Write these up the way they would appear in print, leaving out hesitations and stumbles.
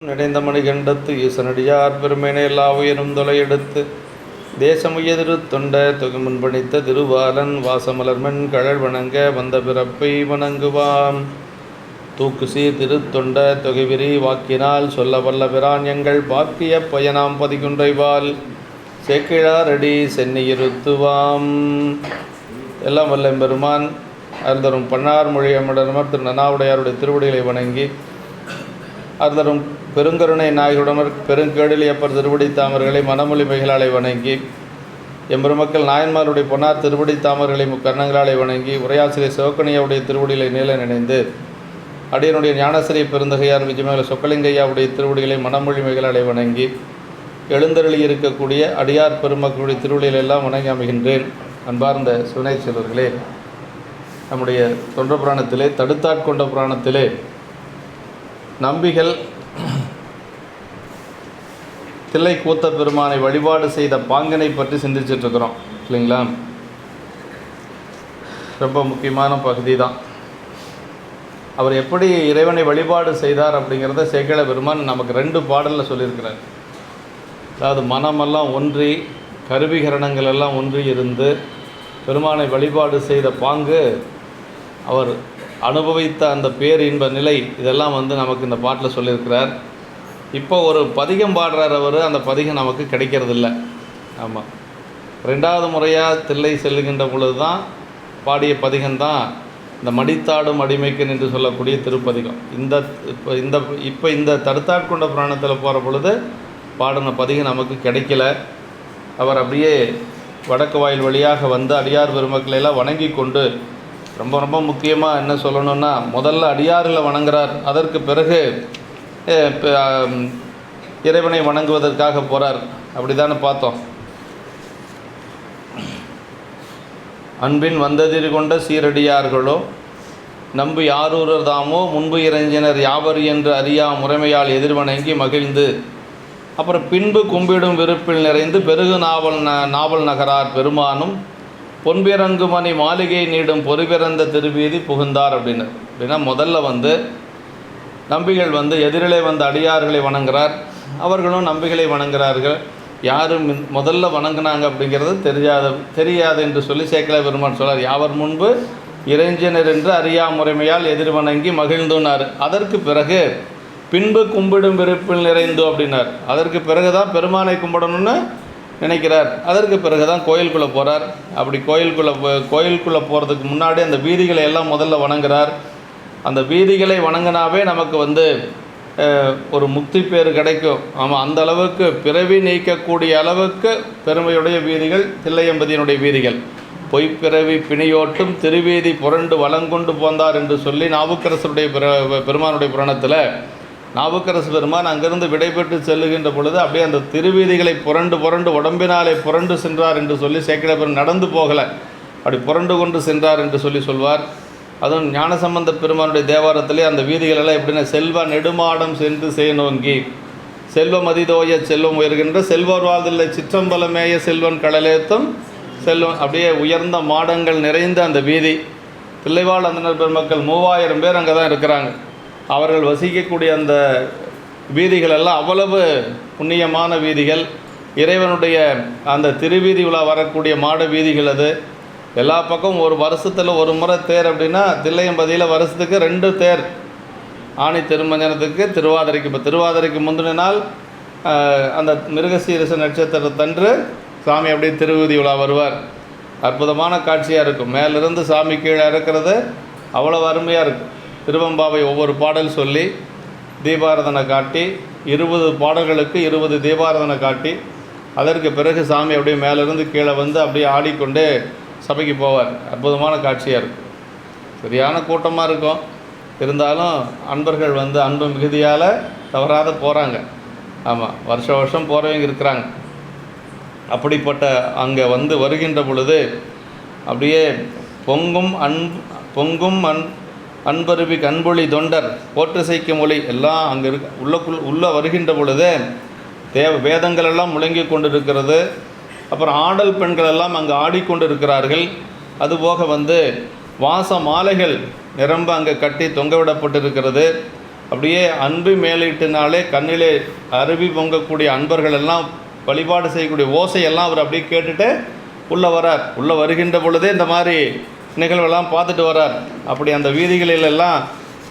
நிறைந்த மணிகண்டத்து ஈசனடியார் பெருமையினை எல்லா உயரும் தொலையெடுத்து தேசமுயதிரு தொண்ட தொகுமுன்பணித்த திருவாலன் வாசமலர்மன் கழல் வணங்க வந்த பிறப்பை வணங்குவாம். தூக்கு சீர் திருத்தொண்ட தொகைவிரி வாக்கினால் சொல்ல வல்ல பிரான் எங்கள் பாக்கிய பயனாம் பதிகுன்றைவால் சேக்கிழாரடி சென்னியிருத்துவாம். எல்லாம் வல்ல பெருமான் அருந்தரும் பன்னார் மொழியமிடமர் திரு நன்னாவுடையாருடைய திருவடிகளை வணங்கி அருந்தரும் பெருங்கருணை நாயகுடமர் பெருங்கேடிலியப்பர் திருவடி தாமர்களை மனமொழி மைகளாலை வணங்கி எம்பெருமக்கள் நாயன்மாருடைய பொன்னார் திருவடி தாமர்களை முக்கர்ணங்களாலை வணங்கி உரையாசிரியர் சிவக்கணியாவுடைய திருவடிகளை நீல நினைந்து அடியனுடைய ஞானசிரிய பெருந்தகையார் விஜயமேல சொக்கலிங்கையாவுடைய திருவடிகளை மனமொழி மைகளாலை வணங்கி எழுந்தருளி இருக்கக்கூடிய அடியார் பெருமக்களுடைய திருவடிகளை எல்லாம் வணங்கி அமைகின்றேன். அன்பார்ந்த சிவனை செல்வர்களே, நம்முடைய தொண்ட புராணத்திலே தடுத்தாட்கொண்ட புராணத்திலே நம்பிகள் தில்லை கூத்த பெருமானை வழிபாடு செய்த பாங்கனை பற்றி சிந்திச்சிட்ருக்கிறோம் இல்லைங்களா? ரொம்ப முக்கியமான பகுதி தான். அவர் எப்படி இறைவனை வழிபாடு செய்தார் அப்படிங்கிறத சேக்கிழ பெருமான் நமக்கு 2 பாடலில் சொல்லியிருக்கிறார். அதாவது மனமெல்லாம் ஒன்றி கருவிகரணங்கள் எல்லாம் ஒன்றி இருந்து பெருமானை வழிபாடு செய்த பாங்கு, அவர் அனுபவித்த அந்த பேரின்ப நிலை, இதெல்லாம் நமக்கு இந்த பாட்டில் சொல்லியிருக்கிறார். இப்போ ஒரு பதிகம் பாடுறார் அவர், அந்த பதிகம் நமக்கு கிடைக்கிறதில்ல. ஆமாம், 2வது முறையாக தில்லை செல்லுகின்ற பொழுது தான் பாடிய பதிகம்தான் இந்த மடித்தாடும் அடிமைக்கன் என்று சொல்லக்கூடிய திருப்பதிகம். இந்த தடுத்தாட்கொண்ட புராணத்தில் போகிற பொழுது பாடின பதிகம் நமக்கு கிடைக்கல. அவர் அப்படியே வடக்கு வாயில் வழியாக வந்து அடியார் பெருமக்களெல்லாம் வணங்கி கொண்டு, ரொம்ப ரொம்ப முக்கியமாக என்ன சொல்லணுன்னா, முதல்ல அடியார்களை வணங்குறார். அதற்கு பிறகு இறைவனை வணங்குவதற்காக போகிறார். அப்படி தானே பார்த்தோம். அன்பின் வந்ததிர் கொண்ட சீரடியார்களோ நம்பு யாரூரர் தாமோ முன்பு இறைஞ்சினர் யாவர் என்று அறியா முறைமையால் எதிர்வணங்கி மகிழ்ந்து, அப்புறம் பின்பு கும்பிடும் விருப்பில் நிறைந்து பெருகு நாவல் நகரார் பெருமானும் பொன்பிறங்குமணி மாளிகை நீடும் பொறுபிறந்த திருவீதி புகுந்தார் அப்படின்னா முதல்ல நம்பிகள் எதிரிலே அடியார்களை வணங்குறார். அவர்களும் நம்பிகளை வணங்குறார்கள். யாரும் முதல்ல வணங்கினாங்க அப்படிங்கிறது தெரியாது என்று சொல்லி சேக்கிழ பெருமான் சொல்றார். யாவர் முன்பு இறைஞ்சினர் என்று அறியா முறைமையால் எதிர்வணங்கி மகிழ்ந்துனார். அதற்கு பிறகு பின்பு கும்பிடும் விருப்பில் நிறைந்து அப்படின்னார். அதற்கு பிறகு தான் பெருமானை கும்பிடணும்னு நினைக்கிறார். அதற்கு பிறகு தான் கோயிலுக்குள்ளே போகிறார். அப்படி கோயிலுக்குள்ளே போகிறதுக்கு முன்னாடி அந்த வீதிகளை எல்லாம் முதல்ல வணங்குறார். அந்த வீதிகளை வணங்கினாவே நமக்கு ஒரு முக்தி பேர் கிடைக்கும். ஆமாம், அந்த அளவுக்கு பிறவி நீக்கக்கூடிய அளவுக்கு பெருமையுடைய வீதிகள் தில்லையம்பதியினுடைய வீதிகள். பொய்ப்பிறவி பிணியோட்டும் திருவீதி புரண்டு வளங்கொண்டு போந்தார் என்று சொல்லி நாவுக்கரசருடைய பெருமானுடைய புராணத்தில் நாவுக்கரசு பெருமான் அங்கிருந்து விடைபெற்று செல்லுகின்ற பொழுது அப்படியே அந்த திருவீதிகளை புரண்டு உடம்பினாலே புரண்டு சென்றார் என்று சொல்லி சேக்கிழ பெருமான் நடந்து போகலை, அப்படி புரண்டு கொண்டு சென்றார் என்று சொல்லி சொல்வார். அதுவும் ஞானசம்பந்த பெருமானுடைய தேவாரத்திலே அந்த வீதிகளெல்லாம் எப்படின்னா, செல்வ நெடுமாடம் சென்று சேனோங்கி செல்வம் அதிதோய செல்வம் உயர்கின்ற செல்வர் வாழ்தில்லை சிற்றம்பலமேய செல்வன் கடலேத்தும் செல்வன், அப்படியே உயர்ந்த மாடங்கள் நிறைந்த அந்த வீதி. தில்லைவாழ் அந்தனர் பெருமக்கள் 3000 பேர் அங்கே தான் இருக்கிறாங்க. அவர்கள் வசிக்கக்கூடிய அந்த வீதிகளெல்லாம் அவ்வளவு புண்ணியமான வீதிகள். இறைவனுடைய அந்த திருவீதி உலா வரக்கூடிய மாட வீதிகள். அது எல்லா பக்கமும் ஒரு வருஷத்தில் ஒரு முறை தேர். அப்படின்னா தில்லையம்பதியில் வருஷத்துக்கு 2 தேர். ஆணி திருமஞ்சனத்துக்கு திருவாதிரைக்கு. இப்போ திருவாதிரைக்கு முந்தின நாள் அந்த மிருகசீரிச நட்சத்திரத்தன்று சாமி அப்படியே திருவீதி உலா வருவார். அற்புதமான காட்சியாக இருக்கும். மேலிருந்து சாமி கீழே இறக்கிறது அவ்வளோ அருமையாக இருக்கும். திருவம்பாவை ஒவ்வொரு பாடல் சொல்லி தீபாராதனை காட்டி 20 பாடல்களுக்கு 20 தீபாராதனை காட்டி அதற்கு பிறகு சாமி அப்படியே மேலிருந்து கீழே அப்படியே ஆடிக்கொண்டே சபைக்கு போவார். அற்புதமான காட்சியாக இருக்கும். சரியான கூட்டமாக இருக்கும். இருந்தாலும் அன்பர்கள் அன்பு மிகுதியால் தவறாத போகிறாங்க. ஆமாம், வருஷம் போகிறவங்க இருக்கிறாங்க. அப்படிப்பட்ட அங்கே வருகின்ற பொழுது அப்படியே பொங்கும் அன்பருவி கண்பொழி தொண்டர் போற்றிசைக்கு மொழி எல்லாம் அங்கே உள்ளே வருகின்ற பொழுது வேதங்கள் எல்லாம் முழங்கி கொண்டிருக்கிறது. அப்புறம் ஆடல் பெண்கள் எல்லாம் அங்கே ஆடிக்கொண்டு இருக்கிறார்கள். அதுபோக வாச மாலைகள் நிரம்ப அங்கே கட்டி தொங்க விடப்பட்டிருக்கிறது. அப்படியே அன்பு மேலிட்டினாலே கண்ணிலே அருவி பொங்கக்கூடிய அன்பர்கள் எல்லாம் வழிபாடு செய்யக்கூடிய ஓசையெல்லாம் அவர் அப்படியே கேட்டுட்டு உள்ளே வரார். உள்ளே வருகின்ற பொழுதே இந்த மாதிரி நிகழ்வெல்லாம் பார்த்துட்டு வரார். அப்படி அந்த வீதிகளிலெல்லாம்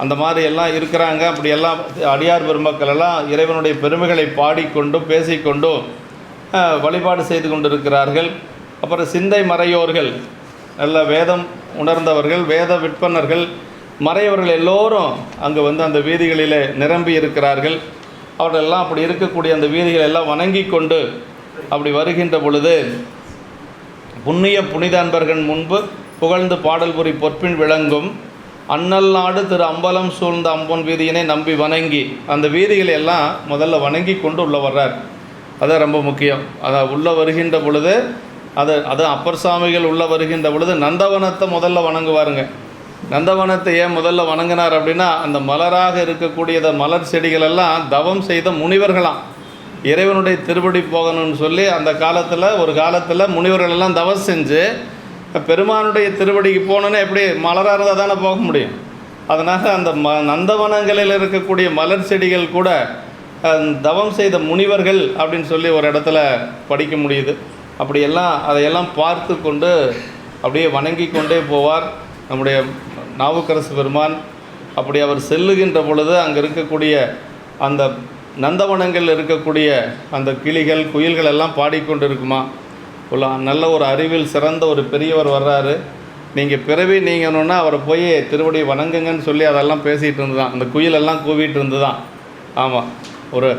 அந்த மாதிரி எல்லாம் இருக்கிறாங்க. அப்படி எல்லாம் அடியார் பெருமக்கள் எல்லாம் இறைவனுடைய பெருமைகளை பாடிக்கொண்டும் பேசிக்கொண்டும் வழிபாடு செய்து கொண்டிருக்கிறார்கள். அப்புறம் சிந்தை மறையோர்கள், நல்ல வேதம் உணர்ந்தவர்கள், வேத விற்பனர்கள், மறையவர்கள் எல்லோரும் அங்கே வந்து அந்த வீதிகளில் நிரம்பி இருக்கிறார்கள். அவர்களெல்லாம் அப்படி இருக்கக்கூடிய அந்த வீதிகள் எல்லாம் வணங்கி கொண்டு அப்படி வருகின்ற பொழுது புண்ணிய புனித அன்பர்கள் முன்பு புகழ்ந்து பாடல் புரி பொற்பின் விளங்கும் அண்ணல் நாடு திரு அம்பலம் சூழ்ந்த அம்பொன் வீதியினை நம்பி வணங்கி அந்த வீதிகளை எல்லாம் முதல்ல வணங்கி கொண்டு உள்ளே வர்றார். அது ரொம்ப முக்கியம். அதை உள்ளே வருகின்ற பொழுது அது அப்பர் சாமிகள் உள்ளே வருகின்ற பொழுது நந்தவனத்தை முதல்ல வணங்குவாருங்க. நந்தவனத்தை ஏன் முதல்ல வணங்கினார் அப்படின்னா, அந்த மலராக இருக்கக்கூடியத மலர் செடிகளெல்லாம் தவம் செய்த முனிவர்களாம். இறைவனுடைய திருப்படி போகணும்னு சொல்லி அந்த காலத்தில் ஒரு காலத்தில் முனிவர்களெல்லாம் தவம் செஞ்சு பெருமானுடைய திருவடிக்கு போகணுன்னு எப்படி மலராக இருந்தால் தானே போக முடியும். அதனால் அந்த நந்தவனங்களில் இருக்கக்கூடிய மலர் செடிகள் கூட தவம் செய்த முனிவர்கள் அப்படின்னு சொல்லி ஒரு இடத்துல படிக்க முடியுது. அப்படியெல்லாம் அதையெல்லாம் பார்த்து கொண்டு அப்படியே வணங்கி கொண்டே போவார் நம்முடைய நாவுக்கரசு பெருமான். அப்படி அவர் செல்லுகின்ற பொழுது அங்கே இருக்கக்கூடிய அந்த நந்தவனங்கள் இருக்கக்கூடிய அந்த கிளிகள் குயில்கள் எல்லாம் பாடிக்கொண்டு இருக்குமா. நல்ல ஒரு அறிவில் சிறந்த ஒரு பெரியவர் வர்றாரு, நீங்கள் பிறவி நீங்கணுன்னா அவரை போய் திருவடி வணங்குங்கன்னு சொல்லி அதெல்லாம் பேசிகிட்டு இருந்துதான். அந்த குயிலெல்லாம் கூவிட்டு இருந்து தான். ஆமாம், ஒரு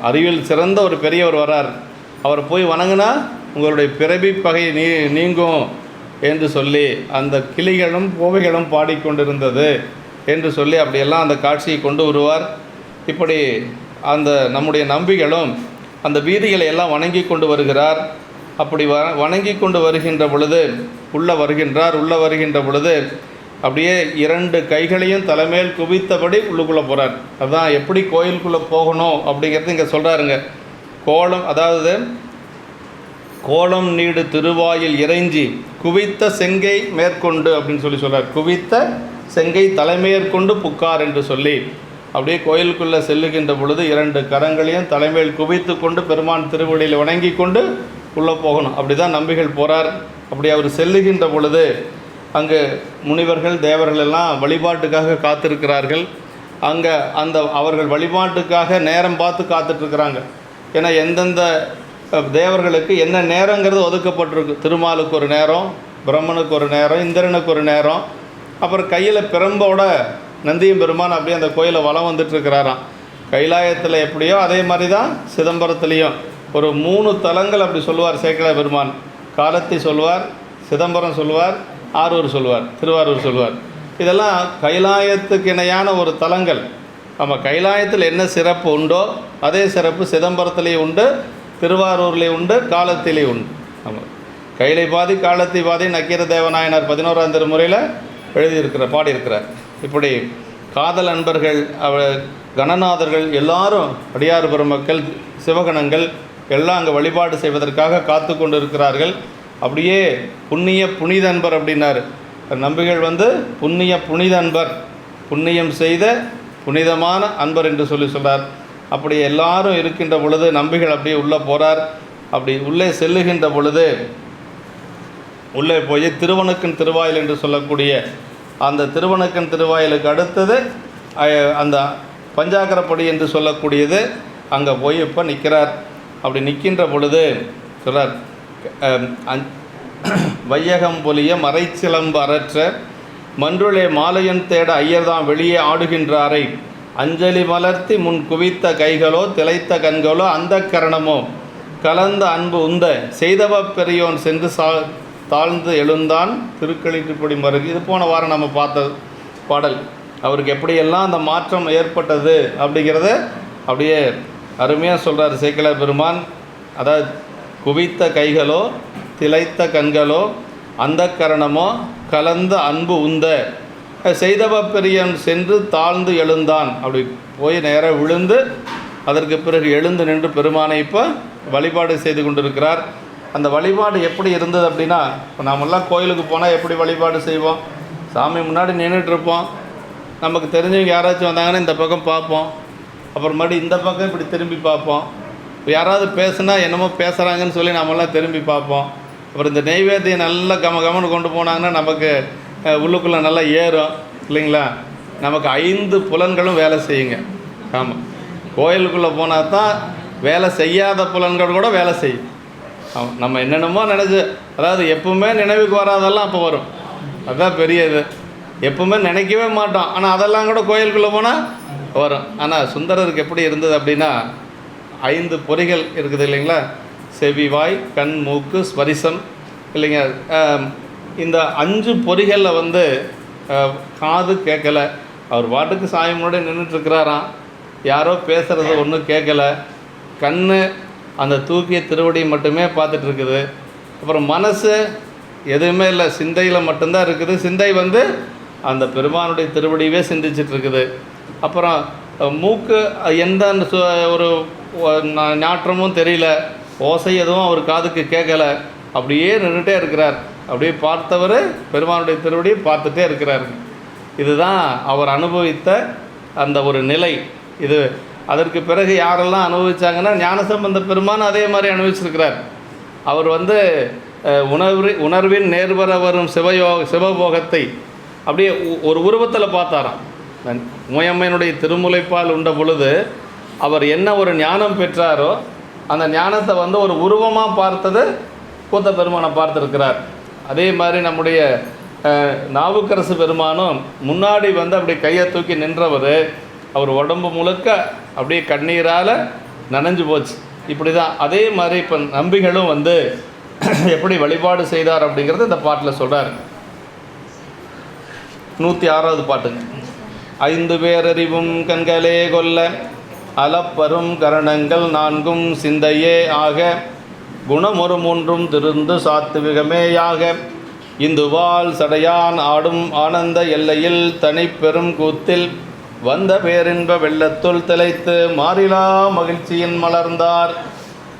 அறிவில் சிறந்த ஒரு பெரியவர் வர்றார், அவரை போய் வணங்குனா உங்களுடைய பிறவி பகை நீங்கும் என்று சொல்லி அந்த கிளிகளும் கோவைகளும் பாடிக்கொண்டிருந்தது என்று சொல்லி அப்படியெல்லாம் அந்த காட்சியை கொண்டு வருவார். இப்படி அந்த நம்முடைய நம்பிகளும் அந்த வீதிகளை எல்லாம் வணங்கி கொண்டு வருகிறார். அப்படி வணங்கி கொண்டு வருகின்ற பொழுது உள்ளே வருகின்ற பொழுது அப்படியே 2 கைகளையும் தலைமையில் குவித்தபடி உள்ளுக்குள்ளே போகிறார். அதுதான் எப்படி கோயிலுக்குள்ளே போகணும் அப்படிங்கிறது இங்கே சொல்கிறாருங்க. கோலம், அதாவது கோலம் நீடு திருவாயில் இறைஞ்சி குவித்த செங்கை மேற்கொண்டு அப்படின்னு சொல்லி சொல்கிறார். குவித்த செங்கை தலைமையற்கொண்டு புக்கார் என்று சொல்லி அப்படியே கோயிலுக்குள்ளே செல்லுகின்ற பொழுது 2 கரங்களையும் தலைமையில் குவித்து கொண்டு பெருமான் திருவடியில் வணங்கி கொண்டு உள்ளே போகணும். அப்படி தான் நம்பிகள் போகிறார். அப்படி அவர் செல்லுகின்ற பொழுது அங்கு முனிவர்கள் தேவர்கள் எல்லாம் வழிபாட்டுக்காக காத்திருக்கிறார்கள். அங்கே அவர்கள் வழிபாட்டுக்காக நேரம் பார்த்து காத்துட்ருக்குறாங்க. ஏன்னா எந்தெந்த தேவர்களுக்கு என்ன நேரங்கிறது ஒதுக்கப்பட்டிருக்கு. திருமாலுக்கு ஒரு நேரம், பிரம்மனுக்கு ஒரு நேரம், இந்திரனுக்கு ஒரு நேரம். அப்புறம் கையில் பிரம்போட நந்தியம் பெருமான் அப்படியே அந்த கோயிலை வலம் வந்துட்டுருக்கிறாராம். கைலாயத்தில் எப்படியோ அதே மாதிரி தான் சிதம்பரத்துலேயும் ஒரு 3 தலங்கள் அப்படி சொல்லுவார் சேக்கிழார் பெருமான். காலத்தி சொல்லுவார், சிதம்பரம் சொல்லுவார், ஆரூர் சொல்லுவார், திருவாரூர் சொல்லுவார். இதெல்லாம் கைலாயத்துக்கு இணையான ஒரு தலங்கள். நம்ம கைலாயத்தில் என்ன சிறப்பு உண்டோ அதே சிறப்பு சிதம்பரத்துலேயும் உண்டு, திருவாரூர்லேயும் உண்டு, காலத்திலேயும் உண்டு. ஆமாம், கைலை பாதி காலத்தி பாதி நக்கீர தேவநாயனார் 11ஆம் திருமுறையில் பாடியிருக்கிறார். இப்படி காதல் அன்பர்கள், கணநாதர்கள் எல்லாரும் அடியார் பெருமக்கள் சிவகணங்கள் எல்லாம் அங்கே வழிபாடு செய்வதற்காக காத்து கொண்டு இருக்கிறார்கள். அப்படியே புண்ணிய புனித அன்பர் அப்படின்னார் நம்பிகள். புண்ணிய புனித அன்பர், புண்ணியம் செய்த புனிதமான அன்பர் என்று சொல்கிறார். அப்படி எல்லாரும் இருக்கின்ற பொழுது நம்பிகள் அப்படியே உள்ளே போகிறார். அப்படி உள்ளே செல்லுகின்ற பொழுது உள்ளே போய் திருவணுக்கன் திருவாயில் என்று சொல்லக்கூடிய அந்த திருவணுக்கன் திருவாயிலுக்கு அடுத்தது அந்த பஞ்சாக்கரப்படி என்று சொல்லக்கூடியது அங்கே போய் இப்போ நிற்கிறார். அப்படி நிற்கின்ற பொழுது சொல்கிறார், வையகம் பொலிய மறைச்சிலம்பு அரற்ற மன்றுளே மாலையன் தேட ஐயர்தாம் வெளியே ஆடுகின்றாரை அஞ்சலி மலர்த்தி முன் குவித்த கைகளோ திளைத்த கண்களோ அந்த கரணமோ கலந்த அன்பு உந்த செய்தவ பெரியோன் சென்று தாழ்ந்து எழுந்தான் திருக்களிட்டுப்படி மருகு. இது போன வாரம் நம்ம பார்த்த பாடல். அவருக்கு எப்படியெல்லாம் அந்த மாற்றம் ஏற்பட்டது அப்படிங்கிறத அப்படியே அருமையாக சொல்கிறார் சேக்கிழார் பெருமான். அதாவது குவித்த கைகளோ திளைத்த கண்களோ அந்த கரணமோ கலந்த அன்பு உந்த செய்தவ பெரியன் சென்று தாழ்ந்து எழுந்தான். அப்படி போய் நேராக விழுந்து அதற்கு பிறகு எழுந்து நின்று பெருமானை இப்போ வழிபாடு செய்து கொண்டிருக்கிறார். அந்த வழிபாடு எப்படி இருந்தது அப்படின்னா, இப்போ நாமெல்லாம் கோயிலுக்கு போனால் எப்படி வழிபாடு செய்வோம்? சாமி முன்னாடி நின்றுட்டுருப்போம், நமக்கு தெரிஞ்சவங்க யாராச்சும் வந்தாங்கன்னா இந்த பக்கம் பார்ப்போம், அப்புறமாடி இந்த பக்கம் இப்படி திரும்பி பார்ப்போம். இப்போ யாராவது பேசுனா என்னமோ பேசுகிறாங்கன்னு சொல்லி நம்மளாம் திரும்பி பார்ப்போம். அப்புறம் இந்த நெய்வேத்தியம் நல்லா கமன்னு கொண்டு போனாங்கன்னா நமக்கு உள்ளுக்குள்ளே நல்லா ஏறும் இல்லைங்களா. நமக்கு 5 புலன்களும் வேலை செய்யுங்க. ஆமாம், கோயிலுக்குள்ளே போனால் தான் வேலை செய்யாத புலன்கள் கூட வேலை செய்யும். ஆமாம், நம்ம என்னென்னமோ நினச்சி, அதாவது எப்பவுமே நினைவுக்கு வராதெல்லாம் அப்போ வரும். அதுதான் பெரிய இது. எப்பவுமே நினைக்கவே மாட்டோம், ஆனால் அதெல்லாம் கூட கோயிலுக்குள்ளே போனால் வரும். ஆனால் சுந்தரருக்கு எப்படி இருந்தது அப்படின்னா 5 பொறிகள் இருக்குது இல்லைங்களா. செவி, வாய், கண், மூக்கு, ஸ்பரிசம் இல்லைங்க. இந்த 5 பொறிகளில் வந்து காது கேட்கலை. அவர் பாட்டுக்கு சாமி முன்னாடி நின்றுட்டுருக்கிறாராம், யாரோ பேசுகிறது ஒன்றும் கேட்கலை. கண் அந்த தூக்கிய திருவடியை மட்டுமே பார்த்துட்ருக்குது. அப்புறம் மனசு எதுவுமே இல்லை, சிந்தையில் மட்டும்தான் இருக்குது. சிந்தை வந்து அந்த பெருமானுடைய திருவடியவே சிந்திச்சிட்ருக்குது. அப்புறம் மூக்கு எந்த ஒரு நாற்றமும் தெரியல, ஓசை எதுவும் அவர் காதுக்கு கேட்கலை. அப்படியே நின்றுட்டே இருக்கிறார். அப்படியே பார்த்தவர் பெருமானுடைய திருவடியை பார்த்துட்டே இருக்கிறார். இதுதான் அவர் அனுபவித்த அந்த ஒரு நிலை. இது அதற்கு பிறகு யாரெல்லாம் அனுபவித்தாங்கன்னா ஞானசம்பந்த பெருமான் அதே மாதிரி அனுபவிச்சிருக்கிறார். அவர் வந்து உணர்வின் நேர்வர வரும் சிவபோகத்தை அப்படியே ஒரு உருவத்தில் பார்த்தாராம். உமையம்மையினுடைய திருமுலைப்பால் உண்ட பொழுது அவர் என்ன ஒரு ஞானம் பெற்றாரோ அந்த ஞானத்தை வந்து ஒரு உருவமாக பார்த்தது கூத்த பெருமானை பார்த்துருக்கிறார். அதே மாதிரி நம்முடைய நாவுக்கரசு பெருமானும் முன்னாடி வந்து அப்படி கையை தூக்கி நின்றவர், அவர் உடம்பு முழுக்க அப்படியே கண்ணீரால் நனைஞ்சு போச்சு. இப்படி தான் அதே மாதிரி இப்போ நம்பிகளும் வந்து எப்படி வழிபாடு செய்தார் அப்படிங்கிறது இந்த பாட்டில் சொல்கிறார். 106வது பாட்டுங்க. 5 பேரறிவும் கண்களே கொல்ல அலப்பரும் கரணங்கள் 4ம் சிந்தையே ஆக குணமொரு 3ம் திருந்து சாத்துவிகமேயாக இந்துவால் சடையான் ஆடும் ஆனந்த எல்லையில் தனி பெரும் கூத்தில் வந்த பேரின்ப வெள்ளத்துள் திளைத்து மாறிலா மகிழ்ச்சியின் மலர்ந்தார்.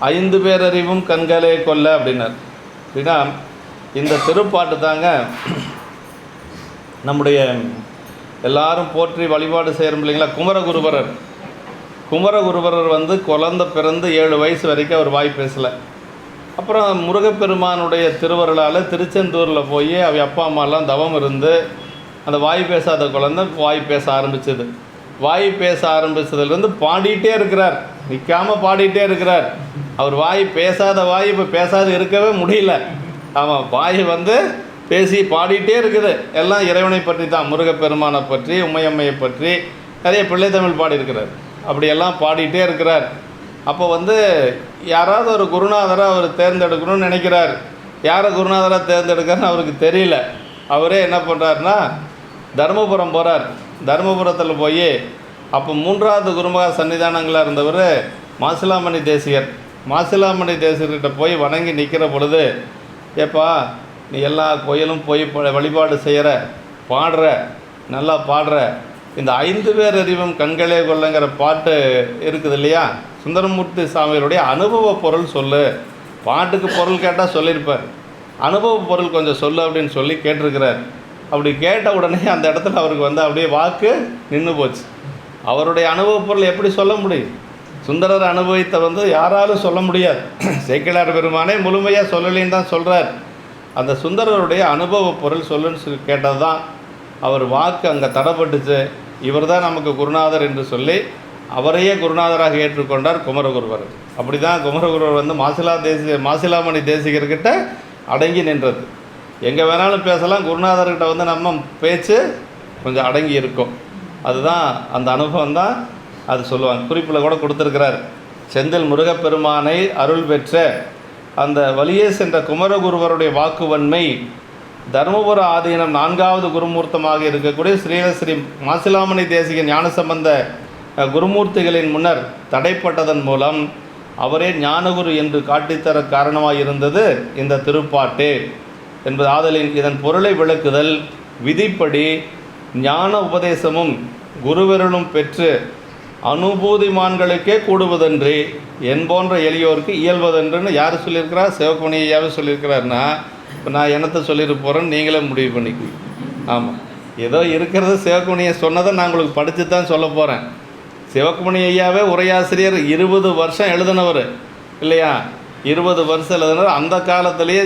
5 பேரறிவும் கண்களே கொல்ல அப்படின்னார். அப்படின்னா இந்த திருப்பாட்டு தாங்க நம்முடைய எல்லாரும் போற்றி வழிபாடு செய்கிறோம் இல்லைங்களா. குமரகுருபரர் வந்து குழந்தை பிறந்து 7 வயசு வரைக்கும் அவர் வாய் பேசலை. அப்புறம் முருகப்பெருமானுடைய திருவருளால் திருச்செந்தூரில் போய் அவ அப்பா அம்மாலாம் தவம் இருந்து அந்த வாய் பேசாத குழந்தை வாய் பேச ஆரம்பிச்சது. வாய் பேச ஆரம்பித்ததுலேருந்து பாடிட்டே இருக்கிறார், நிற்காமல் பாடிட்டே இருக்கிறார். அவர் வாய் பேசாத வாய் இப்போ பேசாது இருக்கவே முடியல. ஆமாம், வாய் வந்து பேசி பாடிட்டே இருக்குது. எல்லாம் இறைவனை பற்றி தான், முருகப்பெருமானை பற்றி, உமையம்மையை பற்றி நிறைய பிள்ளை தமிழ் பாடியிருக்கிறார். அப்படியெல்லாம் பாடிட்டே இருக்கிறார். அப்போ வந்து யாராவது ஒரு குருநாதரை அவர் தேர்ந்தெடுக்கணும்னு நினைக்கிறார். யாரை குருநாதராக தேர்ந்தெடுக்கிறன்னு அவருக்கு தெரியல. அவரே என்ன பண்ணுறாருன்னா தருமபுரம் போகிறார். தருமபுரத்தில் போய் அப்போ 3வது குருமகா சன்னிதானங்களாக இருந்தவர் மாசிலாமணி தேசிகர். மாசிலாமணி தேசிகர்கிட்ட போய் வணங்கி நிற்கிற பொழுது, ஏப்பா நீ எல்லா கோயிலும் போய் வழிபாடு செய்கிற, பாடுற, நல்லா பாடுற, இந்த 5 பேர் அறிவும் கண்களே கொள்ளுங்கிற பாட்டு இருக்குது இல்லையா, சுந்தரமூர்த்தி சாமிகளுடைய அனுபவ பொருள் சொல்லு. பாட்டுக்கு பொருள் கேட்டால் சொல்லியிருப்பார், அனுபவ பொருள் கொஞ்சம் சொல்லு அப்படின்னு சொல்லி கேட்டிருக்கிறார். அப்படி கேட்ட உடனே அந்த இடத்துல அவருக்கு வந்து அப்படியே வாக்கு நின்று போச்சு. அவருடைய அனுபவ பொருள் எப்படி சொல்ல முடியும்? சுந்தரர் அனுபவித்த வந்து யாராலும் சொல்ல முடியாது. சேக்கிழார் பெருமானே முழுமையாக சொல்லலின்னு தான் சொல்கிறார். அந்த சுந்தரருடைய அனுபவ பொருள் சொல்லுன்னு சொல்லி கேட்டது தான் அவர் வாக்கு அங்கே தடைப்பட்டுச்சு. இவர் தான் நமக்கு குருநாதர் என்று சொல்லி அவரையே குருநாதராக ஏற்றுக்கொண்டார் குமரகுருவர். அப்படி தான் குமரகுருவர் வந்து மாசிலாமணி தேசிகர்கிட்ட அடங்கி நின்றது. எங்கே வேணாலும் பேசலாம், குருநாதர்கிட்ட வந்து நம்ம பேச்சு கொஞ்சம் அடங்கி இருக்கும். அதுதான் அந்த அனுபவம் தான் அது சொல்லுவாங்க. குறிப்பில் கூட கொடுத்துருக்கிறார். செந்தில் முருகப்பெருமானை அருள் பெற்ற அந்த வழியே சென்ற குமரகுருவருடைய வாக்குவன்மை தருமபுர ஆதீனம் 4வது குருமூர்த்தமாக இருக்கக்கூடிய ஸ்ரீ மாசிலாமணி தேசிக ஞானசம்பந்த குருமூர்த்திகளின் முன்னர் தடைப்பட்டதன் மூலம் அவரே ஞானகுரு என்று காட்டித்தர காரணமாக இருந்தது இந்த திருப்பாட்டு என்பது ஆதலின் இதன் பொருளை விளக்குதல் விதிப்படி ஞான உபதேசமும் குருவருளும் பெற்று அனுபூதிமான்களுக்கே கூடுவதன்றி என் போன்ற எளியோருக்கு இயல்வதென்றுன்னு யார் சொல்லியிருக்கிறார்? சிவகுமணி ஐயாவே சொல்லியிருக்கிறாருன்னா இப்போ நான் என்னத்தை சொல்லிட்டு போகிறேன்னு நீங்களே முடிவு பண்ணிக்குவீங்க. ஆமாம், ஏதோ இருக்கிறது சிவகுமணியை சொன்னதை நான் உங்களுக்கு படித்து தான் சொல்ல போகிறேன். சிவகுமணி ஐயாவே உரையாசிரியர் 20 வருஷம் எழுதினவர் இல்லையா? 20 வருஷம் எழுதினவர். அந்த காலத்திலேயே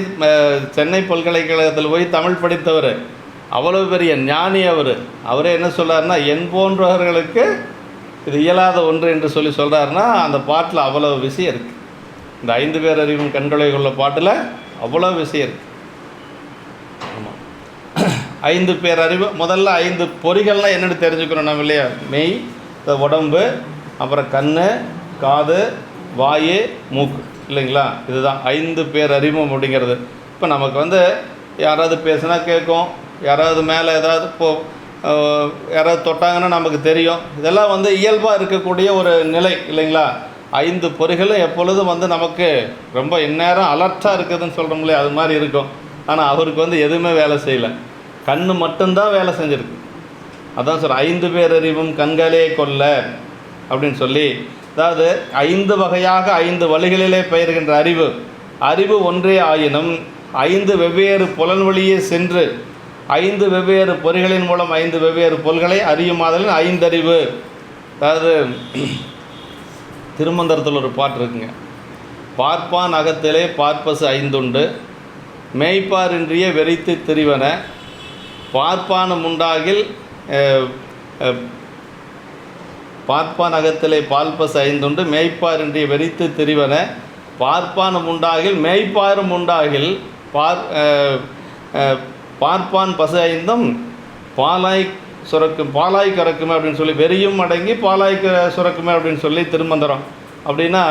சென்னை பல்கலைக்கழகத்தில் போய் தமிழ் படித்தவர். அவ்வளோ பெரிய ஞானி அவர். அவரே என்ன சொல்கிறாருன்னா, என் போன்றவர்களுக்கு இது இயலாத ஒன்று என்று சொல்கிறாருன்னா, அந்த பாட்டில் அவ்வளோ விஷயம் இருக்குது. இந்த 5 பேர் அறிவும் கண்களை உள்ள பாட்டில் அவ்வளோ விஷயம் இருக்குது. ஆமாம், 5 பேர் அறிவு. முதல்ல 5 பொறிகள்லாம் என்னென்னு தெரிஞ்சுக்கணும் நம்ம இல்லையா? மெய், உடம்பு, அப்புறம் கண், காது, வாய், மூக்கு இல்லைங்களா? இதுதான் 5 பேர் அறிவும் அப்படிங்கிறது. இப்போ நமக்கு யாராவது பேசுனா கேட்கும், யாராவது மேலே ஏதாவது யாராவது தொட்டாங்கன்னா நமக்கு தெரியும். இதெல்லாம் இயல்பாக இருக்கக்கூடிய ஒரு நிலை இல்லைங்களா? 5 பொறிகளும் எப்பொழுதும் நமக்கு ரொம்ப இந்நேரம் அலர்ட்டாக இருக்குதுன்னு சொல்கிறோம் இல்லையா? அது மாதிரி இருக்கும். ஆனால் அவருக்கு எதுவுமே வேலை செய்யலை. கண் மட்டும்தான் வேலை செஞ்சுருக்கு. அதான் சொல்கிற 5 பேர் அறிவும் கண்களே கொல்ல அப்படின்னு சொல்லி, அதாவது 5 வகையாக 5 வழிகளிலே பெயர்கின்ற அறிவு ஒன்றே ஆயினும் 5 வெவ்வேறு புலன்வழியே சென்று 5 வெவ்வேறு பொறிகளின் மூலம் 5 வெவ்வேறு பொருள்களை அறியுமாதலின் 5 அறிவு. அதாவது திருமந்திரத்தில் ஒரு பாட்டு இருக்குங்க. பார்ப்பான் அகத்திலே பார்ப்பசு 5 உண்டு, மேய்ப்பாரின்றிய வெறித்து திரிவன, பார்ப்பான முண்டாகில் பார்ப்பான் அகத்திலே பால்பசு 5 உண்டு, மேய்ப்பாரின்றிய வெறித்து திரிவன, பார்ப்பான முண்டாகில் மேய்ப்பாரும் உண்டாகில் பார்ப்பான் பசு 5 பாலாய் கறக்குமே அப்படின்னு சொல்லி, வெறியும் அடங்கி பாலாய் சுரக்குமே அப்படின்னு சொல்லி திருமந்திரம். அப்படின்னா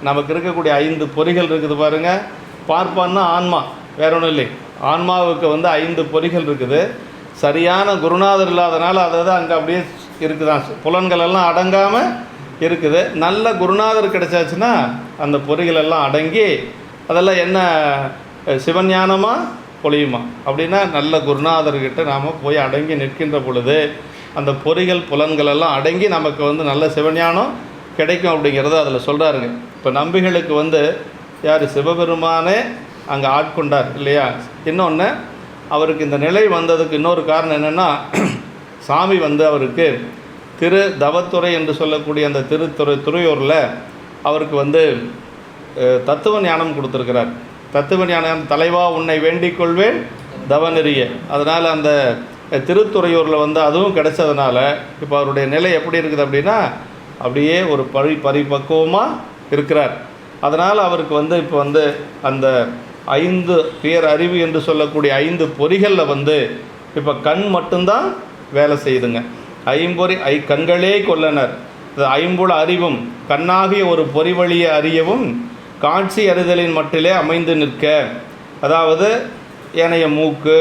நமக்கு இருக்கக்கூடிய 5 பொறிகள் இருக்குது பாருங்கள். பார்ப்பான்னா ஆன்மா, வேற ஒன்றும் இல்லை. ஆன்மாவுக்கு 5 பொறிகள் இருக்குது. சரியான குருநாதர் இல்லாதனால அதாவது அங்கே அப்படியே இருக்குதான், புலன்கள் எல்லாம் அடங்காமல் இருக்குது. நல்ல குருநாதர் கிடைச்சாச்சுன்னா அந்த பொறிகள் எல்லாம் அடங்கி அதெல்லாம் என்ன சிவஞானமாக பொழியுமா? அப்படின்னா நல்ல குருநாதர்கிட்ட நாம் போய் அடங்கி நிற்கின்ற பொழுது அந்த பொறிகள் புலன்கள் எல்லாம் அடங்கி நமக்கு நல்ல சிவஞானம் கிடைக்கும் அப்படிங்கிறத அதில் சொல்கிறாருங்க. இப்போ நம்பிகளுக்கு யார் சிவபெருமானே அங்கே ஆட்கொண்டார் இல்லையா? இன்னொன்று அவருக்கு இந்த நிலை வந்ததுக்கு இன்னொரு காரணம் என்னென்னா, சாமி அவருக்கு திரு தவத்துறை என்று சொல்லக்கூடிய அந்த துறையூரில் அவருக்கு தத்துவ ஞானம் கொடுத்துருக்கிறார். தத்துவ ஞானம் தலைவா உன்னை வேண்டிக் கொள்வேன் தவநெறிய. அதனால் அந்த திருத்துறையூரில் அதுவும் கிடைச்சதுனால இப்போ அவருடைய நிலை எப்படி இருக்குது அப்படின்னா, அப்படியே ஒரு பரிபக்குவமாக இருக்கிறார். அதனால் அவருக்கு இப்போ அந்த 5 பேர் அறிவு என்று சொல்லக்கூடிய 5 பொறிகளில் இப்போ கண் மட்டும்தான் வேலை செய்யுதுங்க. கண்களே கொல்லனர். ஐம்புல அறிவும் கண்ணாகிய ஒரு பொறி வழியை அறியவும் காட்சி அறிதலின் மட்டிலே அமைந்து நிற்க. அதாவது ஏனைய மூக்கு,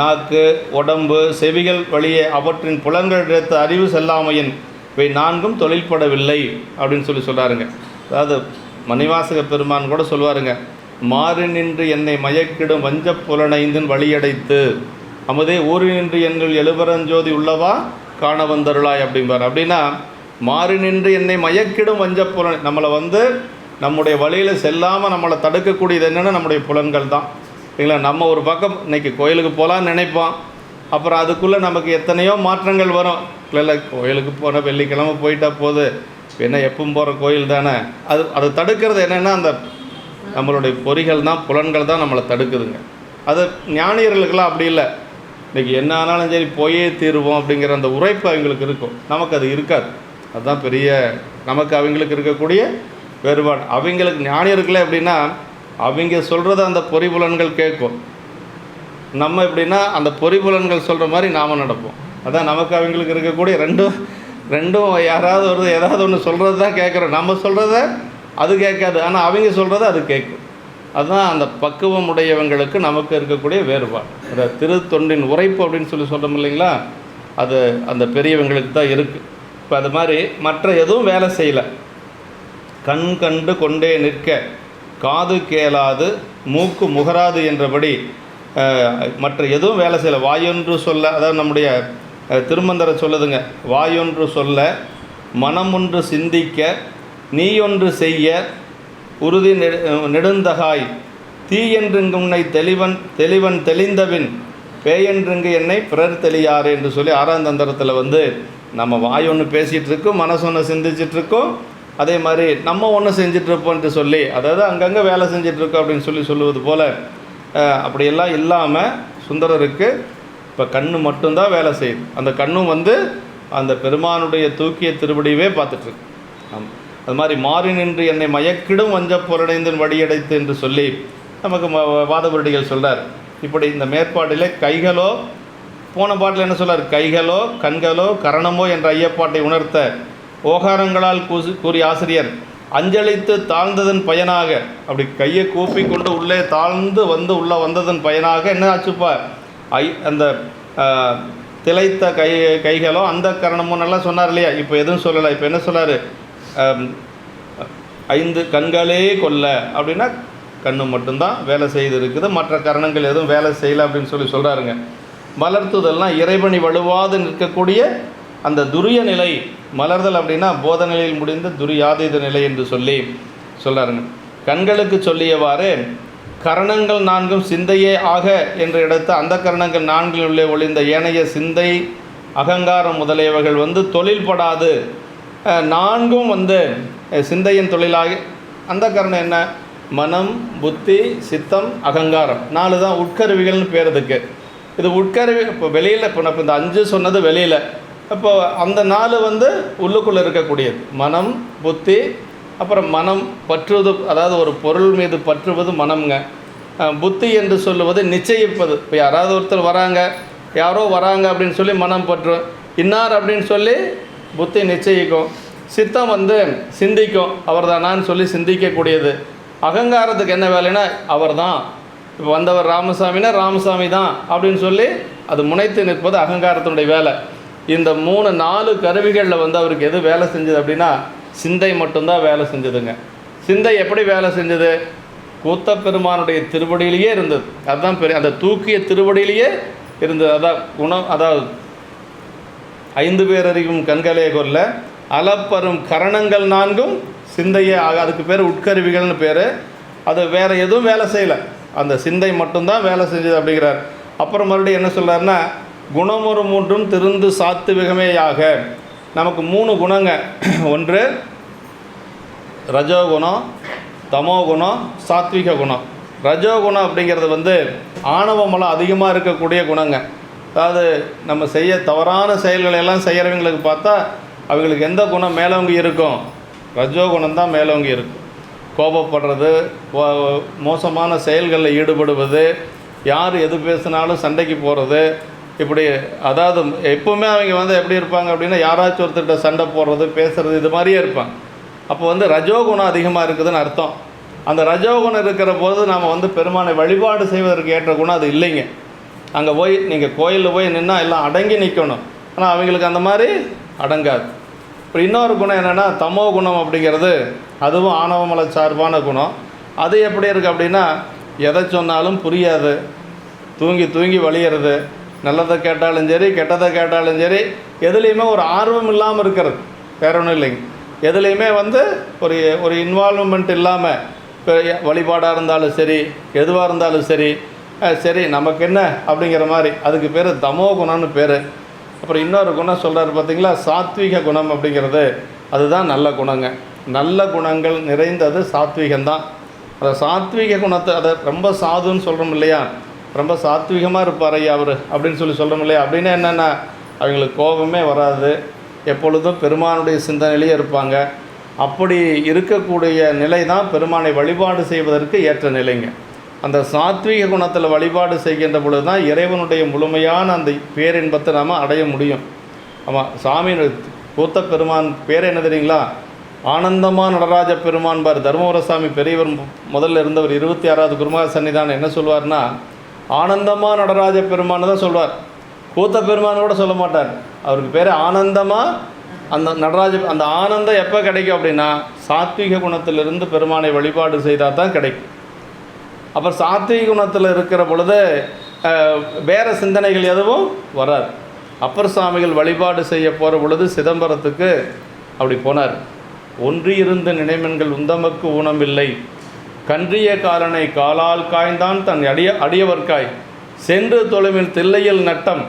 நாக்கு, உடம்பு, செவிகள் வழியே அவற்றின் புலன்களிடத்து அறிவு செல்லாமையின் இவை 4ம் தொழில்படவில்லை அப்படின்னு சொல்கிறாருங்க. அதாவது மணிவாசக பெருமான் கூட சொல்லுவாருங்க, மாறி நின்று என்னை மயக்கிடும் வஞ்ச புலனைந்தின் வழியடைத்து அமுதே ஊறி நின்று எங்கள் எழுபரஞ்சோதி உள்ளவா காண வந்தருளாய் அப்படிம்பார். அப்படின்னா மாறி நின்று என்னை மயக்கிடும் வஞ்ச புலனை, நம்மளை நம்முடைய வழியில் செல்லாமல் நம்மளை தடுக்கக்கூடியது என்னென்னா நம்முடைய புலன்கள் தான் இல்லைங்களா? நம்ம ஒரு பக்கம் இன்றைக்கி கோயிலுக்கு போகலான்னு நினைப்போம், அப்புறம் அதுக்குள்ளே நமக்கு எத்தனையோ மாற்றங்கள் வரும். இல்லை கோயிலுக்கு போன வெள்ளிக்கிழமை போயிட்டா போது, என்ன எப்பவும் போகிற கோயில் தானே. அதை தடுக்கிறது என்னென்னா அந்த நம்மளுடைய பொறிகள் தான், புலன்கள் தான் நம்மளை தடுக்குதுங்க. அது ஞானியர்களுக்கெல்லாம் அப்படி இல்லை. இன்றைக்கி என்ன ஆனாலும் சரி போயே தீருவோம் அப்படிங்கிற அந்த உரைப்பு அவங்களுக்கு இருக்கும், நமக்கு அது இருக்காது. அதுதான் பெரிய நமக்கு அவங்களுக்கு இருக்கக்கூடிய வேறுபாடு. அவங்களுக்கு ஞானியர்களே எப்படின்னா அவங்க சொல்கிறத அந்த பொறிபுலன்கள் கேட்கும், நம்ம எப்படின்னா அந்த பொறிபுலன்கள் சொல்கிற மாதிரி நாம் நடப்போம். அதான் நமக்கு அவங்களுக்கு இருக்கக்கூடிய ரெண்டும் யாராவது ஏதாவது ஒன்று சொல்கிறது தான் கேட்குறோம். நம்ம சொல்கிறத அது கேட்காது, ஆனால் அவங்க சொல்கிறத அது கேட்கும். அதுதான் அந்த பக்குவம் உடையவங்களுக்கு நமக்கு இருக்கக்கூடிய வேறுபாடு. அந்த திருத்தொண்டின் உரைப்பு அப்படின்னு சொல்கிறோம் இல்லைங்களா, அது அந்த பெரியவங்களுக்கு தான் இருக்குது. இப்போ அது மாதிரி மற்ற எதுவும் வேலை செய்யலை. கண் கண்டு கொண்டே நிற்க, காது கேளாது, மூக்கு முகராது என்றபடி மற்ற எதுவும் வேலை செய்யலை. வாயொன்று சொல்ல, அதாவது நம்முடைய திருமந்திரம் சொல்லுதுங்க, வாயொன்று சொல்ல, மனம் ஒன்று சிந்திக்க, நீ ஒன்று செய்ய, உறுதி நெடுந்தகாய், தீயென்று உன்னை தெளிவன் தெளிந்தபின் பேயென்றுங்கு என்னை பிறர் தெளியாறு என்று சொல்லி 6ஆம் தந்திரத்தில் வந்து நம்ம வாய் ஒன்று பேசிகிட்டு இருக்கோம், மனசு ஒன்று சிந்திச்சிட்ருக்கோம், அதே மாதிரி நம்ம ஒன்று செஞ்சிட்ருப்போன்ட்டு சொல்லி, அதாவது அங்கங்கே வேலை செஞ்சிட்ருக்கோம் அப்படின்னு சொல்லுவது போல் அப்படியெல்லாம் இல்லாமல் சுந்தரருக்கு இப்போ கண்ணு மட்டும்தான் வேலை செய்யுது. அந்த கண்ணும் வந்து அந்த பெருமானுடைய தூக்கிய திருவடியவே பார்த்துட்ருக்கு. அது மாதிரி மாறி நின்று என்னை மயக்கிடும் வஞ்ச பொருடைந்தின் வடியடைத்து என்று சொல்லி நமக்கு வாதபுரடிகள் சொல்கிறார். இப்படி இந்த மேற்பாட்டிலே கைகளோ, போன பாட்டில் என்ன சொல்கிறார், கைகளோ கண்களோ கரணமோ என்ற ஐயப்பாட்டை உணர்த்த ஓகாரங்களால் கூறிய ஆசிரியர் அஞ்சலித்து தாழ்ந்ததன் பயனாக, அப்படி கையை கூப்பி கொண்டு உள்ளே தாழ்ந்து உள்ளே வந்ததன் பயனாக என்ன ஆச்சுப்பா, அந்த திளைத்த கைகளோ அந்த கரணமோ நல்லா சொன்னார் இல்லையா. இப்போ எதுவும் சொல்லலை. இப்போ என்ன சொன்னார், 5 கண்களே கொல்ல அப்படின்னா கண்ணு மட்டும்தான் வேலை செய்து இருக்குது, மற்ற கரணங்கள் எதுவும் வேலை செய்யலை அப்படின்னு சொல்கிறாருங்க. மலர்த்துதல்னால் இறைவனி வலுவாது நிற்கக்கூடிய அந்த துரிய நிலை. மலர்தல் அப்படின்னா போத நிலையில் முடிந்த துரியாதீத நிலை என்று சொல்லி சொல்கிறாருங்க. கண்களுக்கு சொல்லியவாறு கரணங்கள் 4 சிந்தையே ஆக என்ற இடத்த அந்த கரணங்கள் 4 உள்ளே ஒளிந்த ஏனைய சிந்தை அகங்காரம் முதலியவர்கள் வந்து தொழில் படாது 4 வந்து சிந்தையின் தொழிலாக. அந்த கரணம் என்ன, மனம் புத்தி சித்தம் அகங்காரம் 4 தான் உட்கருவிகள்னு பேருதுக்கு. இது உட்கருவி. இப்போ வெளியில், இப்போ நான் இந்த 5 சொன்னது வெளியில், இப்போ அந்த 4 வந்து உள்ளுக்குள்ளே இருக்கக்கூடியது. மனம் புத்தி, அப்புறம் மனம் பற்றுவது, அதாவது ஒரு பொருள் மீது பற்றுவது மனம்ங்க. புத்தி என்று சொல்லுவது நிச்சயிப்பது. இப்போ யாராவது ஒருத்தர் வராங்க, யாரோ வராங்க அப்படின்னு சொல்லி மனம் பற்றும், இன்னார் அப்படின்னு சொல்லி புத்தி நிச்சயிக்கும். சித்தம் வந்து சிந்திக்கும், அவர் தானான்னு சொல்லி சிந்திக்கக்கூடியது. அகங்காரத்துக்கு என்ன வேலைன்னா அவர் தான், இப்போ வந்தவர் ராமசாமினா ராமசாமி தான் அப்படின்னு சொல்லி அது முனைத்து நிற்பது அகங்காரத்தினுடைய வேலை. இந்த 4 கருவிகளில் வந்து அவருக்கு எது வேலை செஞ்சது அப்படின்னா சிந்தை மட்டும்தான் வேலை செஞ்சதுங்க. சிந்தை எப்படி வேலை செஞ்சது, கூத்தப்பெருமானுடைய திருவடியிலேயே இருந்தது. அதுதான் பெரிய, அந்த தூக்கிய திருவடியிலேயே இருந்தது. அதான் குணம். அதாவது 5 பேரறிவும் கண்களே கொல்ல அளப்பரும் கரணங்கள் 4 சிந்தையே ஆக, அதுக்கு பேர் உட்கருவிகள்னு பேர். அது வேறு எதுவும் வேலை செய்யலை, அந்த சிந்தை மட்டும்தான் வேலை செஞ்சது அப்படிங்கிறார். அப்புறம் மறுபடியும் என்ன சொல்கிறாருன்னா, குணமொரு 3 திருந்து சாத்துவிகமேயாக. நமக்கு 3 குணங்க. ஒன்று ரஜோகுணம், தமோகுணம், சாத்விக குணம். ரஜோகுணம் அப்படிங்கிறது வந்து ஆணவமலம் அதிகமாக இருக்கக்கூடிய குணங்க. அதாவது நம்ம செய்ய தவறான செயல்களை எல்லாம் செய்கிறவங்களுக்கு பார்த்தா அவங்களுக்கு எந்த குணம் மேலோங்கி இருக்கும், ரஜோகுணம் தான் மேலோங்கி இருக்கும். கோபப்படுறது, மோசமான செயல்களில் ஈடுபடுவது, யார் எது பேசினாலும் சண்டைக்கு போகிறது, இப்படி. அதாவது எப்போவுமே அவங்க வந்து எப்படி இருப்பாங்க அப்படின்னா யாராச்சும் ஒருத்தர்கிட்ட சண்டை போடுறது பேசுகிறது இது மாதிரியே இருப்பாங்க. அப்போ வந்து ரஜோகுணம் அதிகமாக இருக்குதுன்னு அர்த்தம். அந்த ரஜோகுணம் இருக்கிற போது நாம் வந்து பெருமானை வழிபாடு செய்வதற்கு ஏற்ற குணம் அது இல்லைங்க. அங்கே போய் நீங்கள் கோயிலில் போய் நின்னா எல்லாம் அடங்கி நிற்கணும், ஆனால் அவங்களுக்கு அந்த மாதிரி அடங்காது. இப்போ இன்னொரு குணம் என்னென்னா தமோ குணம் அப்படிங்கிறது, அதுவும் ஆணவமல சார்பான குணம். அது எப்படி இருக்குது அப்படின்னா எதை சொன்னாலும் புரியாது, தூங்கி தூங்கி வழியிறது, நல்லதை கேட்டாலும் சரி கெட்டதை கேட்டாலும் சரி எதுலேயுமே ஒரு ஆர்வம் இல்லாமல் இருக்கிறது, வேற ஒன்றும் இல்லைங்க. எதுலேயுமே வந்து ஒரு இன்வால்வ்மெண்ட் இல்லாமல், இப்போ வழிபாடாக இருந்தாலும் சரி எதுவாக இருந்தாலும் சரி சரி நமக்கு என்ன அப்படிங்கிற மாதிரி, அதுக்கு பேர் தமோ குணம்னு பேர். அப்புறம் இன்னொரு குணம் சொல்கிறாரு பார்த்தீங்களா, சாத்விக குணம் அப்படிங்கிறது, அதுதான் நல்ல குணங்க. நல்ல குணங்கள் நிறைந்தது சாத்விகம்தான். அந்த சாத்விக குணத்தை, அதை ரொம்ப சாதுன்னு சொல்கிறோம் இல்லையா, ரொம்ப சாத்விகமாக இருப்பார் ஐயா அவர் அப்படின்னு சொல்கிறோம் இல்லையா. அப்படின்னா என்னென்னா அவங்களுக்கு கோபமே வராது, எப்பொழுதும் பெருமானுடைய சிந்தனையிலேயே இருப்பாங்க. அப்படி இருக்கக்கூடிய நிலை தான் பெருமானை வழிபாடு செய்வதற்கு ஏற்ற நிலைங்க. அந்த சாத்விக குணத்தில் வழிபாடு செய்கின்ற பொழுது தான் இறைவனுடைய முழுமையான அந்த பேரின்பத்தை நாம் அடைய முடியும். ஆமாம், சாமி கூத்த பெருமான் பேர் என்ன தெரியுங்களா, ஆனந்தமா நடராஜ பெருமான் பார். தர்மபுரசாமி பெரியவர் முதல்ல இருந்தவர் 26வது குருமகா சன்னிதானம் என்ன சொல்வார்னா, ஆனந்தமா நடராஜ பெருமான்னு தான் சொல்வார், கூத்த பெருமான் கூட சொல்ல மாட்டார். அவருக்கு பேர் ஆனந்தமா அந்த நடராஜ. அந்த ஆனந்தம் எப்போ கிடைக்கும் அப்படின்னா சாத்விக குணத்திலிருந்து பெருமானை வழிபாடு செய்தால் தான் கிடைக்கும். அப்புறம் சாத்விக குணத்தில் இருக்கிற பொழுது வேறு சிந்தனைகள் எதுவும் வராது. அப்பர் சுவாமிகள் வழிபாடு செய்ய போகிற பொழுது சிதம்பரத்துக்கு அப்படி போனார். ஒன்றியிருந்த நினைமென்கள் உந்தமக்கு ஊனமில்லை, கன்றிய காலனை காலால் காய்ந்தான் தன் அடியவர்க்காய் சென்று தொழுமில் தில்லையில் நட்டம்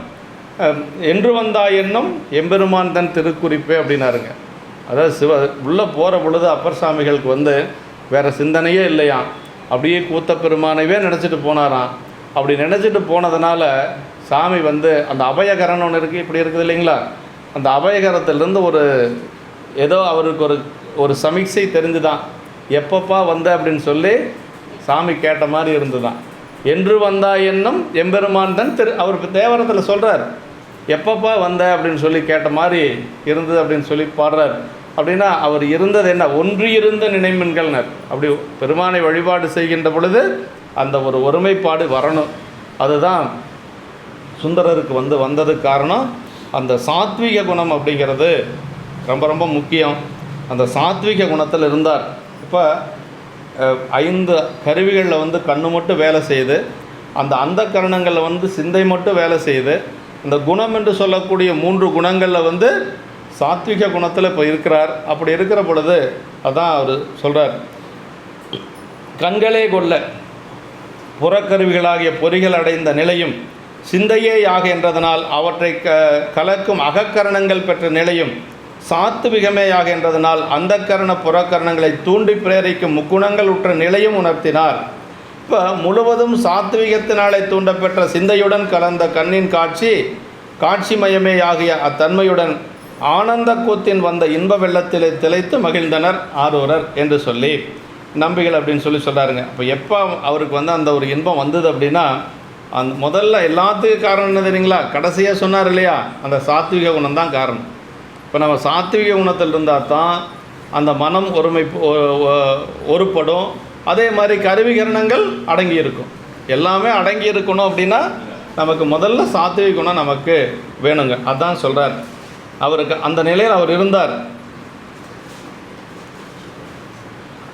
என்று வந்தா என்னும் எம்பெருமான் தன் திருக்குறிப்பே அப்படின்னாருங்க. அதாவது உள்ளே போகிற பொழுது அப்பர் சாமிகளுக்கு வந்து வேறு சிந்தனையே இல்லையாம், அப்படியே கூத்த பெருமானவே நினச்சிட்டு போனாராம். அப்படி நினச்சிட்டு போனதுனால சாமி வந்து அந்த அபயகரன் ஒன்று இருக்குது, இப்படி இருக்குது இல்லைங்களா, அந்த அபயகரத்திலேருந்து ஏதோ அவருக்கு ஒரு சமிக்சை தெரிஞ்சுதான், எப்பப்பா வந்த அப்படின்னு சொல்லி சாமி கேட்ட மாதிரி இருந்துதான். என்று வந்தா என்னும் எம்பெருமான் தான் அவர் தேவரத்தில் சொல்கிறார், எப்பப்பா வந்த அப்படின்னு சொல்லி கேட்ட மாதிரி இருந்தது அப்படின்னு சொல்லி பாடுறார். அப்படின்னா அவர் இருந்தது என்ன, ஒன்று இருந்த நினைமின்கள்னர். அப்படி பெருமானை வழிபாடு செய்கின்ற பொழுது அந்த ஒரு ஒருமைப்பாடு வரணும். அதுதான் சுந்தரருக்கு வந்ததுக்கு காரணம். அந்த சாத்விக குணம் அப்படிங்கிறது ரொம்ப ரொம்ப முக்கியம். அந்த சாத்விக குணத்தில் இருந்தார். இப்போ 5 கருவிகளில் கண்ணு மட்டும் வேலை செய்யுது, அந்த கரணங்களில் சிந்தை மட்டும் வேலை செய்யுது. இந்த குணம் என்று சொல்லக்கூடிய 3 குணங்களில் சாத்விக குணத்தில் இப்போ இருக்கிறார். அப்படி இருக்கிற பொழுது அதான் அவர் சொல்கிறார், கண்களே கொள்ள புறக்கருவிகளாகிய பொறிகள் அடைந்த நிலையும் சிந்தையேயாக என்றதனால் அவற்றை கலக்கும் அகக்கரணங்கள் பெற்ற நிலையும் சாத்விகமேயாக என்றதனால் அந்த கரண புறக்கரணங்களை தூண்டி பிரேரிக்கும் முக்குணங்கள் உற்ற நிலையும் உணர்த்தினார். இப்போ முழுவதும் சாத்விகத்தினாலே தூண்டப்பெற்ற சிந்தையுடன் கலந்த கண்ணின் காட்சிமயமே ஆகிய அத்தன்மையுடன் ஆனந்த கூத்தின் வந்த இன்ப வெள்ளத்திலே திளைத்து மகிழ்ந்தனர் ஆரூரர் என்று சொல்லி நம்பிகள் அப்படின்னு சொல்லி சொல்கிறாருங்க. அப்போ எப்போ அவருக்கு அந்த ஒரு இன்பம் வந்தது அப்படின்னா, அந்த முதல்ல எல்லாத்துக்கும் காரணம் என்ன தெரியுங்களா, கடைசியாக சொன்னார் இல்லையா, அந்த சாத்விக குணம் தான் காரணம். இப்போ நம்ம சாத்விக குணத்தில் இருந்தால் தான் அந்த மனம் ஒருப்படும். அதே மாதிரி கருவிகரணங்கள் அடங்கி இருக்கும், எல்லாமே அடங்கி இருக்கணும். அப்படின்னா நமக்கு முதல்ல சாத்விக குணம் நமக்கு வேணுங்க. அதான் சொல்கிறார். அவருக்கு அந்த நிலையில் அவர் இருந்தார்.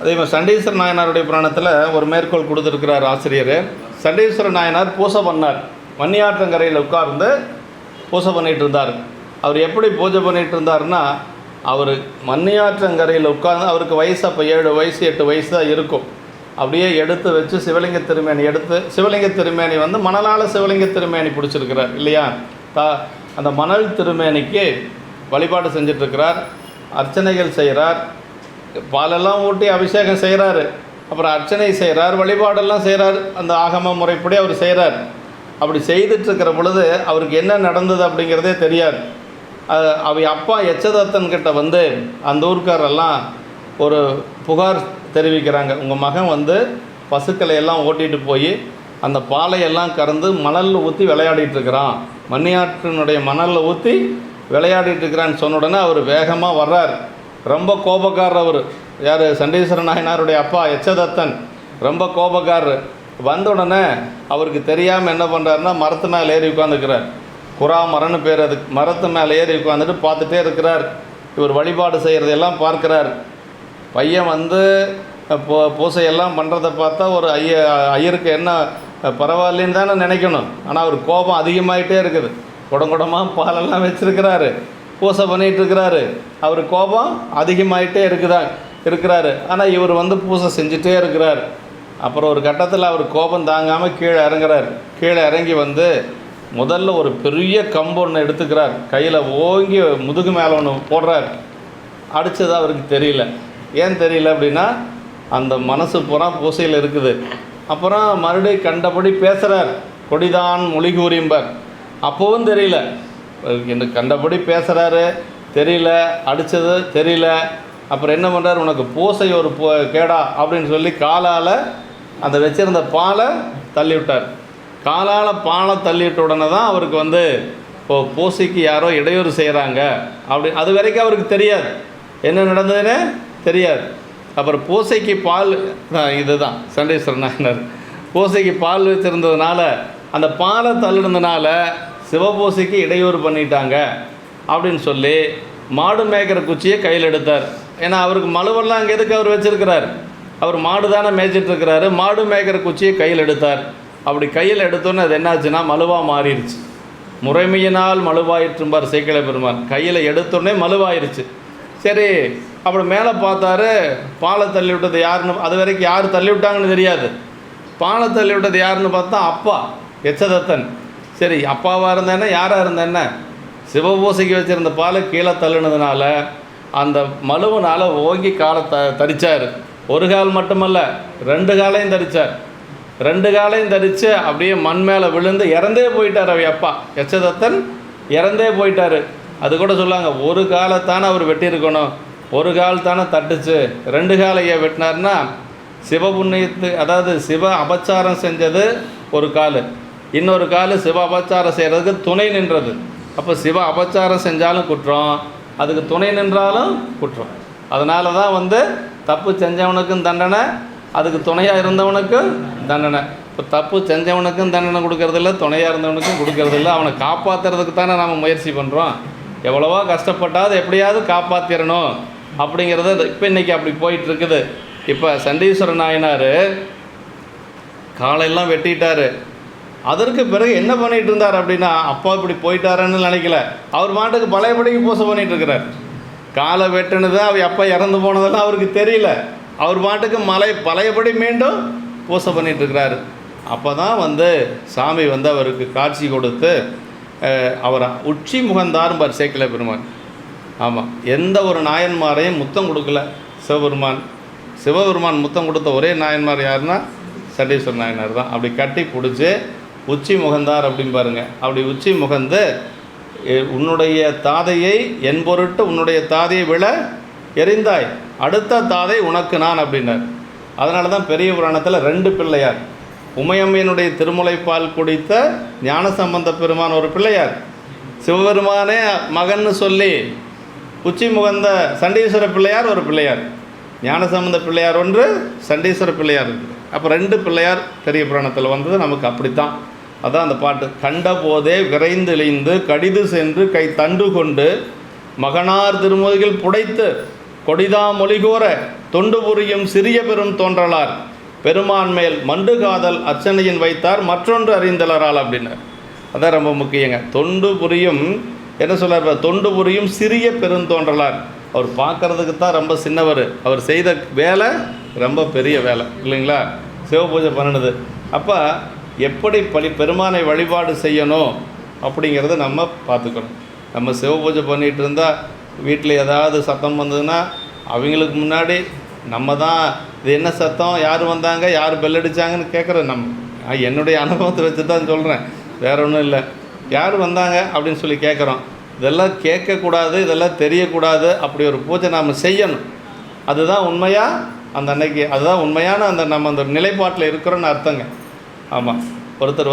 அதே மாதிரி சண்டீஸ்வர நாயனாருடைய புராணத்தில் ஒரு மேற்கோள் கொடுத்துருக்கிறார் ஆசிரியர். சண்டீஸ்வர நாயனார் பூசை பண்ணார், மணியாற்றங்கரையில் உட்கார்ந்து பூசை பண்ணிகிட்டு இருந்தார். அவர் எப்படி பூஜை பண்ணிகிட்டு இருந்தார்னா, அவர் மணியாற்றங்கரையில் உட்கார்ந்து, அவருக்கு வயசு அப்போ 7 வயசு 8 வயசு தான் இருக்கும். அப்படியே எடுத்து வச்சு சிவலிங்க திருமேனி சிவலிங்க திருமேனி மணலால் சிவலிங்க திருமேனி பிடிச்சிருக்கிறார் இல்லையா, அந்த மணல் திருமேனிக்கு வழிபாடு செஞ்சிட்ருக்கிறார். அர்ச்சனைகள் செய்கிறார், பாலெல்லாம் ஊட்டி அபிஷேகம் செய்கிறாரு, அப்புறம் அர்ச்சனை செய்கிறார், வழிபாடெல்லாம் செய்கிறார். அந்த ஆகம முறைப்படி அவர் செய்கிறார். அப்படி செய்துட்ருக்கிற பொழுது அவருக்கு என்ன நடந்தது அப்படிங்கிறதே தெரியாது. அவை அப்பா எச்சதத்தன் கிட்ட அந்த ஊர்க்காரெல்லாம் ஒரு புகார் தெரிவிக்கிறாங்க, உங்கள் மகன் பசுக்களை எல்லாம் ஓட்டிகிட்டு போய் அந்த பாலையெல்லாம் கறந்து மணலில் ஊற்றி விளையாடிட்டுருக்கிறான், மணியாற்றினுடைய மணலில் ஊற்றி விளையாடிட்டுருக்கிறான்னு சொன்ன உடனே அவர் வேகமாக வர்றார். ரொம்ப கோபக்காரர் அவர். யார், சண்டீஸ்வர நாயனாருடைய அப்பா எச்சதத்தன் ரொம்ப கோபக்காரர். வந்த உடனே அவருக்கு தெரியாமல் என்ன பண்ணுறாருன்னா, மரத்து மேலே ஏறி உட்காந்துக்கிறார். குறா மரம்னு பேர் அதுக்கு. மரத்து மேலே ஏறி உட்காந்துட்டு பார்த்துட்டே இருக்கிறார். இவர் வழிபாடு செய்கிறதையெல்லாம் பார்க்குறார். பையன் பூசையெல்லாம் பண்ணுறதை பார்த்தா ஒரு ஐயருக்கு என்ன பரவாயில்லைன்னு தானே நினைக்கணும். ஆனால் அவர் கோபம் அதிகமாகிட்டே இருக்குது. குடங்குடமாக பாலெல்லாம் வச்சுருக்கிறாரு, பூசை பண்ணிகிட்ருக்கிறாரு. அவர் கோபம் அதிகமாகிட்டே இருக்கிறாரு. ஆனால் இவர் பூசை செஞ்சுட்டே இருக்கிறார். அப்புறம் ஒரு கட்டத்தில் அவர் கோபம் தாங்காமல் கீழே இறங்குறார். கீழே இறங்கி முதல்ல ஒரு பெரிய கம்பு ஒன்று எடுத்துக்கிறார், கையில் ஓங்கி முதுகு மேலே ஒன்று போடுறார். அடித்தது அவருக்கு தெரியல. ஏன் தெரியல அப்படின்னா, அந்த மனசு பூரா பூசையில் இருக்குது. அப்புறம் மறுபடியும் கண்டபடி பேசுகிறார், கொடிதான் மொழி கூறியம்பர். அப்போவும் தெரியல, எனக்கு கண்டபடி பேசுகிறாரு, தெரியல, அடித்தது தெரியல. அப்புறம் என்ன பண்ணுறார், உனக்கு பூசை ஒரு கேடா அப்படின்னு சொல்லி காலால் அந்த வச்சுருந்த பாலை தள்ளி விட்டார். காலால் பாலை தள்ளிவிட்ட உடனே தான் அவருக்கு இப்போது பூசைக்கு யாரோ இடையூறு செய்கிறாங்க அது வரைக்கும் அவருக்கு தெரியாது, என்ன நடந்ததுன்னு தெரியாது. அப்புறம் பூசைக்கு பால், இதுதான் சண்டீஸ்வர நாயனார் பூசைக்கு பால் வச்சுருந்ததுனால அந்த பாலை தள்ளினதுனால சிவபூசைக்கு இடையூறு பண்ணிட்டாங்க அப்படின்னு சொல்லி மாடு மேய்க்கிற குச்சியை கையில் எடுத்தார். ஏன்னா அவருக்கு மழுவெல்லாம் அங்கே எதுக்கு அவர் வச்சுருக்கிறார், அவர் மாடு தானே மேய்ச்சிட்ருக்கிறாரு. மாடு மேய்க்கிற குச்சியை கையில் எடுத்தார். அப்படி கையில் எடுத்தோன்னே அது என்னாச்சுன்னா மழுவாக மாறிடுச்சு. முறைமையினால் மழுவாயிற்றும்பார் சேக்கிழ பெருமான். கையில் எடுத்தோடனே மழுவாயிருச்சு. சரி, அப்படி மேலே பார்த்தாரு, பாலை தள்ளி விட்டது யாருன்னு, அது வரைக்கும் யார் தள்ளி விட்டாங்கன்னு தெரியாது. பாலை தள்ளி விட்டது யாருன்னு பார்த்தா அப்பா எச்சதத்தன். சரி, அப்பாவாக இருந்தேன்னா யாராக இருந்தேன்னா சிவபூசைக்கு வச்சுருந்த பாலை கீழே தள்ளுனதுனால அந்த மலுவனால் ஓங்கி காலை தரித்தார். ஒரு கால் மட்டுமல்ல, 2 காலையும் தரித்தார். 2 காலையும் தரித்து அப்படியே மண் மேலே விழுந்து இறந்தே போயிட்டார். அவை அப்பா எச்சதத்தன் இறந்தே போயிட்டார். அது கூட சொல்லாங்க, ஒரு காலைத்தானே அவர் வெட்டியிருக்கணும், ஒரு கால் தானே தட்டுச்சு, 2 காலையை வெட்டினார்னா சிவபுண்ணியத்து, அதாவது சிவ அபச்சாரம் செஞ்சது ஒரு கால், இன்னொரு கால் சிவ அபச்சாரம் செய்கிறதுக்கு துணை நின்றது. அப்போ சிவ அபச்சாரம் செஞ்சாலும் குற்றம், அதுக்கு துணை நின்றாலும் குற்றம். அதனால தான் தப்பு செஞ்சவனுக்கும் தண்டனை, அதுக்கு துணையாக இருந்தவனுக்கும் தண்டனை. இப்போ தப்பு செஞ்சவனுக்கும் தண்டனை கொடுக்கறதில்ல, துணையாக இருந்தவனுக்கும் கொடுக்கறதில்ல. அவனை காப்பாற்றுறதுக்கு தானே நாம் முயற்சி பண்ணுறோம். எவ்வளவோ கஷ்டப்பட்டாவது எப்படியாவது காப்பாற்றிடணும் அப்படிங்கிறத இப்போ இன்றைக்கி அப்படி போயிட்டுருக்குது. இப்போ சண்டீஸ்வர நாயனார் காலையெல்லாம் வெட்டிட்டார். அதற்கு பிறகு என்ன பண்ணிகிட்டு இருந்தார் அப்படின்னா, அப்பா இப்படி போயிட்டாருன்னு நினைக்கல, அவர் மாட்டுக்கு பழையபடிக்கு பூசை பண்ணிகிட்டு இருக்கிறார். காலை வெட்டினது அவர் அப்பா இறந்து போனதெல்லாம் அவருக்கு தெரியல. அவர் பாட்டுக்கு பழையபடி மீண்டும் பூசை பண்ணிகிட்ருக்கிறாரு. அப்போ தான் சாமி அவருக்கு காட்சி கொடுத்து அவரை உச்சி முகந்தார்பார் சேக்கிழ பெருமான். ஆமாம், எந்த ஒரு நாயன்மாரையும் முத்தம் கொடுக்கல சிவபெருமான். சிவபெருமான் முத்தம் கொடுத்த ஒரே நாயன்மார் யாருன்னா சண்டீஸ்வர நாயனார் தான். அப்படி கட்டி பிடிச்சி உச்சி முகந்தார் அப்படின்னு பாருங்கள். அப்படி உச்சி முகந்து, உன்னுடைய தாதையை என் பொருட்டு உன்னுடைய தாதையை விழ எறிந்தாய், அடுத்த தாதை உனக்கு நான் அப்படின்னார். அதனால தான் பெரிய புராணத்தில் 2 பிள்ளையார். உமையம்மையினுடைய திருமுலைப்பால் குடித்த ஞானசம்பந்த பெருமான் ஒரு பிள்ளையார், சிவபெருமானே மகன்னு சொல்லி உச்சி முகந்த சண்டீஸ்வர பிள்ளையார் ஒரு பிள்ளையார். ஞானசம்பந்த பிள்ளையார் ஒன்று, சண்டீஸ்வர பிள்ளையார் இருக்குது. அப்போ 2 பிள்ளையார் பெரிய புராணத்தில் வந்தது நமக்கு அப்படித்தான். அதான் அந்த பாட்டு. கண்ட போதே விரைந்தெளிந்து கடிது சென்று கை தண்டு கொண்டு மகனார் திருமுதில் புடைத்து கொடிதா மொழிகோர தொண்டு புரியும் சிறிய பெரும் தோன்றலார் பெருமான் மேல் மண்டு காதல் அர்ச்சனையின் வைத்தார் மற்றொன்று அறிந்தலரால் அப்படின்னார். அதான் ரொம்ப முக்கியங்க. தொண்டு புரியும் என்ன சொல்கிறார், தொண்டு புரியும் சிறிய பெருந்தோன்றலார். அவர் பார்க்குறதுக்கு தான் ரொம்ப சின்னவர், அவர் செய்த வேலை ரொம்ப பெரிய வேலை இல்லைங்களா, சிவ பூஜை பண்ணினது. அப்போ எப்படி பெருமானை வழிபாடு செய்யணும் அப்படிங்கிறத நம்ம பார்த்துக்கணும். நம்ம சிவ பூஜை பண்ணிகிட்டு இருந்தால் வீட்டில் ஏதாவது சத்தம் வந்ததுன்னா அவங்களுக்கு முன்னாடி நம்ம தான் இது என்ன சத்தம், யார் வந்தாங்க, யார் பெல் அடித்தாங்கன்னு கேட்குறோம். என்னுடைய அனுபவத்தை வச்சு தான் சொல்கிறேன், வேறு ஒன்றும் இல்லை. யார் வந்தாங்க அப்படின்னு சொல்லி கேட்குறோம். இதெல்லாம் கேட்கக்கூடாது, இதெல்லாம் தெரியக்கூடாது. அப்படி ஒரு பூஜை நாம் செய்யணும். அதுதான் உண்மையாக அந்த அன்னைக்கு, அதுதான் உண்மையான நம்ம அந்த நிலைப்பாட்டில் இருக்கிறோன்னு அர்த்தங்க. ஆமாம், ஒருத்தர்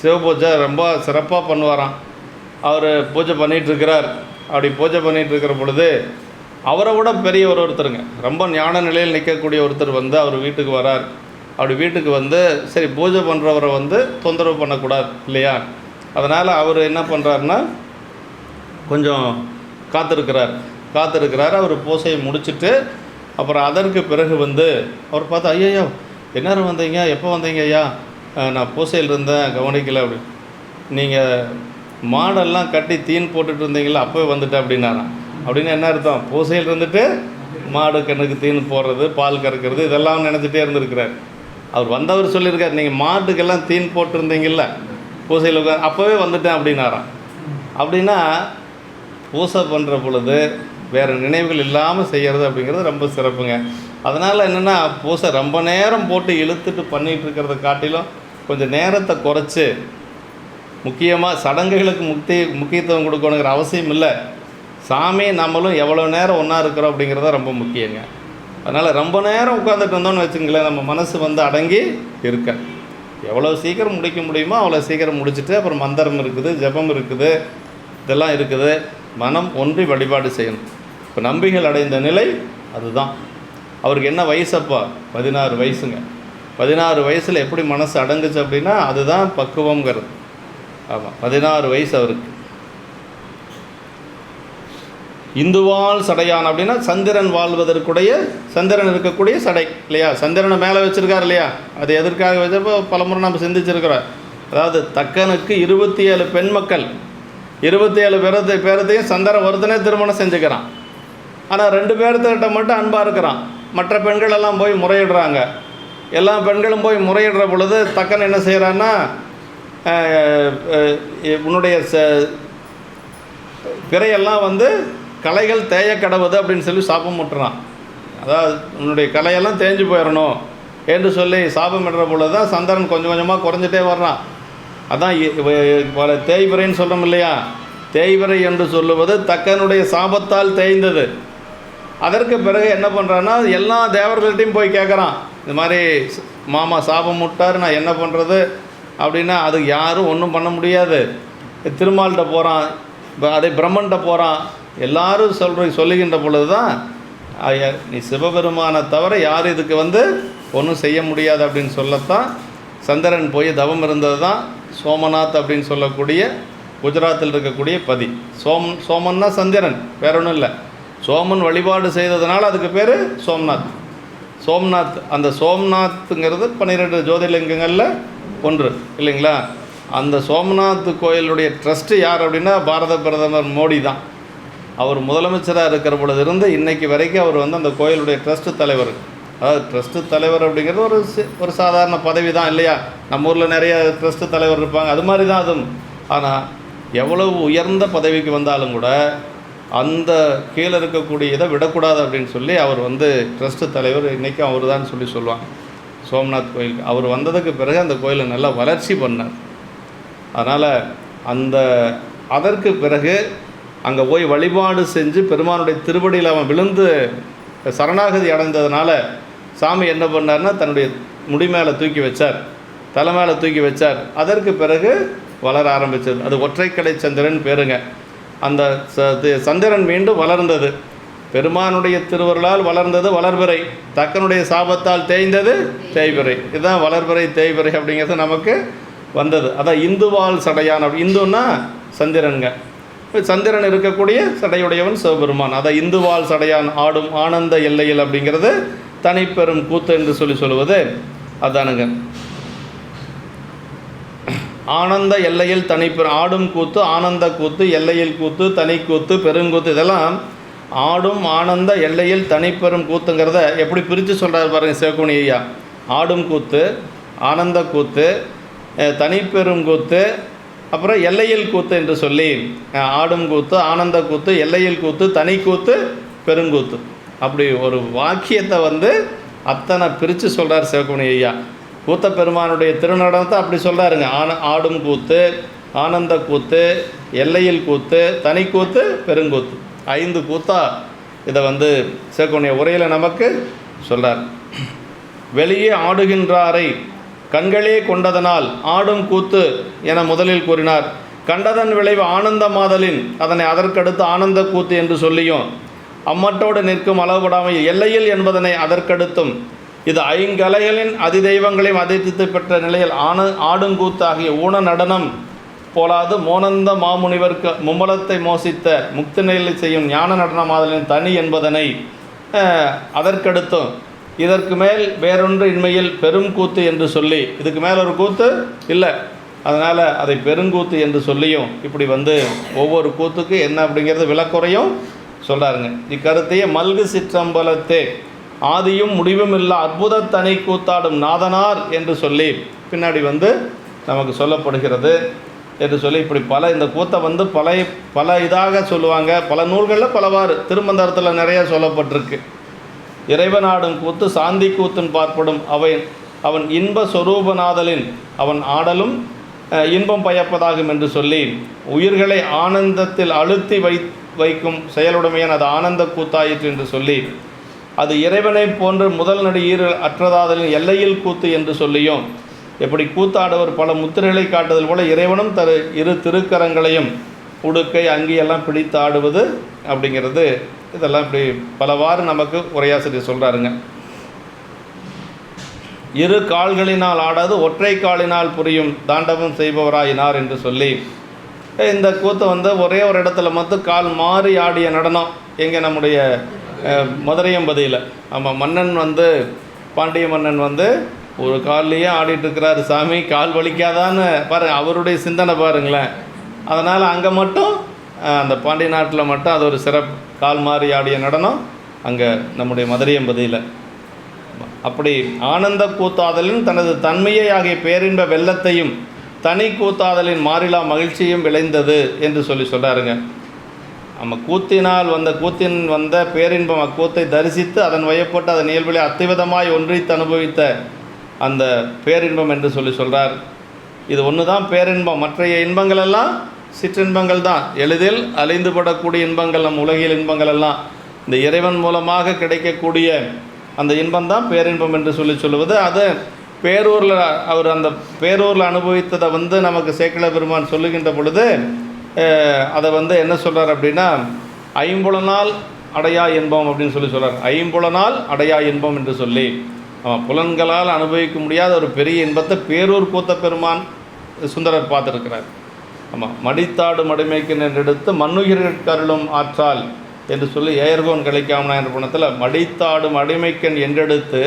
சிவ பூஜை ரொம்ப சிறப்பாக பண்ணுவாராம். அவர் பூஜை பண்ணிகிட்ருக்கிறார். அப்படி பூஜை பண்ணிகிட்ருக்கிற பொழுது அவரை விட பெரிய ஒருத்தருங்க, ரொம்ப ஞான நிலையில் நிற்கக்கூடிய ஒருத்தர் அவர் வீட்டுக்கு வரார். அப்படி வீட்டுக்கு சரி பூஜை பண்ணுறவரை தொந்தரவு பண்ணக்கூடாது இல்லையா, அதனால் அவர் என்ன பண்ணுறாருன்னா கொஞ்சம் காத்திருக்கிறார். அவர் பூஜையை முடிச்சுட்டு அப்புறம் அதற்கு பிறகு அவர் பார்த்து, ஐயோ எந்நேரம் வந்தீங்க, எப்போ வந்தீங்க ஐயா, நான் பூசையில் இருந்தேன் கவனிக்கலை அப்படி, நீங்கள் மாடெல்லாம் கட்டி தீன் போட்டுட்டு இருந்தீங்களா அப்போவே வந்துட்டேன் அப்படின்னாராம். அப்படின்னு என்ன அர்த்தம், பூசையில் இருந்துட்டு மாடு கண்ணுக்கு தீன் போடுறது, பால் கறக்கிறது, இதெல்லாம் நினச்சிட்டே இருந்திருக்கிறார். அவர் வந்தவர் சொல்லியிருக்கார், நீங்கள் மாட்டுக்கெல்லாம் தீன் போட்டிருந்தீங்கல்ல பூசையில் உட்கார், அப்போவே வந்துட்டேன் அப்படின்னாராம். அப்படின்னா பூசை பண்ணுற பொழுது வேறு நினைவுகள் இல்லாமல் செய்கிறது அப்படிங்கிறது ரொம்ப சிறப்புங்க. அதனால் என்னென்னா பூசை ரொம்ப நேரம் போட்டு இழுத்துட்டு பண்ணிகிட்டு இருக்கிறத காட்டிலும் கொஞ்சம் நேரத்தை குறைச்சி, முக்கியமாக சடங்குகளுக்கு முக்கியத்துவம் கொடுக்கணுங்கிற அவசியம் இல்லை. சாமி நம்மளும் எவ்வளோ நேரம் ஒன்றா இருக்கிறோம் அப்படிங்கிறத ரொம்ப முக்கியங்க. அதனால் ரொம்ப நேரம் உட்காந்துட்டு இருந்தோம்னு வச்சுங்களேன், நம்ம மனசு அடங்கி இருக்க, எவ்வளோ சீக்கிரம் முடிக்க முடியுமோ அவ்வளோ சீக்கிரம் முடிச்சுட்டு அப்புறம் மந்திரம் இருக்குது, ஜபம் இருக்குது, இதெல்லாம் இருக்குது. மனம் ஒன்றி வழிபாடு செய்யணும். இப்போ நம்பிகள் அடைந்த நிலை அதுதான். அவருக்கு என்ன வயசப்பா, 16 வயசுங்க. 16 வயசில் எப்படி மனசு அடங்குச்சு அப்படின்னா அதுதான் பக்குவங்கிறது. ஆமாம், 16 வயசு அவருக்கு. இந்துவால் சடையான் அப்படின்னா சந்திரன் வாழ்வதற்குடைய, சந்திரன் இருக்கக்கூடிய சடை இல்லையா, சந்திரனை மேலே வச்சுருக்கார் இல்லையா, அது எதற்காக வச்சப்போ பலமுறை நம்ம சிந்திச்சிருக்கிறோம். அதாவது தக்கனுக்கு 27 பெண் மக்கள், 27 பேரத்தையும் சந்திரன் ஒருத்தனே திருமணம் செஞ்சுக்கிறான். ஆனால் 2 பேர்த்திட்ட மட்டும் அன்பாக இருக்கிறான். மற்ற பெண்கள் எல்லாம் போய் முறையிடுறாங்க. எல்லா பெண்களும் போய் முறையிடுற பொழுது தக்கன் என்ன செய்கிறான்னா, உன்னுடைய பிறையெல்லாம் வந்து கலைகள் தேய கடவுது அப்படின்னு சொல்லி சாபம் முட்டுறான். அதாவது உன்னுடைய கலையெல்லாம் தேஞ்சு போயிடணும் என்று சொல்லி சாபம் இடுற பொழுது தான் சந்திரன் கொஞ்சம் கொஞ்சமாக குறைஞ்சிட்டே வர்றான். அதான் தேய்பிறைன்னு சொல்கிறோம் இல்லையா, தேய்பிறை என்று சொல்லுவது தக்கனுடைய சாபத்தால் தேய்ந்தது. அதற்கு பிறகு என்ன பண்ணுறான்னா, எல்லா தேவர்கள்ட்டையும் போய் கேட்குறான், இந்த மாதிரி மாமா சாபம் முட்டார், நான் என்ன பண்ணுறது அப்படின்னா அதுக்கு யாரும் ஒன்றும் பண்ண முடியாது. திருமால்கிட்ட போகிறான், அதே பிரம்மன்கிட்ட போகிறான், எல்லாரும் சொல்லுகின்ற பொழுது தான் நீ சிவபெருமானை தவிர யார் இதுக்கு வந்து ஒன்றும் செய்ய முடியாது அப்படின்னு சொல்லத்தான் சந்திரன் போய் தவம் இருந்தது தான் சோமநாத் அப்படின்னு சொல்லக்கூடிய குஜராத்தில் இருக்கக்கூடிய பதி. சோமன்னா சந்திரன், வேற ஒன்றும் இல்லை. சோமன் வழிபாடு செய்ததுனால அதுக்கு பேர் சோம்நாத். அந்த சோம்நாத்துங்கிறது 12 ஜோதிர்லிங்கங்களில் ஒன்று இல்லைங்களா. அந்த சோம்நாத் கோயிலுடைய ட்ரஸ்ட்டு யார் அப்படின்னா பாரத பிரதமர் மோடி தான். அவர் முதலமைச்சராக இருக்கிற பொழுது இருந்து இன்றைக்கு வரைக்கும் அவர் வந்து அந்த கோயிலுடைய ட்ரஸ்ட்டு தலைவர். அதாவது ட்ரஸ்ட்டு தலைவர் அப்படிங்கிறது ஒரு சாதாரண பதவி தான் இல்லையா. நம்ம ஊரில் நிறைய ட்ரஸ்ட்டு தலைவர் இருப்பாங்க, அது மாதிரி தான் அதுவும். ஆனால் எவ்வளவு உயர்ந்த பதவிக்கு வந்தாலும் கூட அந்த கீழே இருக்கக்கூடிய இதை விடக்கூடாது அப்படின்னு சொல்லி அவர் வந்து ட்ரஸ்ட்டு தலைவர் இன்றைக்கும் அவர் தான் சொல்லுவாங்க. சோம்நாத் கோயிலுக்கு அவர் வந்ததுக்கு பிறகு அந்த கோயிலை நல்லா வளர்ச்சி பண்ணார். அதனால் அதற்கு பிறகு அங்கே போய் வழிபாடு செஞ்சு பெருமானுடைய திருவடியில் அவன் விழுந்து சரணாகதி அடைந்ததுனால சாமி என்ன பண்ணார்னா, தன்னுடைய முடி மேலே தூக்கி வச்சார், தலை மேலே தூக்கி வச்சார். அதற்கு பிறகு வளர ஆரம்பித்தது. அது ஒற்றைக்கடை சந்திரன் பேருங்க. அந்த சந்திரன் மீண்டும் வளர்ந்தது. பெருமானுடைய திருவருளால் வளர்ந்தது வளர்பிறை, தக்கனுடைய சாபத்தால் தேய்ந்தது தேய்பிறை. இதுதான் வளர்பிறை தேய்பிறை அப்படிங்கிறது நமக்கு வந்தது. அதான் இந்துவால் சடையான். அப்படி இந்துன்னா சந்திரனுங்க. சந்திரன் இருக்கக்கூடிய சடையுடையவன் சிவபெருமான். அதை இந்துவால் சடையான் ஆடும் ஆனந்த எல்லையில் அப்படிங்கிறது தனிப்பெரும் கூத்து என்று சொல்லுவது அதானுங்க. ஆனந்த எல்லையில் தனிப்பெரும் ஆடும் கூத்து, ஆனந்த கூத்து, எல்லையில் கூத்து, தனி கூத்து, பெருங்கூத்து, இதெல்லாம் ஆடும் ஆனந்த எல்லையில் தனிப்பெரும் கூத்துங்கிறத எப்படி பிரித்து சொல்கிறாரு பாருங்கள் சிவகுணி ஐயா. ஆடும் கூத்து, ஆனந்த கூத்து, தனிப்பெரும் கூத்து, அப்புறம் எல்லையில் கூத்து என்று சொல்லி ஆடும் கூத்து, ஆனந்த கூத்து, எல்லையில் கூத்து, தனி கூத்து, பெருங்கூத்து, அப்படி ஒரு வாக்கியத்தை வந்து அத்தனை பிரித்து சொல்கிறார் சிவகுணி ஐயா. கூத்த பெருமானுடைய திருநடனத்தை அப்படி சொல்கிறாருங்க. ஆடும் கூத்து, ஆனந்த கூத்து, எல்லையில் கூத்து, தனி கூத்து, பெருங்கூத்து, 5 கூத்தா இதை வந்து சிவகுணி உரையில் நமக்கு சொல்கிறார். வெளியே ஆடுகின்றாரை கண்களே கொண்டதனால் ஆடும் கூத்து என முதலில் கூறினார். கண்டதன் விளைவு ஆனந்த மாதலின் அதனை அதற்கடுத்து ஆனந்த கூத்து என்று சொல்லியும் அம்மட்டோடு நிற்கும் அளவுபடாமல் எல்லையில் என்பதனை அதற்கடுத்தும் இது 5 கலைகளின் அதிதெய்வங்களையும் அதிர்த்து பெற்ற நிலையில் ஆடுங்கூத்து ஆகிய ஊன நடனம் போலாது மோனந்த மாமுனிவர்க்கு மும்மலத்தை மோசித்த முக்தி நிலையில் செய்யும் ஞான நடன மாதலின் தனி என்பதனை அதற்கடுத்தும் இதற்கு மேல் வேறொன்று இன்மையில் பெரும் கூத்து என்று சொல்லி, இதுக்கு மேல் ஒரு கூத்து இல்லை, அதனால் அதை பெருங்கூத்து என்று சொல்லியும் இப்படி வந்து ஒவ்வொரு கூத்துக்கு என்ன அப்படிங்கிறது விளக்குறையும் சொல்கிறாருங்க. இக்கருத்தையே மல்கு சிற்றம்பலத்தே ஆதியும் முடிவும் இல்லா அற்புத தனி கூத்தாடும் நாதனார் என்று சொல்லி பின்னாடி வந்து நமக்கு சொல்லப்படுகிறது என்று சொல்லி இப்படி இந்த கூத்தை வந்து பல இதாக சொல்லுவாங்க. பல நூல்களில் பலவாறு திருமந்திரத்தில் நிறைய சொல்லப்பட்டிருக்கு. இறைவனாடும் கூத்து சாந்தி கூத்துன்னு பார்ப்படும் அவன் இன்ப சொரூபநாதலின் அவன் ஆடலும் இன்பம் பயப்பதாகும் என்று சொல்லி உயிர்களை ஆனந்தத்தில் அழுத்தி வைக்கும் செயலுடைமையான அது ஆனந்த கூத்தாயிற்று என்று சொல்லி அது இறைவனை போன்று முதல் நடி ஈரல் அற்றதாதலின் எல்லையில் கூத்து என்று சொல்லியும் எப்படி கூத்தாடுவர் பல முத்திரைகளை காட்டுதல் போல இறைவனும் இரு திருக்கரங்களையும் உடுக்கை அங்கியெல்லாம் பிடித்து ஆடுவது அப்படிங்கிறது இதெல்லாம் இப்படி பலவாறு நமக்கு உரையாசிரியர் சொல்கிறாருங்க. இரு கால்களினால் ஆடாது ஒற்றை காலினால் புரியும் தாண்டவம் செய்பவராயினார் என்று சொல்லி இந்த கூத்தை வந்து ஒரே ஒரு இடத்துல மட்டும் கால் மாறி ஆடிய நடனம் எங்கே நம்முடைய மதுரையம்பதியில். ஆமாம், மன்னன் வந்து பாண்டிய மன்னன் வந்து ஒரு கால்லையே ஆடிட்டுருக்கிறாரு, சாமி கால் வலிக்காதான்னு பாருங்கள், அவருடைய சிந்தனை பாருங்களேன். அதனால் அங்கே மட்டும் அந்த பாண்டிய நாட்டில் மட்டும் அது ஒரு சிறப்பு கால் மாறி ஆடிய நடனம் அங்கே நம்முடைய மதுரையம்பதியில். அப்படி ஆனந்த கூத்தாதலின் தனது தன்மையை ஆகிய பேரின்ப வெள்ளத்தையும் தனி கூத்தாதலின் மாறிலா மகிழ்ச்சியும் விளைந்தது என்று சொல்கிறாருங்க. நம்ம கூத்தினால் கூத்தின் வந்த பேரின்பம் அக்கூத்தை தரிசித்து அதன் வயப்பட்டு அதன் இயல்பிலே அத்திவிதமாய் ஒன்றித்து அனுபவித்த அந்த பேரின்பம் என்று சொல்கிறார். இது ஒன்று தான் பேரின்பம். மற்றைய இன்பங்கள் எல்லாம் சிற்றின்பங்கள் தான், எளிதில் அழிந்துபடக்கூடிய இன்பங்கள். நம் உலகில் இன்பங்கள் எல்லாம் இந்த இறைவன் மூலமாக கிடைக்கக்கூடிய அந்த இன்பம் தான் பேரின்பம் என்று சொல்லுவது. அது பேரூரில் அவர் அந்த பேரூரில் அனுபவித்ததை நமக்கு சேக்கிழ பெருமான் சொல்லுகின்ற பொழுது அதை என்ன சொல்கிறார் அப்படின்னா, ஐம்புலனால் அடையா இன்பம் அப்படின்னு சொல்கிறார். ஐம்புலனால் அடையா இன்பம் என்று சொல்லி புலன்களால் அனுபவிக்க முடியாத ஒரு பெரிய இன்பத்தை பேரூர் கூத்த பெருமான் சுந்தரர் பார்த்துருக்கிறார். ஆமாம், மடித்தாடு மடிமைக்கு எடுத்து மண்ணுயிர்களுக்கு அருளும் ஆற்றால் என்று சொல்லி ஏயர்கோன் கலைக்காமனா என்ற பணத்தில் மடித்தாடும் அடிமைக்கன் என்றெடுத்து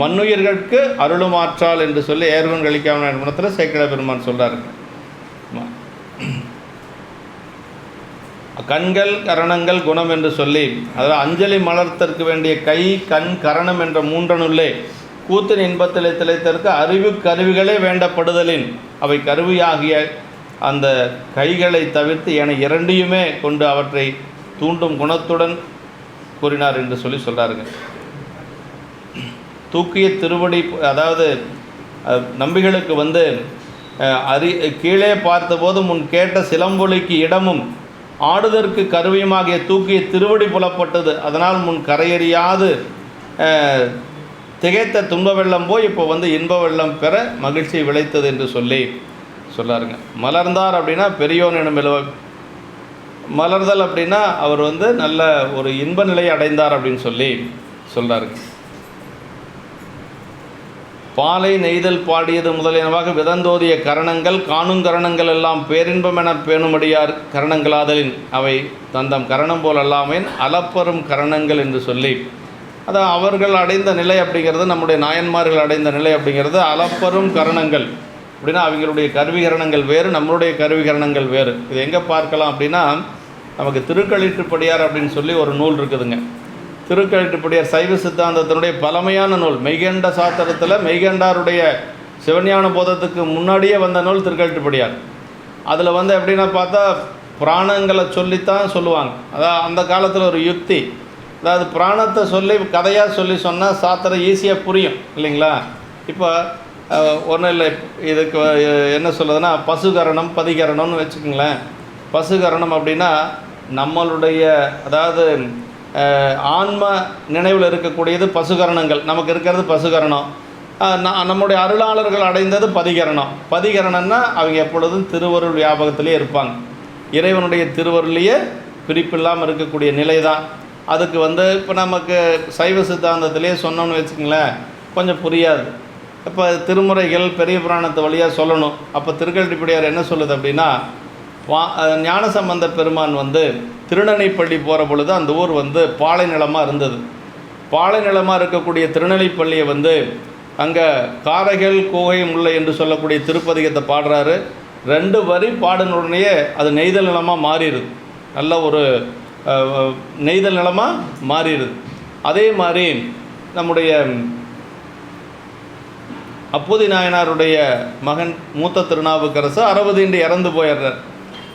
மண்ணுயிர்களுக்கு அருளும் ஆற்றால் என்று சொல்லி ஏயர்கோன் கலிக்காமனா என்ற பணத்தில் சேக்கிழ பெருமான் சொல்கிறார். கண்கள் கரணங்கள் குணம் என்று சொல்லி அதாவது அஞ்சலி மலர்த்தற்கு வேண்டிய கை கண் கரணம் என்ற மூன்றனுள்ளே கூத்தின் இன்பத்திலே திளைத்தற்கு அறிவு கருவிகளே வேண்டப்படுதலின் அவை கருவியாகிய அந்த கைகளை தவிர்த்து என இரண்டையுமே கொண்டு அவற்றை தூண்டும் குணத்துடன் கூறினார் என்று சொல்கிறாருங்க. தூக்கிய திருவடி, அதாவது நம்பிகளுக்கு கீழே பார்த்தபோது முன் கேட்ட சிலம்பொலிக்கு இடமும் ஆடுதற்கு கருவியுமாகிய தூக்கிய திருவடி புலப்பட்டது. அதனால் முன் கரையறியாது திகைத்த துன்ப வெள்ளம் போய் இப்போ இன்ப வெள்ளம் பெற மகிழ்ச்சி விளைத்தது என்று சொல்லாருங்க. மலர்ந்தார் அப்படின்னா பெரியோன் எனும் மலர்தல் அப்படின்னா அவர் நல்ல ஒரு இன்ப நிலையை அடைந்தார் அப்படின்னு சொல்கிறாருங்க. பாலை நெய்தல் பாடியது முதலியனவாக விதந்தோதிய கரணங்கள் காணுங்கரணங்கள் எல்லாம் பேரின்பம் என பேணுமடியார் கரணங்களாதலின் அவை தந்தம் கரணம் போல் அல்லாமேன் அலப்பெரும் கரணங்கள் என்று சொல்லி, அதான் அவர்கள் அடைந்த நிலை அப்படிங்கிறது, நம்முடைய நாயன்மார்கள் அடைந்த நிலை அப்படிங்கிறது அலப்பெரும் கரணங்கள் அப்படின்னா அவங்களுடைய கருவிகரணங்கள் வேறு, நம்மளுடைய கருவிகரணங்கள் வேறு. இது எங்கே பார்க்கலாம் அப்படின்னா, நமக்கு திருக்களிற்றுப்படியார் அப்படின்னு சொல்லி ஒரு நூல் இருக்குதுங்க. திருக்களிற்றுப்படியார் சைவ சித்தாந்தத்தினுடைய பழமையான நூல். மெய்கண்ட சாத்திரத்தில் மெய்கண்டாருடைய சிவஞான போதத்துக்கு முன்னாடியே வந்த நூல் திருக்களிற்றுப்படியார். அதில் எப்படின்னா பார்த்தா பிராணங்களை சொல்லித்தான் சொல்லுவாங்க. அதாவது அந்த காலத்தில் ஒரு யுக்தி, அதாவது பிராணத்தை சொல்லி கதையாக சொன்னால் சாத்திரம் ஈஸியாக புரியும் இல்லைங்களா. இப்போ ஒன்றும் இல்லை, இதுக்கு என்ன சொல்லுதுன்னா பசுகரணம் பதிகரணம்னு வச்சுக்கோங்களேன். பசுகரணம் அப்படின்னா நம்மளுடைய அதாவது ஆன்ம நினைவில் இருக்கக்கூடியது பசுகரணங்கள், நமக்கு இருக்கிறது பசுகரணம். நம்முடைய அருளாளர்கள் அடைந்தது பதிகரணம். பதிகரணம்னா அவங்க எப்பொழுதும் திருவருள் வியாபகத்திலே இருப்பாங்க, இறைவனுடைய திருவருளையே பிரிப்பில்லாமல் இருக்கக்கூடிய நிலை தான். அதுக்கு இப்போ நமக்கு சைவ சித்தாந்தத்திலே சொன்னோன்னு வச்சுக்கோங்களேன் கொஞ்சம் புரியாது. இப்போ திருமுறைகள் பெரிய புராணத்தை வழியாக சொல்லணும். அப்போ திருக்கழிப்படியார் என்ன சொல்லுது அப்படின்னா, ஞானசம்பந்த பெருமான் திருநெல்வேலிப்பள்ளி போகிற பொழுது அந்த ஊர் பாலை நிலமாக இருந்தது. பாலை நிலமாக இருக்கக்கூடிய திருநெல்வேலிப்பள்ளியை அங்கே காரைகள் கூகை முல்லை என்று சொல்லக்கூடிய திருப்பதிகத்தை பாடுறாரு. 2 வரி பாடினுடனேயே அது நெய்தல் நிலமாக மாறிடுது, நல்ல ஒரு நெய்தல் நிலமாக மாறிடுது. அதே மாதிரி நம்முடைய அப்போதி நாயனாருடைய மகன் மூத்த திருநாவுக்கரசு 60 இன்று இறந்து போயிடுறார்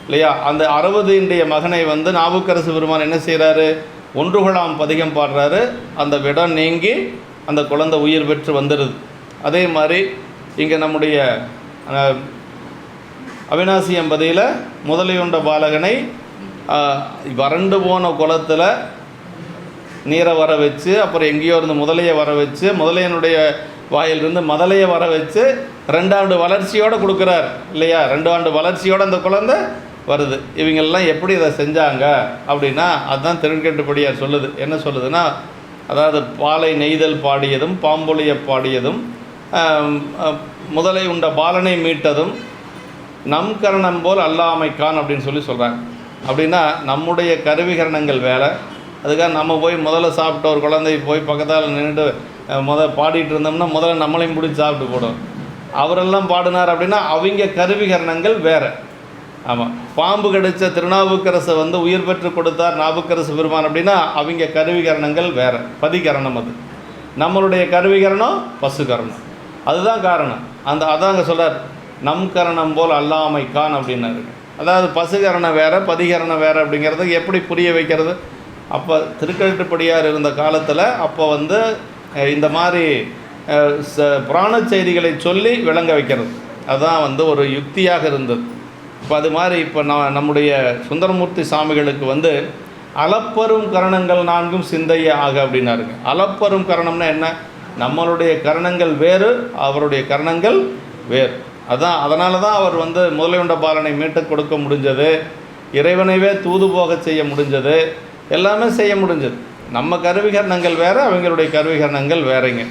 இல்லையா. அந்த 60 இன்றைய மகனை நாவுக்கரசு பெருமான் என்ன செய்கிறாரு, ஒன்றுகொளாம் பதிகம் பாடுறாரு. அந்த விடம் நீங்கி அந்த குழந்தை உயிர் பெற்று வந்துடுது. அதே மாதிரி இங்கே நம்முடைய அவிநாசி எம்பதியில் முதலையுண்ட பாலகனை வறண்டு போன குளத்தில் நீரை வர வச்சு, அப்புறம் எங்கேயோ இருந்து முதலையை வர வச்சு, முதலையனுடைய வாயிலிருந்து மதலையை வர வச்சு 2 ஆண்டு வளர்ச்சியோடு கொடுக்குறார் இல்லையா. 2 ஆண்டு வளர்ச்சியோடு அந்த குழந்தை வருது. இவங்கெல்லாம் எப்படி இதை செஞ்சாங்க அப்படின்னா அதுதான் திருக்கட்டுப்படியார் சொல்லுது. என்ன சொல்லுதுன்னா, அதாவது பாலை நெய்தல் பாடியதும் பாம்பொழிய பாடியதும் முதலை உண்ட பாலனை மீட்டதும் நம் கரணம் போல் அல்லாமைக்கான் அப்படின்னு சொல்கிறாங்க. அப்படின்னா நம்முடைய கருவிகரணங்கள் வேலை. அதுக்காக நம்ம போய் முதல்ல சாப்பிட்ட ஒரு குழந்தை போய் பக்கத்தால் நின்றுட்டு பாடிட்டு இருந்தோம்னா முதல்ல நம்மளையும் பிடிச்சி சாப்பிட்டு போடும். அவரெல்லாம் பாடினார் அப்படின்னா அவங்க கருவிகரணங்கள் வேறு. ஆமாம், பாம்பு கடித்த திருநாவுக்கரசை உயிர் பெற்று கொடுத்தார் நாவுக்கரசு பெருமான் அப்படின்னா அவங்க கருவிகரணங்கள் வேறு, பதிகரணம் அது. நம்மளுடைய கருவிகரணம் பசுகரணம். அதுதான் காரணம். அதாங்க சொல்கிறார், நம் கரணம் போல் அல்லாமைக்கான் அப்படின்னாரு. அதாவது பசுகரணம் வேறு பதிகரணம் வேறு அப்படிங்கிறதுக்கு எப்படி புரிய வைக்கிறது? அப்போ திருக்கழுட்டுப்படியார் இருந்த காலத்தில் அப்போ வந்து இந்த மாதிரி புராண செய்திகளை சொல்லி விளங்க வைக்கிறது அதுதான் வந்து ஒரு யுக்தியாக இருந்தது. இப்போ அது மாதிரி இப்போ நம்முடைய சுந்தரமூர்த்தி சாமிகளுக்கு வந்து அளப்பரும் கரணங்கள் 4 சிந்தைய ஆக அப்படின்னாருங்க. அளப்பரும் கரணம்னா என்ன? நம்மளுடைய கரணங்கள் வேறு, அவருடைய கரணங்கள் வேறு. அதனால தான் அவர் வந்து முதலையுண்ட பாலனை மீட்டு கொடுக்க முடிஞ்சது, இறைவனைவே தூது போக செய்ய முடிஞ்சது, எல்லாமே செய்ய முடிஞ்சது. நம்ம கருவிகரணங்கள் வேறு, அவங்களுடைய கருவிகரணங்கள் வேறுங்க.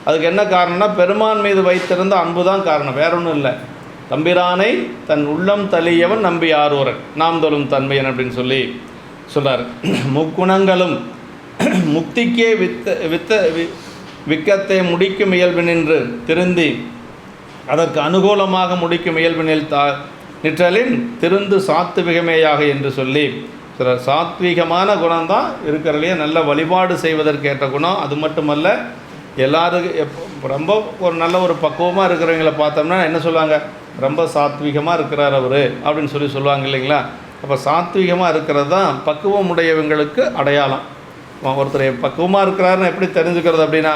அதுக்கு என்ன காரணம்னா பெருமான் மீது வைத்திருந்த அன்பு தான் காரணம், வேற ஒன்றும் இல்லை. தம்பிரானை தன் உள்ளம் தளியவன் நம்பி ஆரூரன் நாம் தொழும் தன்மையன் அப்படின்னு சொல்லி சொல்கிறார். முக்குணங்களும் முக்திக்கே விக்கத்தை முடிக்கும் இயல்பினின்று திருந்தி அதற்கு அனுகூலமாக முடிக்கும் இயல்பினில் நிற்றலின் திருந்து சாத்விகமேயாக என்று சொல்லி சில சாத்வீகமான குணம்தான் இருக்கிறதுலையே நல்ல வழிபாடு செய்வதற்கு ஏற்ற குணம். அது மட்டுமல்ல, எல்லாருக்கும் ரொம்ப ஒரு நல்ல ஒரு பக்குவமாக இருக்கிறவங்கள பார்த்தோம்னா என்ன சொல்லுவாங்க, ரொம்ப சாத்வீகமாக இருக்கிறார் அவர் அப்படின்னு சொல்லுவாங்க இல்லைங்களா. அப்போ சாத்வீகமாக இருக்கிறது தான் பக்குவம் உடையவங்களுக்கு அடையாளம். ஒருத்தர் பக்குவமாக இருக்கிறாருன்னு எப்படி தெரிஞ்சுக்கிறது அப்படின்னா,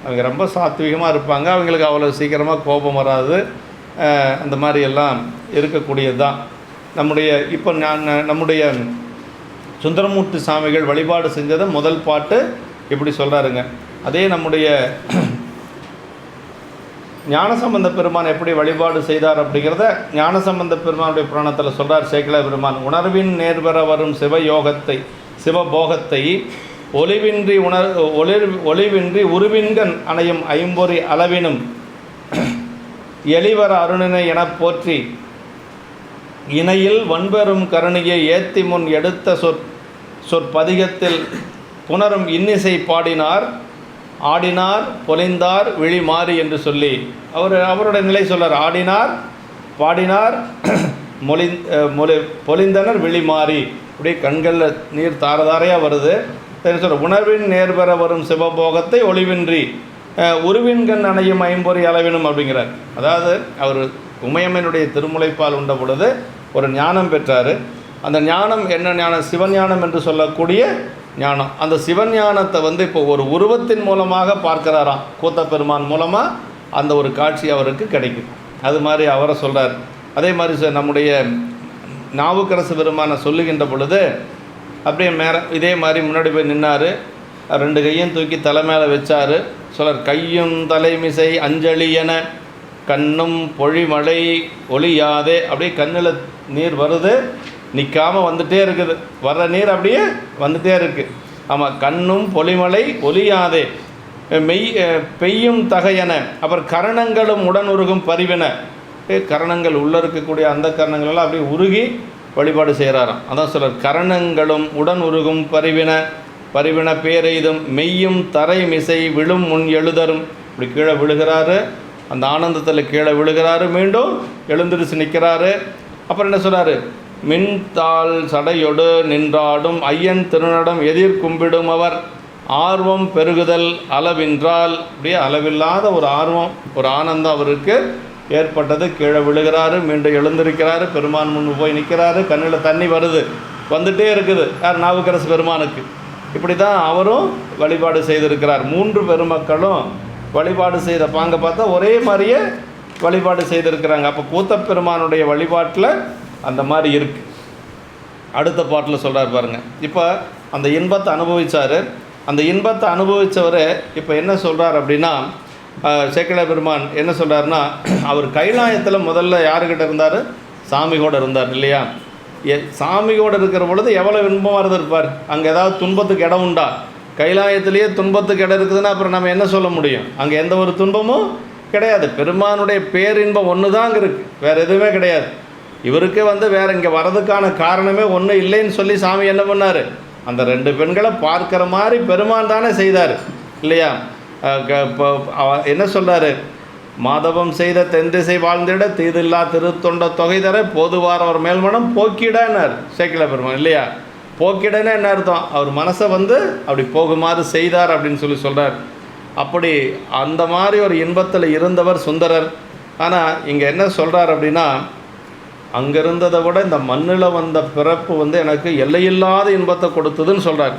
அவங்க ரொம்ப சாத்வீகமாக இருப்பாங்க, அவங்களுக்கு அவ்வளோ சீக்கிரமாக கோபம் வராது, அந்த மாதிரி எல்லாம் இருக்கக்கூடியது தான். இப்போ நம்முடைய சுந்தரமூர்த்தி சாமிகள் வழிபாடு செஞ்சதை முதல் பாட்டு இப்படி சொல்கிறாருங்க. அதே நம்முடைய ஞானசம்பந்த பெருமான் எப்படி வழிபாடு செய்தார் அப்படிங்கிறத ஞானசம்பந்த பெருமானுடைய புராணத்தில் சொல்கிறார் சேக்கிழ பெருமான். உணர்வின் நேர்வர வரும் சிவபோகத்தை ஒளிவின்றி உருவின்கண் அணையும் ஐம்பொறி அளவினும் எளிவர அருணினை எனப் போற்றி இணையில் வன்பெரும் கருணையை ஏத்தி முன் எடுத்த சொற்பதிகத்தில் புனரும் இன்னிசை ஆடினார் பொலிந்தார் விழி மாறி என்று சொல்லி அவருடைய நிலை சொல்றார். ஆடினார் பாடினார் பொலிந்தனர் விழி மாறி, அப்படியே கண்களில் நீர் தாரதாரையாக வருது. சொல்ற உணர்வின் நேர்பெற வரும் சிவபோகத்தை ஒளிவின்றி உருவின்கண் அணையும் ஐம்பொறி அளவினும் அப்படிங்கிறார். அதாவது அவர் உமையம்மனுடைய திருமுலைப்பால் உண்ட பொழுது ஒரு ஞானம் பெற்றார். அந்த ஞானம் என்ன ஞானம்? சிவஞானம் என்று சொல்லக்கூடிய ஞானம். அந்த சிவஞானத்தை வந்து இப்போ ஒரு உருவத்தின் மூலமாக பார்க்கிறாராம். கூத்த பெருமான் மூலமாக அந்த ஒரு காட்சி அவருக்கு கிடைக்கும். அது மாதிரி அவரை சொல்கிறார். அதே மாதிரி நம்முடைய நாவுக்கரசு பெருமானை சொல்லுகின்ற பொழுது அப்படியே இதே மாதிரி முன்னாடி போய் நின்னார், 2 கையும் தூக்கி தலை மேலே வச்சார். சொல்கிறார், கையும் தலைமிசை அஞ்சலி என கண்ணும் பொழிமழை ஒளியாதே. அப்படியே கண்ணில் நீர் வருது, நிற்காமல் வந்துகிட்டே இருக்குது. வர்ற நீர் அப்படியே வந்துகிட்டே இருக்குது. ஆமாம், கண்ணும் பொலிமலை ஒளியாதே பெய்யும் தகையன. அப்புறம் கரணங்களும் உடன் உருகும் பரிவின. கரணங்கள் உள்ளே இருக்கக்கூடிய அந்த கரணங்களெல்லாம் அப்படியே உருகி வழிபாடு செய்கிறாராம். அதான் சொல்கிறார், கரணங்களும் உடன் உருகும் பரிவின பேரெய்தும் மெய்யும் தரை மிசை விழும் முன் எழுதரும். இப்படி கீழே விழுகிறாரு, அந்த ஆனந்தத்தில் கீழே விழுகிறாரு, மீண்டும் எழுந்திருச்சு நிற்கிறாரு. அப்புறம் என்ன சொல்கிறாரு, மின்தாள் சடையொடு நின்றாடும் ஐயன் திருநடம் எதிர் கும்பிடும் அவர் ஆர்வம் பெருகுதல் அளவின்றால். அப்படியே அளவில்லாத ஒரு ஆர்வம், ஒரு ஆனந்தம் அவருக்கு ஏற்பட்டது. கீழே விழுகிறாரு, மீண்டும் எழுந்திருக்கிறாரு, பெருமான் முன்பு போய் நிற்கிறாரு, கண்ணில் தண்ணி வருது, வந்துட்டே இருக்குது. யார்? நாவுக்கரசு பெருமானுக்கு. இப்படி தான் அவரும் வழிபாடு செய்திருக்கிறார். 3 பெருமக்களும் வழிபாடு செய்த பாங்க பார்த்தா ஒரே மாதிரியே வழிபாடு செய்திருக்கிறாங்க. அப்போ கூத்தப்பெருமானுடைய வழிபாட்டில் அந்த மாதிரி இருக்குது. அடுத்த பாட்டில் சொல்கிறார் பாருங்கள். இப்போ அந்த இன்பத்தை அனுபவித்தார். அந்த இன்பத்தை அனுபவித்தவர் இப்போ என்ன சொல்கிறார் அப்படின்னா, சேக்கிழ பெருமான் என்ன சொல்கிறாருன்னா, அவர் கைலாயத்தில் முதல்ல யாருக்கிட்ட இருந்தார்? சாமியோடு இருந்தார் இல்லையா? சாமியோடு இருக்கிற பொழுது எவ்வளோ இன்பமாக இருந்திருப்பார். அங்கே ஏதாவது துன்பத்துக்கு இடம் உண்டா? கைலாயத்திலேயே துன்பத்துக்கு இடம் இருக்குதுன்னா அப்புறம் நம்ம என்ன சொல்ல முடியும்? அங்கே எந்த ஒரு துன்பமும் கிடையாது. பெருமானுடைய பேரின்பம் ஒன்று தான் அங்கே இருக்குது, வேறு எதுவுமே கிடையாது. இவருக்கு வேறு இங்கே வர்றதுக்கான காரணமே ஒன்றும் இல்லைன்னு சொல்லி சாமி என்ன பண்ணார்? அந்த 2 பெண்களை பார்க்குற மாதிரி பெருமான் தானே செய்தார் இல்லையா? என்ன சொல்கிறாரு? மாதவம் செய்த தென்திசை வாழ்ந்திட தீதில்லா திருத்தொண்ட தொகை தர போதுவார் அவர் மேல்மனம் போக்கிடனார் சேக்கிழ பெருமான் இல்லையா? போக்கிடன்னு என்ன அர்த்தம்? அவர் மனசை அப்படி போகுமாறு செய்தார் அப்படின்னு சொல்லி சொல்கிறார். அப்படி அந்த மாதிரி ஒரு இன்பத்தில் இருந்தவர் சுந்தரர். ஆனால் இங்கே என்ன சொல்கிறார் அப்படின்னா, அங்கே இருந்ததை விட இந்த மண்ணில் வந்த பிறப்பு வந்து எனக்கு எல்லையில்லாத இன்பத்தை கொடுத்ததுன்னு சொல்கிறார்.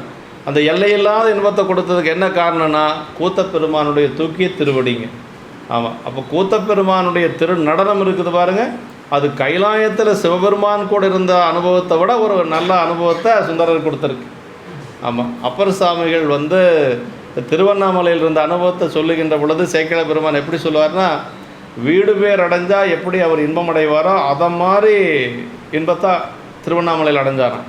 அந்த எல்லையில்லாத இன்பத்தை கொடுத்ததுக்கு என்ன காரணம்னா, கூத்தப்பெருமானுடைய தூக்கிய திருவடிங்க. ஆமாம், அப்போ கூத்தப்பெருமானுடைய நடனம் இருக்குது பாருங்கள், அது கைலாயத்தில் சிவபெருமான் கூட இருந்த அனுபவத்தை விட ஒரு நல்ல அனுபவத்தை சுந்தரர் கொடுத்துருக்கு. ஆமாம், அப்பர் சாமிகள் வந்து திருவண்ணாமலையில் இருந்த அனுபவத்தை சொல்லுகின்ற பொழுது சேக்கிழ பெருமான் எப்படி சொல்லுவார்னா, வீடு பேர் அடைஞ்சால் எப்படி அவர் இன்பம் அடைவாரோ அதை மாதிரி இன்பத்தை திருவண்ணாமலையில் அடைஞ்சாராம்.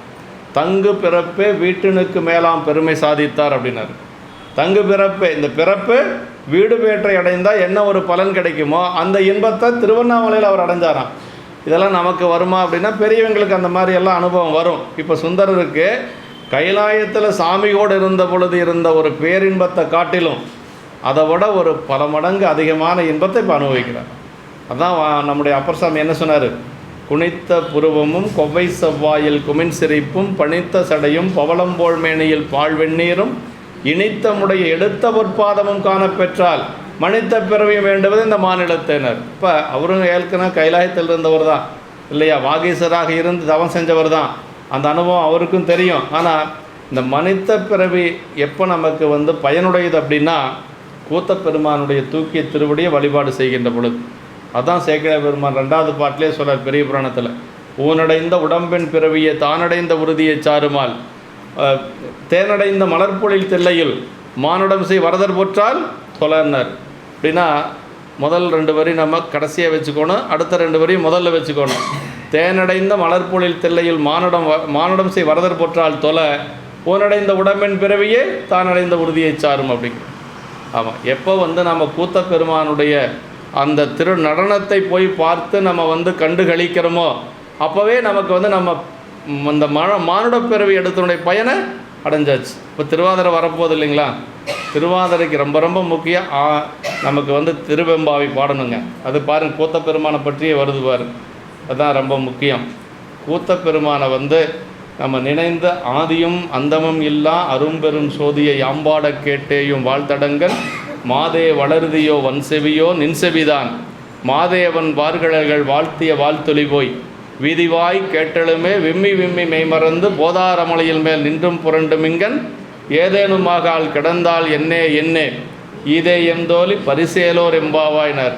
தங்கு பிறப்பே வீட்டினுக்கு மேலாம் பெருமை சாதித்தார் அப்படின்னாரு. தங்கு பிறப்பே, இந்த பிறப்பு வீடு பேற்றை அடைந்தால் என்ன ஒரு பலன் கிடைக்குமோ அந்த இன்பத்தை திருவண்ணாமலையில் அவர் அடைஞ்சாராம். இதெல்லாம் நமக்கு வருமா அப்படின்னா, பெரியவங்களுக்கு அந்த மாதிரி எல்லாம் அனுபவம் வரும். இப்போ சுந்தரருக்கு கைலாயத்தில் சாமியோடு இருந்த பொழுது இருந்த ஒரு பேரின்பத்தை காட்டிலும் அதை விட ஒரு பல மடங்கு அதிகமான இன்பத்தை இப்போ அனுபவிக்கிறார். அதான் நம்முடைய அப்பர் சாமி என்ன சொன்னார், குனித்த புருவமும் கொவ்வை செவ்வாயில் குமின் சிரிப்பும் பணித்த சடையும் பவளம்போல் மேனியில் பால் வெந்நீரும் இனித்த முடைய எடுத்த பொற்பாதமும் காணப்பெற்றால் மனித பிறவியும் வேண்டுவது இந்த மாநிலத்தினர். இப்போ அவரும் ஏற்கனவே கைலாயத்தில் இருந்தவர் தான் இல்லையா, வாகீசராக இருந்து தவம் செஞ்சவர் தான், அந்த அனுபவம் அவருக்கும் தெரியும். ஆனால் இந்த மனித பிறவி எப்போ நமக்கு வந்து பயனுடையது அப்படின்னா, கூத்தப்பெருமானுடைய தூக்கிய திருவடியை வழிபாடு செய்கின்ற பொழுது. அதுதான் சேக்கிழ பெருமான் 2வது பாட்டிலே சொல்கிறார் பெரிய புராணத்தில், ஊனடைந்த உடம்பின் பிறவியை தானடைந்த உறுதியை சாருமால் தேனடைந்த மலர்பொழில் தில்லையில் மானுடம் செய் வரதர் போற்றால் தொலர்னர். அப்படின்னா முதல் 2 வரி நம்ம கடைசியாக வச்சுக்கணும், அடுத்த 2 வரி முதல்ல வச்சுக்கணும். தேனடைந்த மலர்பொழில் தில்லையில் மானுடம் செய் வரதர் போற்றால் தொலை ஊனடைந்த உடம்பின் பிறவியே தானடைந்த உறுதியை சாரும் அப்படிங்க. ஆமாம், எப்போ வந்து நம்ம கூத்தப்பெருமானுடைய அந்த நடனத்தை போய் பார்த்து நம்ம வந்து கண்டு கழிக்கிறோமோ அப்போவே நமக்கு வந்து நம்ம அந்த மானுட பிறவி எடுத்தனுடைய பயனை அடைஞ்சாச்சு. இப்போ திருவாதிரை வரப்போகுது இல்லைங்களா, திருவாதிரைக்கு ரொம்ப ரொம்ப முக்கியம் நமக்கு வந்து திருவெம்பாவை பாடணுங்க. அது பாருங்கள், கூத்தப்பெருமானை பற்றியே வருது பாரு, அதுதான் ரொம்ப முக்கியம். கூத்தப்பெருமானை வந்து நம்ம நினைந்த ஆதியும் அந்தமும் இல்லா அரும்பெரும் சோதியை யாம்பாட கேட்டேயும் வாழ்த்தடங்கள் மாதே வளருதியோ வன்செவியோ நின்செவிதான் மாதேவன் வார்கழல்கள் வாழ்த்திய வாழ்த்தொலி போய் வீதிவாய் கேட்டலுமே விம்மி விம்மி மெய்மறந்து போதாரமலையில் மேல் நின்றும் புரண்டுமிங்கன் ஏதேனுமாகால் கிடந்தால் என்னே என்னே ஈதே எந்தோலி பரிசேலோர் எம்பாவாயினர்.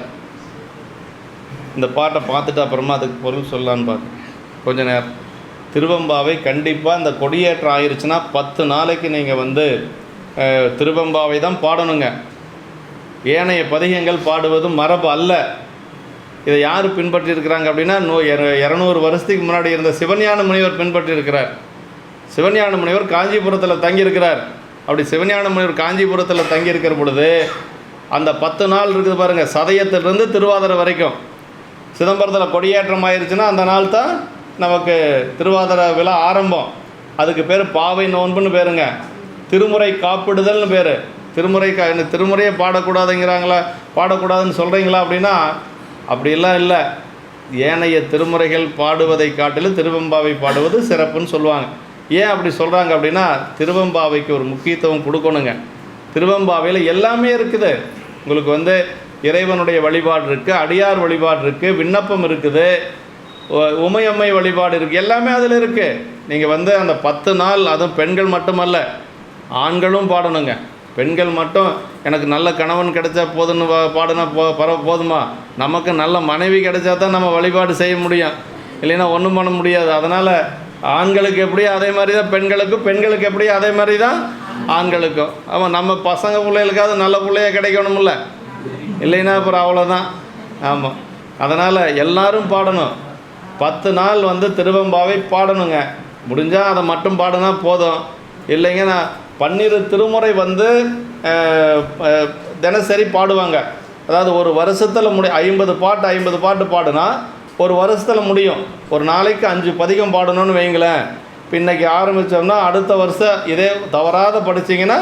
இந்த பாட்டை பார்த்துட்டு அப்புறமா அதுக்கு பொருள் சொல்லலான்னு பார்த்து கொஞ்ச நேரம். திருவெம்பாவை கண்டிப்பாக இந்த கொடியேற்றம் ஆயிடுச்சுன்னா 10 நாளைக்கு நீங்கள் வந்து திருவெம்பாவை தான் பாடணுங்க. ஏனைய பதிகங்கள் பாடுவது மரபு அல்ல. இதை யார் பின்பற்றியிருக்கிறாங்க அப்படின்னா 200 வருஷத்துக்கு முன்னாடி இருந்த சிவஞான முனிவர் பின்பற்றியிருக்கிறார். சிவஞான முனிவர் காஞ்சிபுரத்தில் தங்கியிருக்கிறார். அப்படி சிவஞான முனிவர் காஞ்சிபுரத்தில் தங்கியிருக்கிற பொழுது அந்த 10 நாள் இருக்குது பாருங்கள், சதயத்திலிருந்து திருவாதிரை வரைக்கும். சிதம்பரத்தில் கொடியேற்றம் ஆயிடுச்சுன்னா அந்த நாள் தான் நமக்கு திருவாதிரை விழா ஆரம்பம். அதுக்கு பேர் பாவை நோன்புன்னு பேருங்க, திருமுறை காப்பிடுதல்னு பேர். திருமுறையை பாடக்கூடாதுங்கிறாங்களா, பாடக்கூடாதுன்னு சொல்கிறீங்களா அப்படின்னா அப்படிலாம் இல்லை. ஏனைய திருமுறைகள் பாடுவதை காட்டிலும் திருவெம்பாவை பாடுவது சிறப்புன்னு சொல்லுவாங்க. ஏன் அப்படி சொல்கிறாங்க அப்படின்னா, திருவெம்பாவைக்கு ஒரு முக்கியத்துவம் கொடுக்கணுங்க. திருவெம்பாவையில் எல்லாமே இருக்குது. உங்களுக்கு வந்து இறைவனுடைய வழிபாடு இருக்குது, அடியார் வழிபாடு இருக்குது, விண்ணப்பம் இருக்குது, உமையம்மை வழிபாடு இருக்குது, எல்லாமே அதில் இருக்குது. நீங்கள் வந்து அந்த 10 நாள், அதுவும் பெண்கள் மட்டுமல்ல ஆண்களும் பாடணுங்க. பெண்கள் மட்டும் எனக்கு நல்ல கணவன் கிடைச்சா போதுன்னு பாடினா போதுமா? நமக்கு நல்ல மனைவி கிடைச்சா தான் நம்ம வழிபாடு செய்ய முடியும், இல்லைன்னா ஒன்றும் பண்ண முடியாது. அதனால் ஆண்களுக்கு எப்படியோ அதே மாதிரி தான் பெண்களுக்கும், பெண்களுக்கு எப்படியோ அதே மாதிரி தான் ஆண்களுக்கும். ஆமாம், நம்ம பசங்க பிள்ளைகளுக்காவது நல்ல பிள்ளையாக கிடைக்கணும்ல, இல்லைன்னா அப்புறம் அவ்வளோதான். ஆமாம், அதனால் எல்லாரும் பாடணும். 10 நாள் வந்து திருவெம்பாவை பாடணுங்க. முடிஞ்சால் அதை மட்டும் பாடினா போதும். இல்லைங்க, நான் 12 திருமுறை வந்து தினசரி பாடுவாங்க. அதாவது ஒரு வருஷத்தில் 50 பாட்டு பாடுனா ஒரு வருஷத்தில் முடியும். ஒரு நாளைக்கு 5 பதிகம் பாடணும்னு வைங்களேன். இப்போ இன்றைக்கி ஆரம்பித்தோம்னா அடுத்த வருஷம் இதே தவறாத படிச்சிங்கன்னா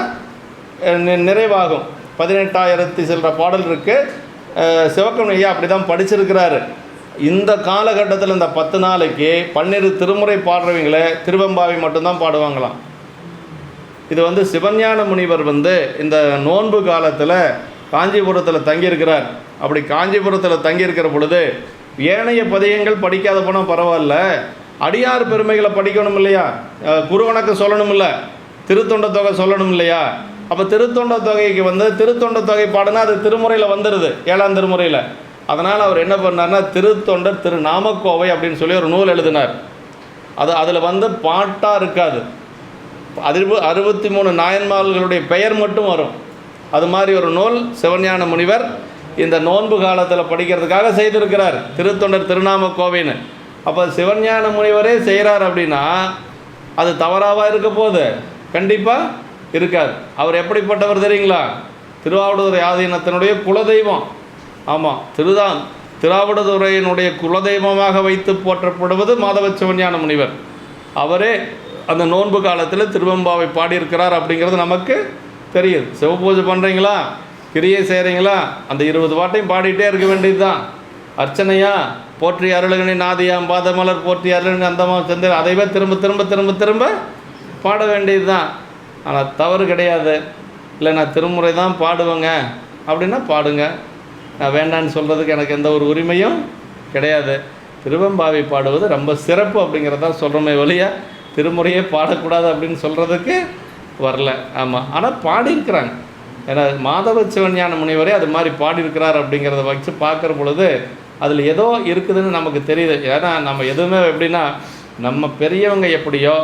நிறைவாகும். 18,000 சில்லற பாடல் இருக்குது. சிவக்கன் ஐயா அப்படி தான் படிச்சிருக்கிறாரு. இந்த காலகட்டத்தில் இந்த 10 நாளைக்கு 12 திருமுறை பாடுறவங்களே திருவெம்பாவை மட்டும்தான் பாடுவாங்களாம். இது வந்து சிவஞான முனிவர் வந்து இந்த நோன்பு காலத்தில் காஞ்சிபுரத்தில் தங்கியிருக்கிறார். அப்படி காஞ்சிபுரத்தில் தங்கியிருக்கிற பொழுது ஏனைய பதியங்கள் படிக்காத போனால் பரவாயில்ல, அடியார் பெருமைகளை படிக்கணும் இல்லையா, குருவணக்கு சொல்லணும் இல்லை, திருத்தொண்ட தொகை சொல்லணும் இல்லையா. அப்போ திருத்தொண்ட தொகைக்கு வந்து திருத்தொண்ட தொகை பாடுனா அது திருமுறையில் வந்துடுது, 7ஆம் திருமுறையில். அதனால் அவர் என்ன பண்ணார்னா திருத்தொண்டர் திருநாமக்கோவை அப்படின்னு சொல்லி ஒரு நூல் எழுதினார். அதில் வந்து பாட்டாக இருக்காது, 63 நாயன்மார்களுடைய பெயர் மட்டும் வரும். அது மாதிரி ஒரு நூல் சிவஞான முனிவர் இந்த நோன்பு காலத்தில் படிக்கிறதுக்காக செய்திருக்கிறார், திருத்தொண்டர் திருநாமக்கோவைன்னு. அப்போ சிவஞான முனிவரே செய்கிறார் அப்படின்னா அது தவறாக இருக்க போகுது? கண்டிப்பாக இருக்காது. அவர் எப்படிப்பட்டவர் தெரியுங்களா? திருவாவடுதுறை ஆதீனத்தினுடைய குலதெய்வம். ஆமாம், திருவாவடுதுறையினுடைய குலதெய்வமாக வைத்து போற்றப்படுவது மாதவ சிவஞான முனிவர். அவரே அந்த நோன்பு காலத்தில் திருவெம்பாவை பாடியிருக்கிறார் அப்படிங்கிறது நமக்கு தெரியுது. சிவபூஜை பண்ணுறீங்களா, கிரியை செய்கிறீங்களா, அந்த 20 பாட்டையும் பாடிட்டே இருக்க வேண்டியது தான். அர்ச்சனையா, போற்றி அருளகனி நாதியாம் பாதமலர் போற்றி அருளகனி அந்தமாம் செந்தில், அதைவே திரும்ப திரும்ப திரும்ப திரும்ப பாட வேண்டியது தான். ஆனால் தவறு கிடையாது. இல்லை நான் திருமுறை தான் பாடுவேங்க அப்படின்னா பாடுங்க, நான் வேண்டான்னு சொல்கிறதுக்கு எனக்கு எந்த ஒரு உரிமையும் கிடையாது. திருவெம்பாவை பாடுவது ரொம்ப சிறப்பு அப்படிங்கிறதான் சொல்கிறோமே ஒழிய திருமுறையே பாடக்கூடாது அப்படின்னு சொல்கிறதுக்கு வரல. ஆமாம், ஆனால் பாடியிருக்கிறாங்க. ஏன்னா மாதவ சிவஞான முனிவரே அது மாதிரி பாடியிருக்கிறார் அப்படிங்கிறத வச்சு பார்க்குற பொழுது அதில் ஏதோ இருக்குதுன்னு நமக்கு தெரியுது. ஏன்னா நம்ம எதுவுமே எப்படின்னா நம்ம பெரியவங்க எப்படியோ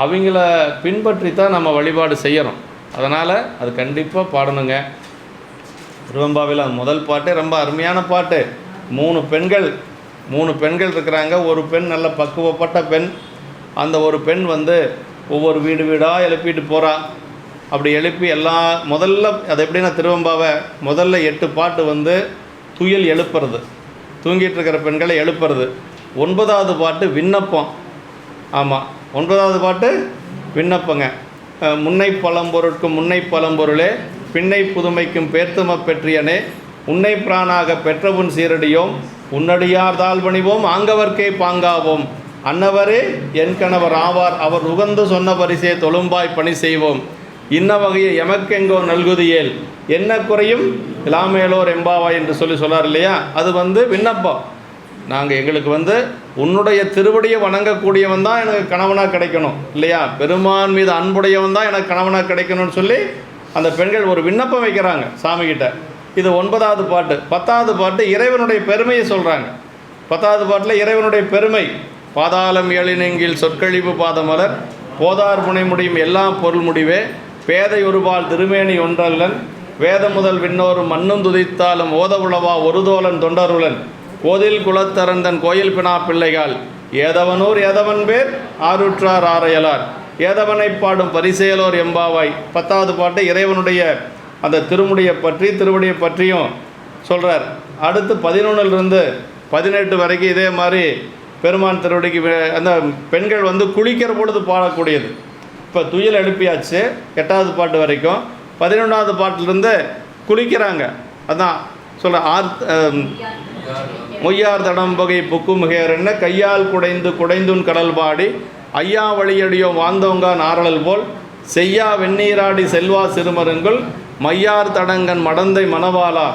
அவங்கள பின்பற்றி தான் நம்ம வழிபாடு செய்கிறோம். அதனால் அது கண்டிப்பாக பாடணுங்க. திருவெம்பாவையில் முதல் பாட்டு ரொம்ப அருமையான பாட்டு. 3 பெண்கள் இருக்கிறாங்க. ஒரு பெண் நல்ல பக்குவப்பட்ட பெண். அந்த ஒரு பெண் வந்து ஒவ்வொரு வீடு வீடாக எழுப்பிட்டு போகிறா. அப்படி எழுப்பி முதல்ல அது எப்படின்னா திருவெம்பாவை முதல்ல 8 பாட்டு வந்து துயில் எழுப்புறது, தூங்கிட்டு இருக்கிற பெண்களை எழுப்புறது. 9வது பாட்டு விண்ணப்பம். ஆமாம், 9வது பாட்டு விண்ணப்பங்க. முன்னை பழம்பொருட்கும் முன்னை பழம்பொருளே பின்னை புதுமைக்கும் பேர்த்தும பெற்றியனே உன்னை பிரானாக பெற்றவுன் சீரடியோம் உன்னடியார் தாழ்வணிவோம் ஆங்கவர்க்கே பாங்காவோம் அன்னவரே என் கணவர் ஆவார் அவர் உகந்து சொன்ன பரிசே தொழும்பாய் பணி செய்வோம் இன்ன வகையை எமக்கெங்கோ நல்குதியேல் என்ன குறையும் இலாமேலோர் எம்பாவாய் என்று சொல்லார் இல்லையா. அது வந்து விண்ணப்பம். எங்களுக்கு வந்து உன்னுடைய திருவடியை வணங்கக்கூடியவன் தான் எனக்கு கணவனாக கிடைக்கணும் இல்லையா, பெருமான் மீது அன்புடையவன் தான் எனக்கு கணவனாக கிடைக்கணும்னு சொல்லி அந்த பெண்கள் ஒரு விண்ணப்பம் வைக்கிறாங்க சாமிகிட்ட. இது 9வது பாட்டு. 10வது பாட்டு இறைவனுடைய பெருமையை சொல்கிறாங்க. 10வது பாட்டில் இறைவனுடைய பெருமை. பாதாளம் ஏழினெங்கில் சொற்கழிவு பாதமலர் போதார் புனை முடியும் எல்லா பொருள் முடிவே பேதை ஒருபால் திருமேனி ஒன்றல்லன் வேத முதல் விண்ணோரும் மண்ணும் துதித்தாலும் ஓத உளவா ஒரு தோழன் தொண்டருளன் கோதில் குலத்தரந்தன் கோயில் பினா பிள்ளைகால் ஏதவனூர் ஏதவன் பேர் ஆருற்றார் ஆரையலார் ஏதவனை பாடும் பரிசேலோர் எம்பாவாய். 10வது பாட்டு இறைவனுடைய அந்த திருவடியை பற்றியும் சொல்கிறார். அடுத்து 11லிருந்து 18 வரைக்கும் இதே மாதிரி பெருமான் திருவடிக்கு அந்த பெண்கள் வந்து குளிக்கிற பொழுது பாடக்கூடியது. இப்போ துயில் எழுப்பியாச்சு 8வது பாட்டு வரைக்கும். 11வது பாட்டிலிருந்து குளிக்கிறாங்க. அதான் சொல்ல மொய்யார் தடம்பகை புக்குமுகேரன்ன கையால் குடைந்துன் கடல் பாடி ஐயா வழியடியோ வாழ்ந்தோங்கா நாரழல் போல் செய்யா வெந்நீராடி செல்வா சிறுமருங்குள் மையார் தடங்கன் மடந்தை மணவாளா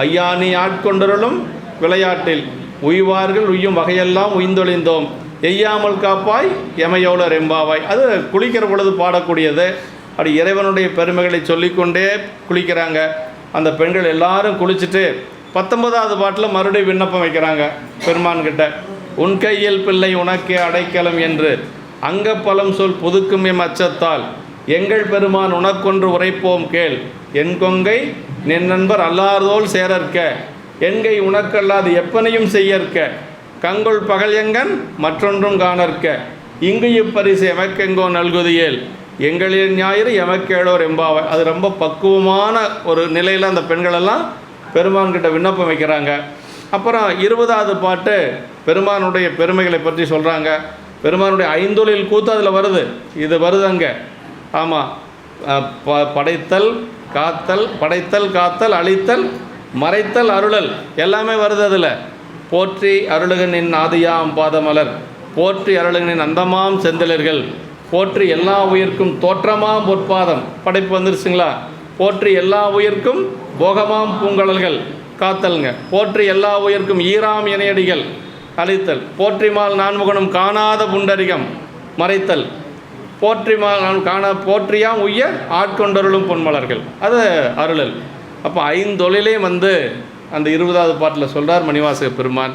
ஐயா நீ ஆட்கொண்டருளும் விளையாட்டில் உய்வார்கள் உய்யும் வகையெல்லாம் உய்ந்தொழிந்தோம் எய்யாமல் காப்பாய் எமையோலர் எம்பாவாய். அது குளிக்கிற பொழுது பாடக்கூடியது. அப்படி இறைவனுடைய பெருமைகளை சொல்லிக்கொண்டே குளிக்கிறாங்க. அந்த பெண்கள் எல்லாரும் குளிச்சுட்டு 19வது பாட்டில் மறுபடியும் விண்ணப்பம் வைக்கிறாங்க பெருமான்கிட்ட. உன் கையில் பிள்ளை உனக்கே அடைக்கலம் என்று அங்கப்பலம் சொல் புதுக்கும் எம் அச்சத்தால் எங்கள் பெருமான் உனக்கொன்று உரைப்போம் கேள் என் கொங்கை நின் நண்பர் அல்லாதோல் சேரற்க என்கை உனக்கல்லாது எப்பனையும் செய்யற்க கங்கொள் பகல் எங்கன் மற்றொன்றும் காணற்க இங்கு இப்பரிசு எமக்கெங்கோ நல்குதியேல் எங்களின் ஞாயிறு எமக்கேளோர் எம்பாவாய். அது ரொம்ப பக்குவமான ஒரு நிலையில் அந்த பெண்களெல்லாம் பெருமான்கிட்ட விண்ணப்பம் வைக்கிறாங்க. அப்புறம் 20வது பாட்டு பெருமானுடைய பெருமைகளை பற்றி சொல்கிறாங்க. பெருமானுடைய ஐந்தொழில் கூத்து அதில் வருது. இது வருது அங்கே. ஆமாம், படைத்தல் காத்தல் அழித்தல் மறைத்தல் அருளல் எல்லாமே வருது அதில். போற்றி அருளுகனின் ஆதியாம் பாதமலர் போற்றி அருளுகனின் அந்தமாம் செந்திலர்கள் போற்றி எல்லா உயிர்க்கும் தோற்றமாம் பொற்பாதம், படைப்பு வந்துருச்சுங்களா? போற்றி எல்லா உயிர்க்கும் போகமாம் பூங்கடல்கள் காத்தல்ங்க. போற்றி எல்லா உயிர்க்கும் ஈராம் இணையடிகள் அழித்தல். போற்றிமால் நான்முகனும் காணாத புண்டரிகம் மறைத்தல். போற்றிமால் நான் காண போற்றியாம் உய்ய ஆட்கொண்டருளும் பொன்மலர்கள், அது அருளல். அப்போ ஐந்தொழிலே வந்து அந்த 20வது பாட்டில் சொல்கிறார் மணிவாசக பெருமான்.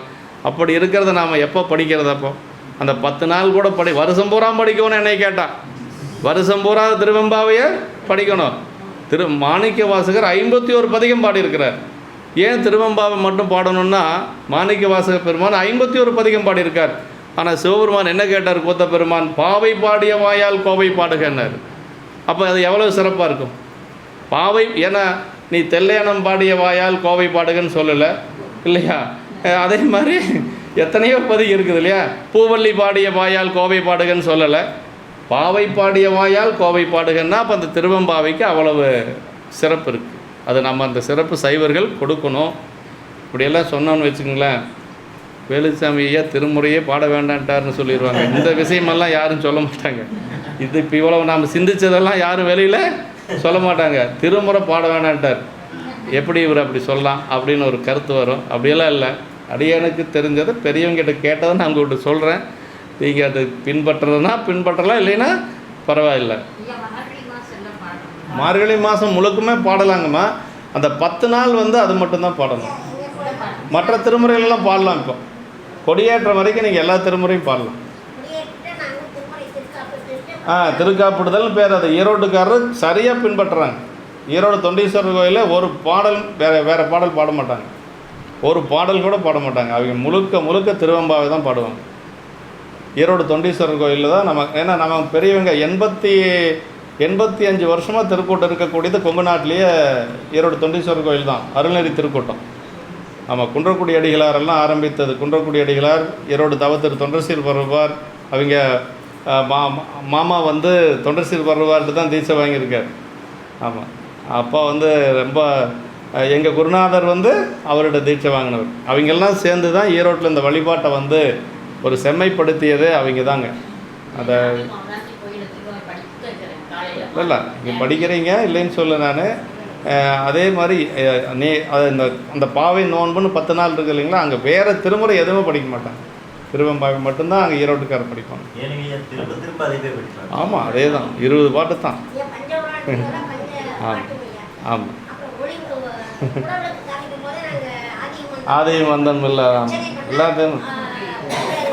அப்படி இருக்கிறத நாம் எப்போ படிக்கிறது? அப்போ அந்த 10 நாள் கூட வருஷம் பூரா படிக்கணும்னு என்னை கேட்டான். வருஷம் பூரா திருவெம்பாவையை படிக்கணும். மாணிக்க வாசகர் 51 பதிகம் பாடியிருக்கிறார். ஏன் திருவெம்பாவை மட்டும் பாடணும்னா, மாணிக்க வாசக பெருமான் 51 பதிகம் பாடியிருக்கார். ஆனால் சிவபெருமான் என்ன கேட்டார்? கூத்த பெருமான் பாவை பாடிய வாயால் கோவை பாடுகன்னார். அப்போ அது எவ்வளோ சிறப்பாக இருக்கும் பாவை. ஏன்னா நீ தெல்லையனம் பாடிய வாயால் கோவை பாடுகன்னு சொல்லலை இல்லையா? அதே மாதிரி எத்தனையோ பதிகம் இருக்குது இல்லையா? பூவல்லி பாடிய வாயால் கோவை பாடுகன்னு சொல்லலை, பாவை பாடிய வாயால் கோவை பாடுகன்னா அப்போ அந்த திருவெம்பாவைக்கு அவ்வளவு சிறப்பு இருக்குது. அது நம்ம அந்த சிறப்பு சைவர்கள் கொடுக்கணும். இப்படியெல்லாம் சொன்னோன்னு வச்சுக்கோங்களேன், வேலுச்சாமி ஐயா திருமுறையே பாட வேண்டான்ட்டார்னு சொல்லிடுவாங்க. இந்த விஷயமெல்லாம் யாரும் சொல்ல மாட்டாங்க. இது இப்போ இவ்வளவு நாம் சிந்தித்ததெல்லாம் யாரும் வெளியில் சொல்ல மாட்டாங்க. திருமுறை பாட வேண்டான்ட்டார், எப்படி இவர் அப்படி சொல்லலாம் அப்படின்னு ஒரு கருத்து வரும். அப்படியெல்லாம் இல்லை. அடியனுக்கு தெரிஞ்சதை பெரியவங்கிட்ட கேட்டதை நான் உங்கள்கிட்ட சொல்கிறேன். நீங்கள் அது பின்பற்றுறதுனா பின்பற்றலாம், இல்லைன்னா பரவாயில்லை. மார்கழி மாதம் முழுக்குமே பாடலாங்கம்மா. அந்த 10 நாள் வந்து அது மட்டும்தான் பாடணும். மற்ற திருமுறைகளெல்லாம் பாடலாம். இப்போ கொடியேற்றம் வரைக்கும் நீங்கள் எல்லா திருமுறையும் பாடலாம். திருக்காப்பிடுதல் பேர். அது ஈரோட்டுக்காரர் சரியாக பின்பற்றுறாங்க. ஈரோடு தொண்டீஸ்வரர் கோயிலில் ஒரு பாடல் வேறு பாடல் பாட மாட்டாங்க. ஒரு பாடல் கூட பாட மாட்டாங்க. அவங்க முழுக்க முழுக்க திருவெம்பாவை தான் பாடுவாங்க. ஈரோடு தொண்டீஸ்வரர் கோயிலில் தான் நம்ம, ஏன்னா நம்ம பெரியவங்க 85 வருஷமாக திருக்கூட்டம் இருக்கக்கூடியது கொங்கு நாட்டிலேயே ஈரோடு தொண்டீஸ்வரர் கோயில் தான். அருள்நெறி திருக்கூட்டம். ஆமாம், குன்றக்குடி அடிகளாரெல்லாம் ஆரம்பித்தது. குன்றக்குடி அடிகளார், ஈரோடு தவத்திரு தொண்டர்சீர் பருவார், அவங்க மாமா வந்து தொண்டர்சீர் பருவார்ட்டு தான் தீட்சை வாங்கியிருக்கார். ஆமாம், அப்பா வந்து ரொம்ப எங்கள் குருநாதர் வந்து அவரோட தீட்சை வாங்கினவர். அவங்கெல்லாம் சேர்ந்து தான் ஈரோட்டில் இந்த வழிபாட்டை வந்து ஒரு செம்மைப்படுத்தியதே அவங்க தாங்க. அதை இல்லை நீங்கள் படிக்கிறீங்க இல்லைன்னு சொல்ல நான். அதே மாதிரி அந்த பாவை நோன்புன்னு 10 நாள் இருக்குது இல்லைங்களா? அங்கே வேறு திருமுறை எதுவுமே படிக்க மாட்டாங்க. திருவெம்பாவை மட்டும்தான் அங்கே ஈரோட்டுக்காரர் படிப்பாங்க. ஆமாம், அதே தான் 20 பாட்டு தான். ஆமாம் ஆமாம், ஆதியும் வந்தன் இல்லை எல்லாத்தையும்.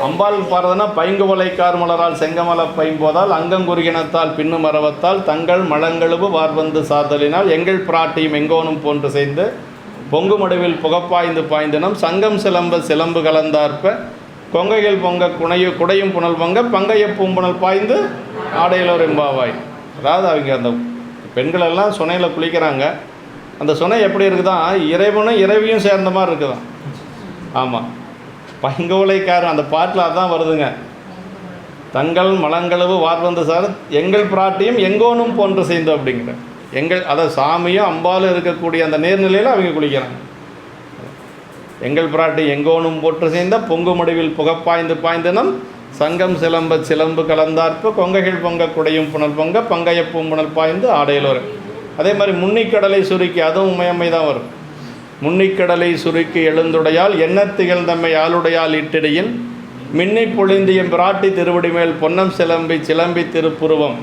அம்பாள் பாடுறதுன்னா பைங்குவலை கார்மலரால் செங்கமல பைம்போதால் அங்கங்குருகினத்தால் பின்னு மரவத்தால் தங்கள் மலங்களவு வார்வந்து சாதலினால் எங்கள் பிராட்டியும் எங்கோனும் போன்று செய்து பொங்கு மடுவில் புகப்பாய்ந்து பாய்ந்தினம் சங்கம் சிலம்ப சிலம்பு கலந்தார்ப்ப கொங்கைகள் பொங்க குடையும் புனல் பொங்க பங்கைய பூம்புணல் பாய்ந்து ஆடையிலோர் எம்பாவாய். அதாவது அவங்க அந்த பெண்களெல்லாம் சுனையில் குளிக்கிறாங்க. அந்த சுனை எப்படி இருக்குதான், இறைவனும் இறைவியும் சேர்ந்த மாதிரி இருக்குதான். ஆமாம், பைங்கோலைக்காரன் அந்த பாட்டில் அதான் வருதுங்க. தங்கள் மலங்களவு வார்வந்து சார் எங்கள் பிராட்டியும் எங்கோனும் போன்று செய்து அப்படிங்கிற அதை சாமியும் அம்பாலும் இருக்கக்கூடிய அந்த நீர்நிலையில் அவங்க குளிக்கிறாங்க. எங்கள் பிராட்டி எங்கோனும் போற்று செய்த பொங்கு முடிவில் புகப்பாய்ந்து பாய்ந்தனம் சங்கம் சிலம்ப சிலம்பு கலந்தார்ப்பு கொங்கைகள் பொங்க குடையும் புனல் பொங்க பங்கைய பூம்புணல் பாய்ந்து ஆடையில் வரும். அதே மாதிரி முன்னிக்கடலை சுருக்கி, அதுவும் உமையம்மை தான் வரும். முன்னிக்கடலை சுருக்கி எழுந்துடையால் எண்ணத்திகள் தம்மை ஆளுடையால் இட்டிடையின் மின்னி பொழிந்திய பிராட்டி திருவடி மேல் பொன்னம் சிலம்பி திருப்புருவம்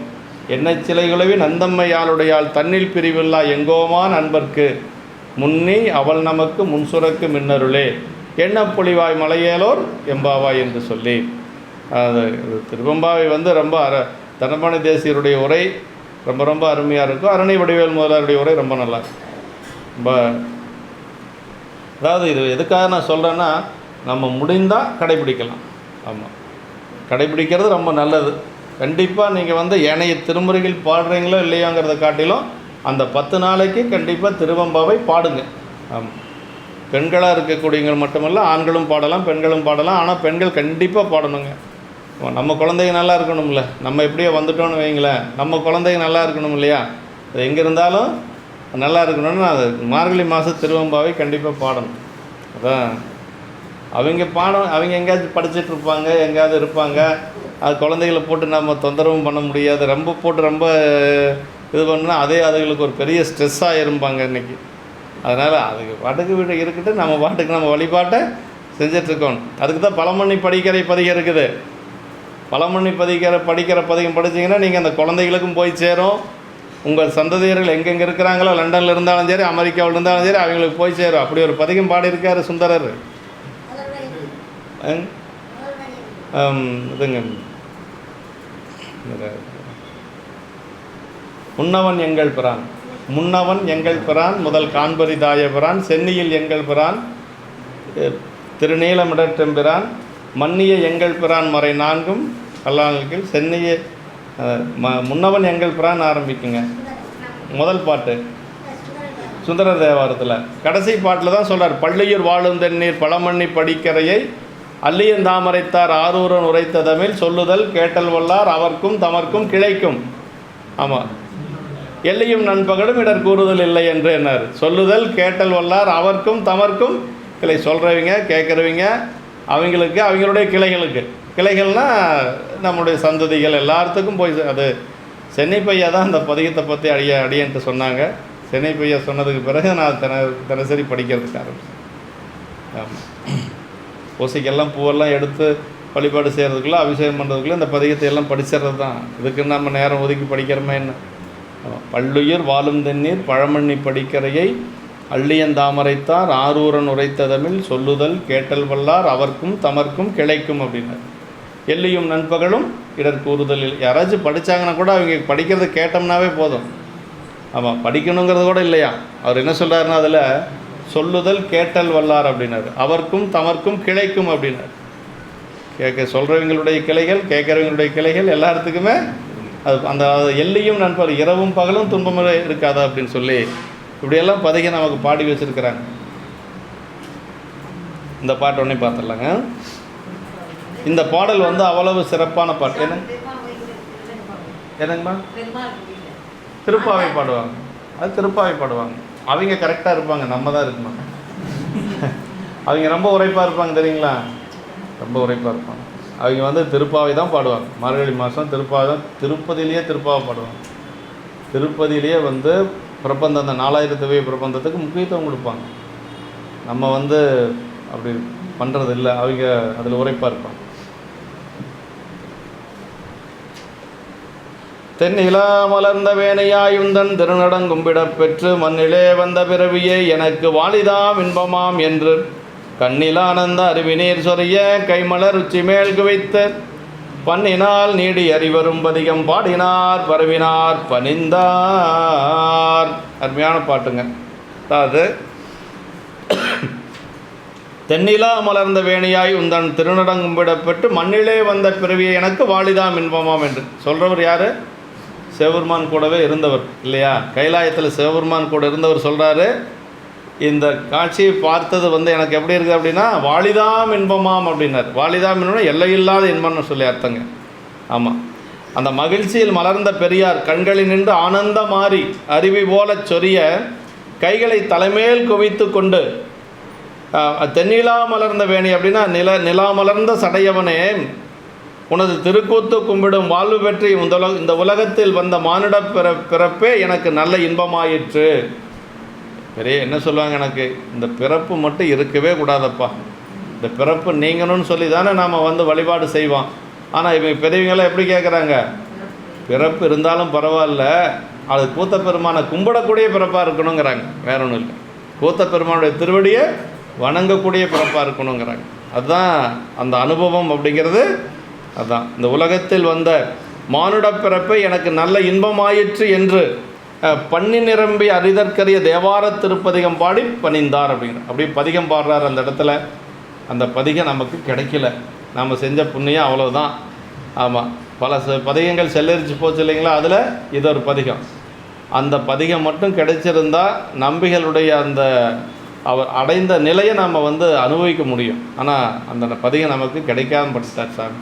எண்ணச் சிலைகுலவி நந்தம்மை ஆளுடையால் தன்னில் பிரிவில்லா எங்கோமான் அன்பர்க்கு முன்னி அவள் நமக்கு முன்சுரக்கு மின்னருளே எண்ணப்பொழிவாய் மலையேலோர் எம்பாவாய் என்று சொல்லி அது திருவெம்பாவை வந்து ரொம்ப தனபாணி தேசியருடைய உரை ரொம்ப ரொம்ப அருமையாக இருக்கும். அரணை வடிவேல் முதலாருடைய உரை ரொம்ப நல்லா ரொம்ப. அதாவது இது எதுக்காக நான் சொல்கிறேன்னா, நம்ம முடிந்தால் கடைப்பிடிக்கலாம். ஆமாம், கடைப்பிடிக்கிறது ரொம்ப நல்லது. கண்டிப்பாக நீங்கள் வந்து ஏனைய திருமுறைகள் பாடுறீங்களோ இல்லையோங்கிறத காட்டிலும் அந்த 10 நாளைக்கு கண்டிப்பாக திருவெம்பாவை பாடுங்க. ஆமாம், பெண்களாக இருக்கக்கூடியவங்க மட்டுமல்ல, ஆண்களும் பாடலாம், பெண்களும் பாடலாம். ஆனால் பெண்கள் கண்டிப்பாக பாடணுங்க. நம்ம குழந்தைங்க நல்லா இருக்கணும்ல, நம்ம எப்படியோ வந்துட்டோன்னு வைங்களேன், நம்ம குழந்தைங்க நல்லா இருக்கணும் இல்லையா? அது எங்கே இருந்தாலும் நல்லா இருக்கணும்னு அது மார்கழி மாதம் திருவெம்பாவை கண்டிப்பாக பாடணும். அதான் அவங்க பாடம், அவங்க எங்கேயாச்சும் படிச்சுட்டு இருப்பாங்க, எங்கேயாவது இருப்பாங்க, அது குழந்தைகளை போட்டு நம்ம தொந்தரவும் பண்ண முடியாது. ரொம்ப போட்டு ரொம்ப இது பண்ணால் அதே அதுகளுக்கு ஒரு பெரிய ஸ்ட்ரெஸ்ஸாக இருப்பாங்க இன்றைக்கி. அதனால் அதுக்கு பாட்டுக்கு வீடு இருக்கட்டு, நம்ம பாட்டுக்கு நம்ம வழிபாட்டை செஞ்சிட்ருக்கோம். அதுக்கு தான் பழமொழி படிக்கிற பதிகம் இருக்குது. பழமொழி படிக்கிற பதிகம் படிச்சிங்கன்னா நீங்கள் அந்த குழந்தைகளுக்கும் போய் சேரும். உங்கள் சந்ததியர்கள் எங்கெங்கே இருக்கிறாங்களோ, லண்டனில் இருந்தாலும் சரி, அமெரிக்காவில் இருந்தாலும் சரி, அவங்களுக்கு போய் சேரும். அப்படி ஒரு பதிகம் பாடியிருக்கார் சுந்தரர். இதுங்க, முன்னவன் எங்கள் பிரான், முன்னவன் எங்கள் பிரான், முதல் காண்பரிதாய பிரான், சென்னியில் எங்கள் பிரான், திருநீலமிடற்றெம்பிரான், மன்னிய எங்கள் பிரான் மறை நான்கும் கல்லானுக்கு சென்னிய முன்னவன் எங்கள் பிரான் ஆரம்பிக்குங்க. முதல் பாட்டு சுந்தரர் தேவாரத்தில். கடைசி பாட்டில் தான் சொல்கிறார், பள்ளியூர் வாழும் தென்னீர் பழமண்ணி படிக்கரையை அல்லியந்தாமரைத்தார் ஆரூரன் உரைத்த தமிழ் சொல்லுதல் கேட்டல் வல்லார் அவர்க்கும் தமர்க்கும் கிளைக்கும். ஆமாம், எல்லையும் நண்பகலும் இடர் கூறுதல் இல்லை என்று என்னார். சொல்லுதல் கேட்டல் வல்லார் அவர்க்கும் தமர்க்கும் கிளை. சொல்கிறவங்க கேட்குறவங்க அவங்களுக்கு அவங்களுடைய கிளைகளுக்கு. கிளைகள்னால் நம்முடைய சந்ததிகள் எல்லாத்துக்கும் போய் அது சென்னை பையா தான் அந்த பதிகத்தை பற்றி அடியன்ட்டு சொன்னாங்க. சென்னை பையா சொன்னதுக்கு பிறகு நான் தினசரி படிக்கிறதுக்கு ஆரம்பிச்சேன். ஆமாம், பூசைக்கெல்லாம் பூவெல்லாம் எடுத்து வழிபாடு செய்கிறதுக்குள்ளே அபிஷேகம் பண்ணுறதுக்குள்ளே இந்த பதிகத்தை எல்லாம் படிச்சிடுறது தான். இதுக்கு நம்ம நேரம் ஒதுக்கி படிக்கிறோமே என்ன. பள்ளுயிர் வாழும் தென்னீர் பழமண்ணி படிக்கரையை அள்ளியந்தாமரைத்தார் ஆரூரன் உரைத்த தமிழ் சொல்லுதல் கேட்டல் வல்லார் அவர்க்கும் தமர்க்கும் கிளைக்கும் அப்படின்னார். எல்லையும் நண்பகலும் இடர் கூறுதலில். யாராச்சும் படித்தாங்கன்னா கூட அவங்க படிக்கிறத கேட்டோம்னாவே போதும். ஆமாம், படிக்கணுங்கிறது கூட இல்லையா. அவர் என்ன சொல்கிறாருன்னா அதில் சொல்லுதல் கேட்டல் வல்லார் அப்படின்னாரு, அவர்க்கும் தமர்க்கும் கிளைக்கும் அப்படின்னார். சொல்கிறவங்களுடைய கிளைகள் கேட்குறவங்களுடைய கிளைகள் எல்லாத்துக்குமே அது அந்த எல்லையும் நண்பர் இரவும் பகலும் துன்பமே இருக்காதா அப்படின்னு சொல்லி இப்படியெல்லாம் பதிகை நமக்கு பாடி வச்சுருக்கிறாங்க. இந்த பாட்டு ஒன்றே பார்த்துடலாங்க. இந்த பாடல் அவ்வளவு சிறப்பான பாட்டு. என்னங்கம்மா? திருப்பாவை பாடுவாங்க. அது திருப்பாவை பாடுவாங்க. அவங்க கரெக்டாக இருப்பாங்க, நம்ம தான் இருக்கணும். அவங்க ரொம்ப உரைப்பாக இருப்பாங்க தெரியுங்களா, ரொம்ப உரைப்பாக இருப்பாங்க. அவங்க திருப்பாவை தான் பாடுவாங்க. மார்கழி மாதம் திருப்பாவை தான். திருப்பதியிலேயே திருப்பாவை பாடுவாங்க. திருப்பதியிலேயே பிரபந்தம், அந்த 4000 பிரபந்தத்துக்கு முக்கியத்துவம் கொடுப்பாங்க. நம்ம அப்படி பண்ணுறது இல்லை. அவங்க அதில் உரைப்பாக இருப்பாங்க. தென்னிலா மலர்ந்த வேணையாயுந்தன் திருநடங்கும்பிடப் பெற்று மண்ணிலே வந்த பிறவியே எனக்கு வாலிதாம் இன்பமாம் என்று கண்ணிலானந்த அருவிநீர் சொரிய கைமலர் உச்சி மேல் குவைத்து பண்ணினால் நீடி அறிவரும் பதிகம் பாடினார் பரவினார் பணிந்தார். அருமையான பாட்டுங்க. அதாவது தென்னிலா மலர்ந்த வேணியாய் உந்தன் திருநடங்கும்பிடப்பட்டு மண்ணிலே வந்த பிறவியை எனக்கு வாலிதாம் இன்பமாம் என்று சொல்கிறவர் யார்? சிவபெருமான் கூடவே இருந்தவர் இல்லையா. கைலாயத்தில் சிவபெருமான் கூட இருந்தவர் சொல்கிறாரு, இந்த காட்சியை பார்த்தது எனக்கு எப்படி இருக்குது அப்படின்னா வாலிதாம் இன்பமாம் அப்படின்னார். வாலிதாம் இன்பம்னா எல்லையில்லாத இன்பம்னு சொல்லி அர்த்தங்க. ஆமாம், அந்த மகிழ்ச்சியில் மலர்ந்த பெரியார் கண்களில் நின்று ஆனந்த மாறி அருவி போல சொரிய கைகளை தலைமேல் குவித்து கொண்டு தென்னிலா மலர்ந்த வேணி அப்படின்னா நிலா மலர்ந்த சடையவனே உனது திருக்கூத்து கும்பிடும் வாழ்வு பெற்று இந்த உலகத்தில் வந்த மானிட பிறப்பே எனக்கு நல்ல இன்பமாயிற்று. பெரிய என்ன சொல்லுவாங்க, எனக்கு இந்த பிறப்பு மட்டும் இருக்கவே கூடாதப்பா, இந்த பிறப்பு நீங்கணும்னு சொல்லி தானே நாம் வழிபாடு செய்வோம். ஆனால் இவங்க பெரியவங்களாம் எப்படி கேட்குறாங்க, பிறப்பு இருந்தாலும் பரவாயில்ல, அது கூத்த பெருமானை கும்பிடக்கூடிய பிறப்பாக இருக்கணுங்கிறாங்க. வேற ஒன்றும் இல்லை, கூத்த பெருமானுடைய திருவடியை வணங்கக்கூடிய பிறப்பாக இருக்கணுங்கிறாங்க. அதுதான் அந்த அனுபவம் அப்படிங்கிறது. அதுதான் இந்த உலகத்தில் வந்த மானுட பிறப்பை எனக்கு நல்ல இன்பமாயிற்று என்று பண்ணி நிரம்பி அரிதற்கரிய தேவார திருப்பதிகம் பாடி பணிந்தார் அப்படிங்கிற அப்படி பதிகம் பாடுறார் அந்த இடத்துல. அந்த பதிகம் நமக்கு கிடைக்கல, நாம் செஞ்ச புண்ணியம் அவ்வளோதான். ஆமாம், பல பதிகங்கள் செல்லரிச்சு போச்சு இல்லைங்களா, அதில் இது ஒரு பதிகம். அந்த பதிகம் மட்டும் கிடைச்சிருந்தால் நம்பிகளுடைய அந்த அவர் அடைந்த நிலையை நாம் அனுபவிக்க முடியும். ஆனால் அந்த பதிகம் நமக்கு கிடைக்காம படுத்தார் சாமி.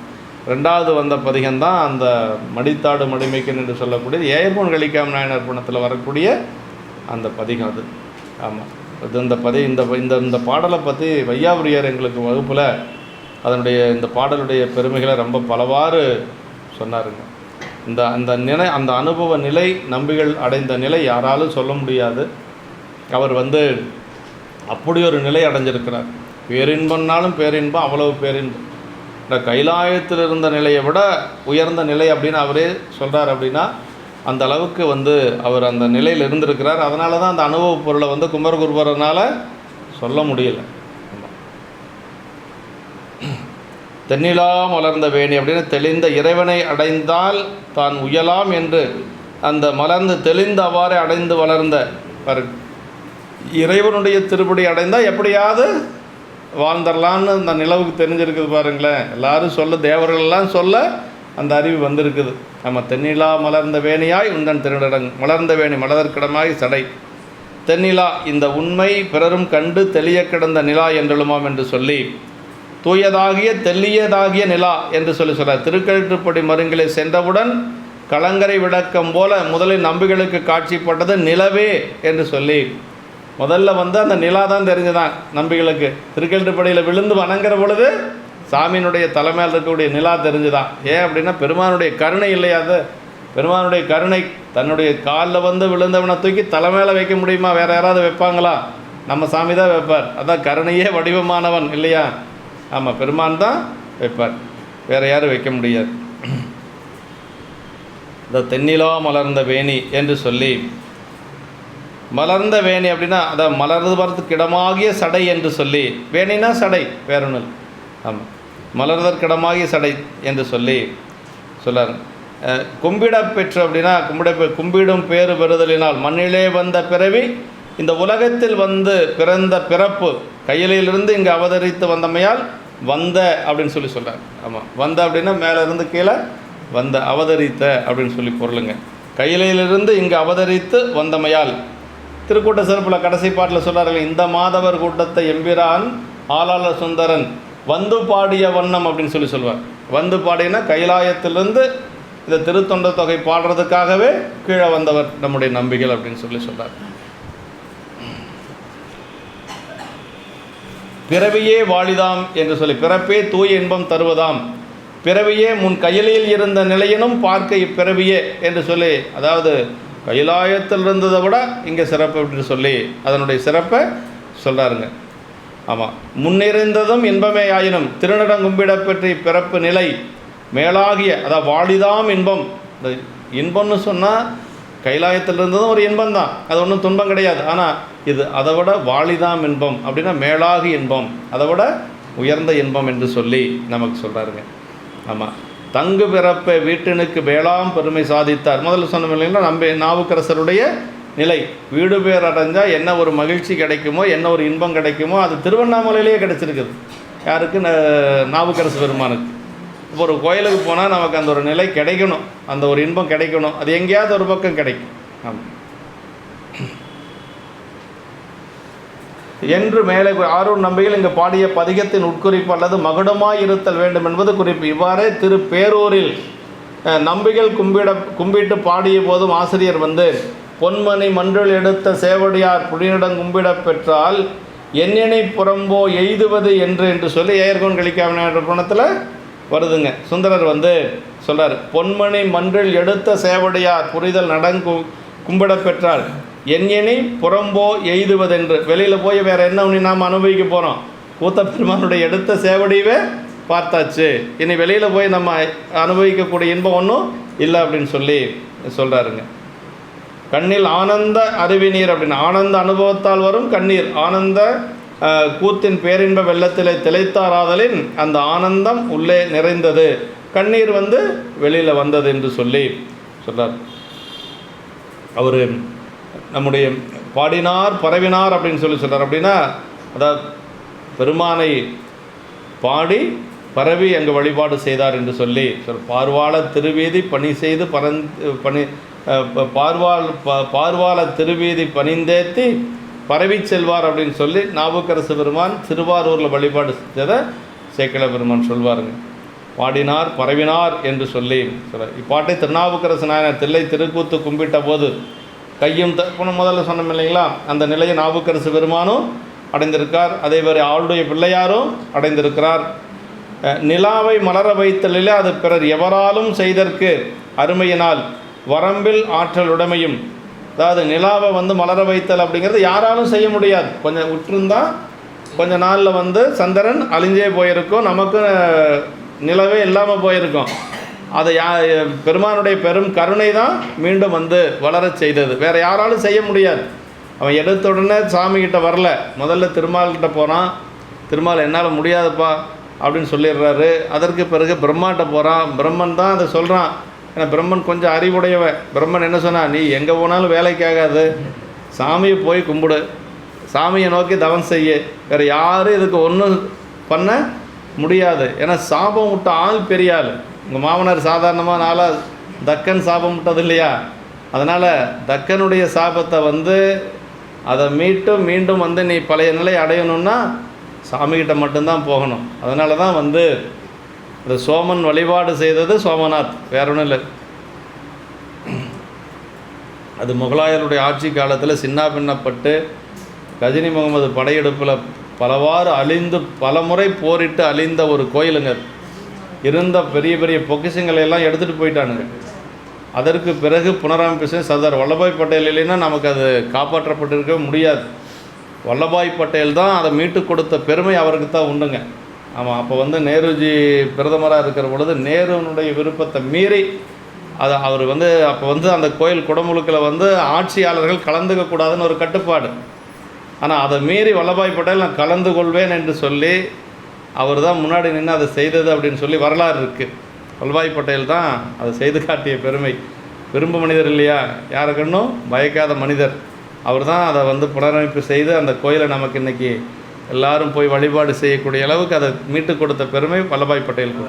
ரெண்டாவது வந்த பதிகம்தான் அந்த மடித்தாடு மடிமைக்கன் என்று சொல்லக்கூடிய ஏயப்போன் கலிக்காம நாயனார் புணத்தில் வரக்கூடிய அந்த பதிகம் அது. ஆமாம், அது இந்த இந்த இந்த பாடலை பற்றி வையாபுரியார் எங்களுக்கு வகுப்பில் அதனுடைய இந்த பாடலுடைய பெருமைகளை ரொம்ப பலவாறு சொன்னாருங்க. அந்த அனுபவ நிலை, நம்பிகள் அடைந்த நிலை யாராலும் சொல்ல முடியாது. அவர் அப்படி ஒரு நிலை அடைஞ்சிருக்கிறார். பேரின்பம்னாலும் பேரின்பம், அவ்வளவு பேரின்பம். இந்த கைலாயத்தில் இருந்த நிலையை விட உயர்ந்த நிலை அப்படின்னு அவரே சொல்கிறார். அப்படின்னா அந்த அளவுக்கு அவர் அந்த நிலையில் இருந்திருக்கிறார். அதனால தான் அந்த அனுபவ பொருளை குமரகுருபரனால் சொல்ல முடியல. தென்னிலா மலர்ந்த வேணி அப்படின்னு தெளிந்த இறைவனை அடைந்தால் தான் உயலாம் என்று அந்த மலர்ந்து தெளிந்த அவ்வாறே அடைந்து வளர்ந்த இறைவனுடைய திருப்படி அடைந்தால் எப்படியாவது வாழ்ந்துடலான்னு அந்த நிலவுக்கு தெரிஞ்சிருக்குது பாருங்களேன். எல்லாரும் சொல்ல, தேவர்கள்லாம் சொல்ல அந்த அறிவு வந்திருக்குது. நம்ம தென்னிலா மலர்ந்த வேணியாய் உந்தன் திருநடங் மலர்ந்த வேணி மலர்கிடமாய் சடை தென்னிலா, இந்த உண்மை பிறரும் கண்டு தெளிய கிடந்த நிலா என்றெழுமாம் என்று சொல்லி தூயதாகிய தெல்லியதாகிய நிலா என்று சொல்கிறார். திருக்கழுற்றுப்படி மருங்கிலே சென்றவுடன் கலங்கரை விளக்கம் போல முதலில் நம்பிகளுக்கு காட்சிப்பட்டது நிலவே என்று சொல்லி முதல்ல அந்த நிலா தான் தெரிஞ்சுதான் நம்பிகளுக்கு. திருக்கழுற்றுப்படியில் விழுந்து வணங்குற பொழுது சாமியினுடைய தலைமையில் இருக்கக்கூடிய நிலா தெரிஞ்சுதான். ஏன் அப்படின்னா பெருமானுடைய கருணை இல்லையாது. பெருமானுடைய கருணை தன்னுடைய காலில் விழுந்தவனை தூக்கி தலைமையில் வைக்க முடியுமா? வேறு யாராவது வைப்பாங்களா? நம்ம சாமி தான் வைப்பார். அதான் கருணையே வடிவமானவன் இல்லையா? ஆமாம், பெருமான் தான் வைப்பார், வேறு யாரும் வைக்க முடியாது. இந்த தென்னிலா மலர்ந்த வேணி என்று சொல்லி, மலர்ந்த வேணி அப்படின்னா அதான் மலர்ந்து வரதுக்கு இடமாகிய சடை என்று சொல்லி, வேணினா சடை வேற ஒன்று. ஆமாம், மலர்தற்கிடமாகிய சடை என்று சொல்லி சொல்லார். கும்பிட பெற்று அப்படின்னா கும்பிடும் பேறு பெறுதலினால் மண்ணிலே வந்த பிறவி, இந்த உலகத்தில் பிறந்த பிறப்பு, கையிலிருந்து இங்கே அவதரித்து வந்தமையால் வந்த அப்படின்னு சொல்லி சொல்கிறார். ஆமாம், வந்த அப்படின்னா மேலே இருந்து கீழே வந்த, அவதரித்த அப்படின்னு சொல்லி பொருளுங்க. கையிலிருந்து இங்கே அவதரித்து வந்தமையால். திருக்கூட்ட சிறப்பில் கடைசி பாட்டில் சொல்கிறார்கள், இந்த மாதவர் கூட்டத்தை எம்பிரான் ஆளாளர் சுந்தரன் பாடிய வண்ணம் அப்படின்னு சொல்லி சொல்வார். பாடினா கைலாயத்திலிருந்து இந்த திருத்தொண்ட தொகை பாடுறதுக்காகவே கீழே வந்தவர் நம்முடைய நம்பிகள் அப்படின்னு சொல்லி சொல்கிறார். பிறவியே வாழிதாம் என்று சொல்லி, பிறப்பே தூய இன்பம் தருவதாம், பிறவியே முன் கையிலில் இருந்த நிலையினும் பார்க்க இப்பிறவியே என்று சொல்லி, அதாவது கைலாயத்தில் இருந்ததை விட இங்கே சிறப்பு அப்படின்னு சொல்லி அதனுடைய சிறப்பை சொல்கிறாருங்க. ஆமாம், முன்னிருந்ததும் இன்பமே ஆயினும் திருநடங்கும்பிட பற்றி பிறப்பு நிலை மேலாகிய, அதாவது வாழிதாம் இன்பம். இந்த இன்பம்னு சொன்னால் கைலாயத்தில் இருந்ததும் ஒரு இன்பம் தான், அது ஒன்றும் துன்பம் கிடையாது. ஆனால் இது அதை விட வாழிதாம் இன்பம் அப்படின்னா மேலாகி இன்பம், அதை விட உயர்ந்த இன்பம் என்று சொல்லி நமக்கு சொல்கிறாருங்க. ஆமாம், தங்கு பிறப்பை வீட்டினுக்கு வேளாம் பெருமை சாதித்தார். முதல்ல சொன்ன இல்லைங்களா, நாவுக்கரசருடைய நிலை, வீடு பேர் அடைஞ்சால் என்ன ஒரு மகிழ்ச்சி கிடைக்குமோ, என்ன ஒரு இன்பம் கிடைக்குமோ, அது திருவண்ணாமலையிலேயே கிடைச்சிருக்குது. யாருக்கு? நாவுக்கரசு பெருமானுக்கு. இப்போ ஒரு கோயிலுக்கு போனால் நமக்கு அந்த ஒரு நிலை கிடைக்கணும், அந்த ஒரு இன்பம் கிடைக்கணும், அது எங்கேயாவது ஒரு பக்கம் கிடைக்கும். ஆமாம் என்று மேலே ஆரூர் நம்பிகள் இங்கு பாடிய பதிகத்தின் உட்குறிப்பு அல்லது மகுடமாய் இருத்தல் வேண்டும் என்பது குறிப்பு. இவ்வாறே திரு பேரூரில் நம்பிகள் கும்பிட்டு பாடிய போதும் ஆசிரியர் பொன்மணி மன்றில் எடுத்த சேவடியார் புடியிடம் கும்பிட பெற்றால் என்னெனை புறம்போ எய்துவது என்று சொல்லி ஏயர்கோன் கலிக்காவின குணத்தில் வருதுங்க. சுந்தரர் சொல்கிறார், பொன்மணி மன்றில் எடுத்த சேவடியார் புரிதல் கும்பிட பெற்றால் என்னெனை புறம்போ எய்துவதென்று. வெளியில் போய் வேறு என்ன ஒன்று நாம் அனுபவிக்க போகிறோம்? கூத்தப்பெருமானுடைய எடுத்த சேவடியவே பார்த்தாச்சு, இனி வெளியில் போய் நம்ம அனுபவிக்கக்கூடிய இன்பம் ஒன்றும் இல்லை அப்படின்னு சொல்லி சொல்கிறாருங்க. கண்ணில் ஆனந்த அருவிநீர் அப்படின்னு, ஆனந்த அனுபவத்தால் வரும் கண்ணீர், ஆனந்த கூத்தின் பேரின்ப வெள்ளத்திலே திளைத்தாராதலின் அந்த ஆனந்தம் உள்ளே நிறைந்தது, கண்ணீர் வெளியில் வந்தது என்று சொல்லி சொல்கிறார். அவர் நம்முடைய பாடினார் பரவினார் அப்படின்னு சொல்லி சொல்கிறார். அப்படின்னா அதாவது பெருமானை பாடி பரவி அங்கு வழிபாடு செய்தார் என்று சொல்லி பார்வாள திருவீதி பணி செய்து பார்வாள திருவீதி பணிந்தேத்தி பரவி செல்வார் அப்படின்னு சொல்லி நாவுக்கரசு பெருமான் திருவாரூரில் வழிபாடு செஞ்சதை சேக்கிழ பெருமான் சொல்வாருங்க. பாடினார் பரவினார் என்று சொல்லி சொல்கிறார். இப்பாட்டை திருநாவுக்கரசு நாயனார் தில்லை திருக்கூத்து கும்பிட்ட போது கையும் முதல்ல சொன்னோம் இல்லைங்களா, அந்த நிலையை நாவுக்கரசு பெருமானும் அடைந்திருக்கார். அதே மாதிரி ஆளுடைய பிள்ளையாரும் அடைந்திருக்கிறார். நிலாவை மலர வைத்தலில் அது பிறர் எவராலும் செய்தற்கு அருமையினால் வரம்பில் ஆற்றல் உடைமையும். அதாவது நிலாவை வந்து மலர வைத்தல் அப்படிங்கிறது யாராலும் செய்ய முடியாது. கொஞ்சம் விட்டுருந்தா கொஞ்ச நாளில் வந்து சந்திரன் அழிஞ்சே போயிருக்கும், நமக்கு நிலவே இல்லாமல் போயிருக்கும். அதை பெருமானுடைய பெரும் கருணை தான் மீண்டும் வந்து வளரச் செய்தது. வேறு யாராலும் செய்ய முடியாது. அவன் எடுத்த உடனே சாமிக்கிட்ட வரல, முதல்ல திருமால்கிட்ட போகிறான். திருமால் என்னால் முடியாதுப்பா அப்படின்னு சொல்லிடுறாரு. அதற்கு பிறகு பிரம்மாட்ட போகிறான். பிரம்மன் தான் அதை சொல்கிறான். ஏன்னா பிரம்மன் கொஞ்சம் அறிவுடையவன். பிரம்மன் என்ன சொன்னான், நீ எங்கே போனாலும் வேலைக்கு ஆகாது, சாமியை போய் கும்பிடு, சாமியை நோக்கி தவம் செய்ய, வேறு யாரும் இதுக்கு ஒன்றும் பண்ண முடியாது. ஏன்னா சாபம் விட்ட ஆள் பெரிய ஆள். உங்கள் மாமனார் சாதாரணமாக நாளாக தக்கன் சாபம் விட்டது இல்லையா? அதனால் தக்கனுடைய சாபத்தை வந்து அதை மீண்டும் வந்து நீ பழைய நிலை அடையணும்னா சாமிகிட்ட மட்டும்தான் போகணும். அதனால தான் வந்து இந்த சோமன் வழிபாடு செய்தது சோமநாத், வேற ஒன்றும் இல்லை. அது முகலாயருடைய ஆட்சி காலத்தில் சின்ன பின்னப்பட்டு கஜினி முகமது படையெடுப்பில் பலவாறு அழிந்து பல முறை போரிட்டு அழிந்த ஒரு கோயிலுங்க. இருந்த பெரிய பெரிய பொக்கிஷங்களை எல்லாம் எடுத்துகிட்டு போயிட்டானுங்க. அதற்கு பிறகு புனரமைப்பு சர்தார் வல்லபாய் பட்டேல் இல்லைன்னா நமக்கு அது காப்பாற்றப்பட்டிருக்க முடியாது. வல்லபாய் பட்டேல் தான் அதை மீட்டு கொடுத்த பெருமை அவருக்கு தான் உண்டுங்க. ஆமாம், அப்போ வந்து நேருஜி பிரதமராக இருக்கிற பொழுது நேருனுடைய விருப்பத்தை மீறி அதை அவர் வந்து அப்போ வந்து அந்த கோயில் குடமுழுக்கில் வந்து ஆட்சியாளர்கள் கலந்துக்க கூடாதுன்னு ஒரு கட்டுப்பாடு. ஆனால் அதை மீறி வல்லபாய் பட்டேல் நான் கலந்து கொள்வேன் என்று சொல்லி அவர் தான் முன்னாடி நின்று அதை செய்தது அப்படின்னு சொல்லி வரலாறு இருக்குது. வல்லபாய் பட்டேல் தான் அதை செய்து காட்டிய பெருமை. விரும்ப மனிதர் இல்லையா, யாருக்கன்னும் பயக்காத மனிதர். அவர் தான் அதை வந்து புனரமைப்பு செய்து அந்த கோயிலை நமக்கு இன்றைக்கி எல்லாரும் போய் வழிபாடு செய்யக்கூடிய அளவுக்கு அதை மீட்டு கொடுத்த பெருமை வல்லபாய் பட்டேலுக்கு.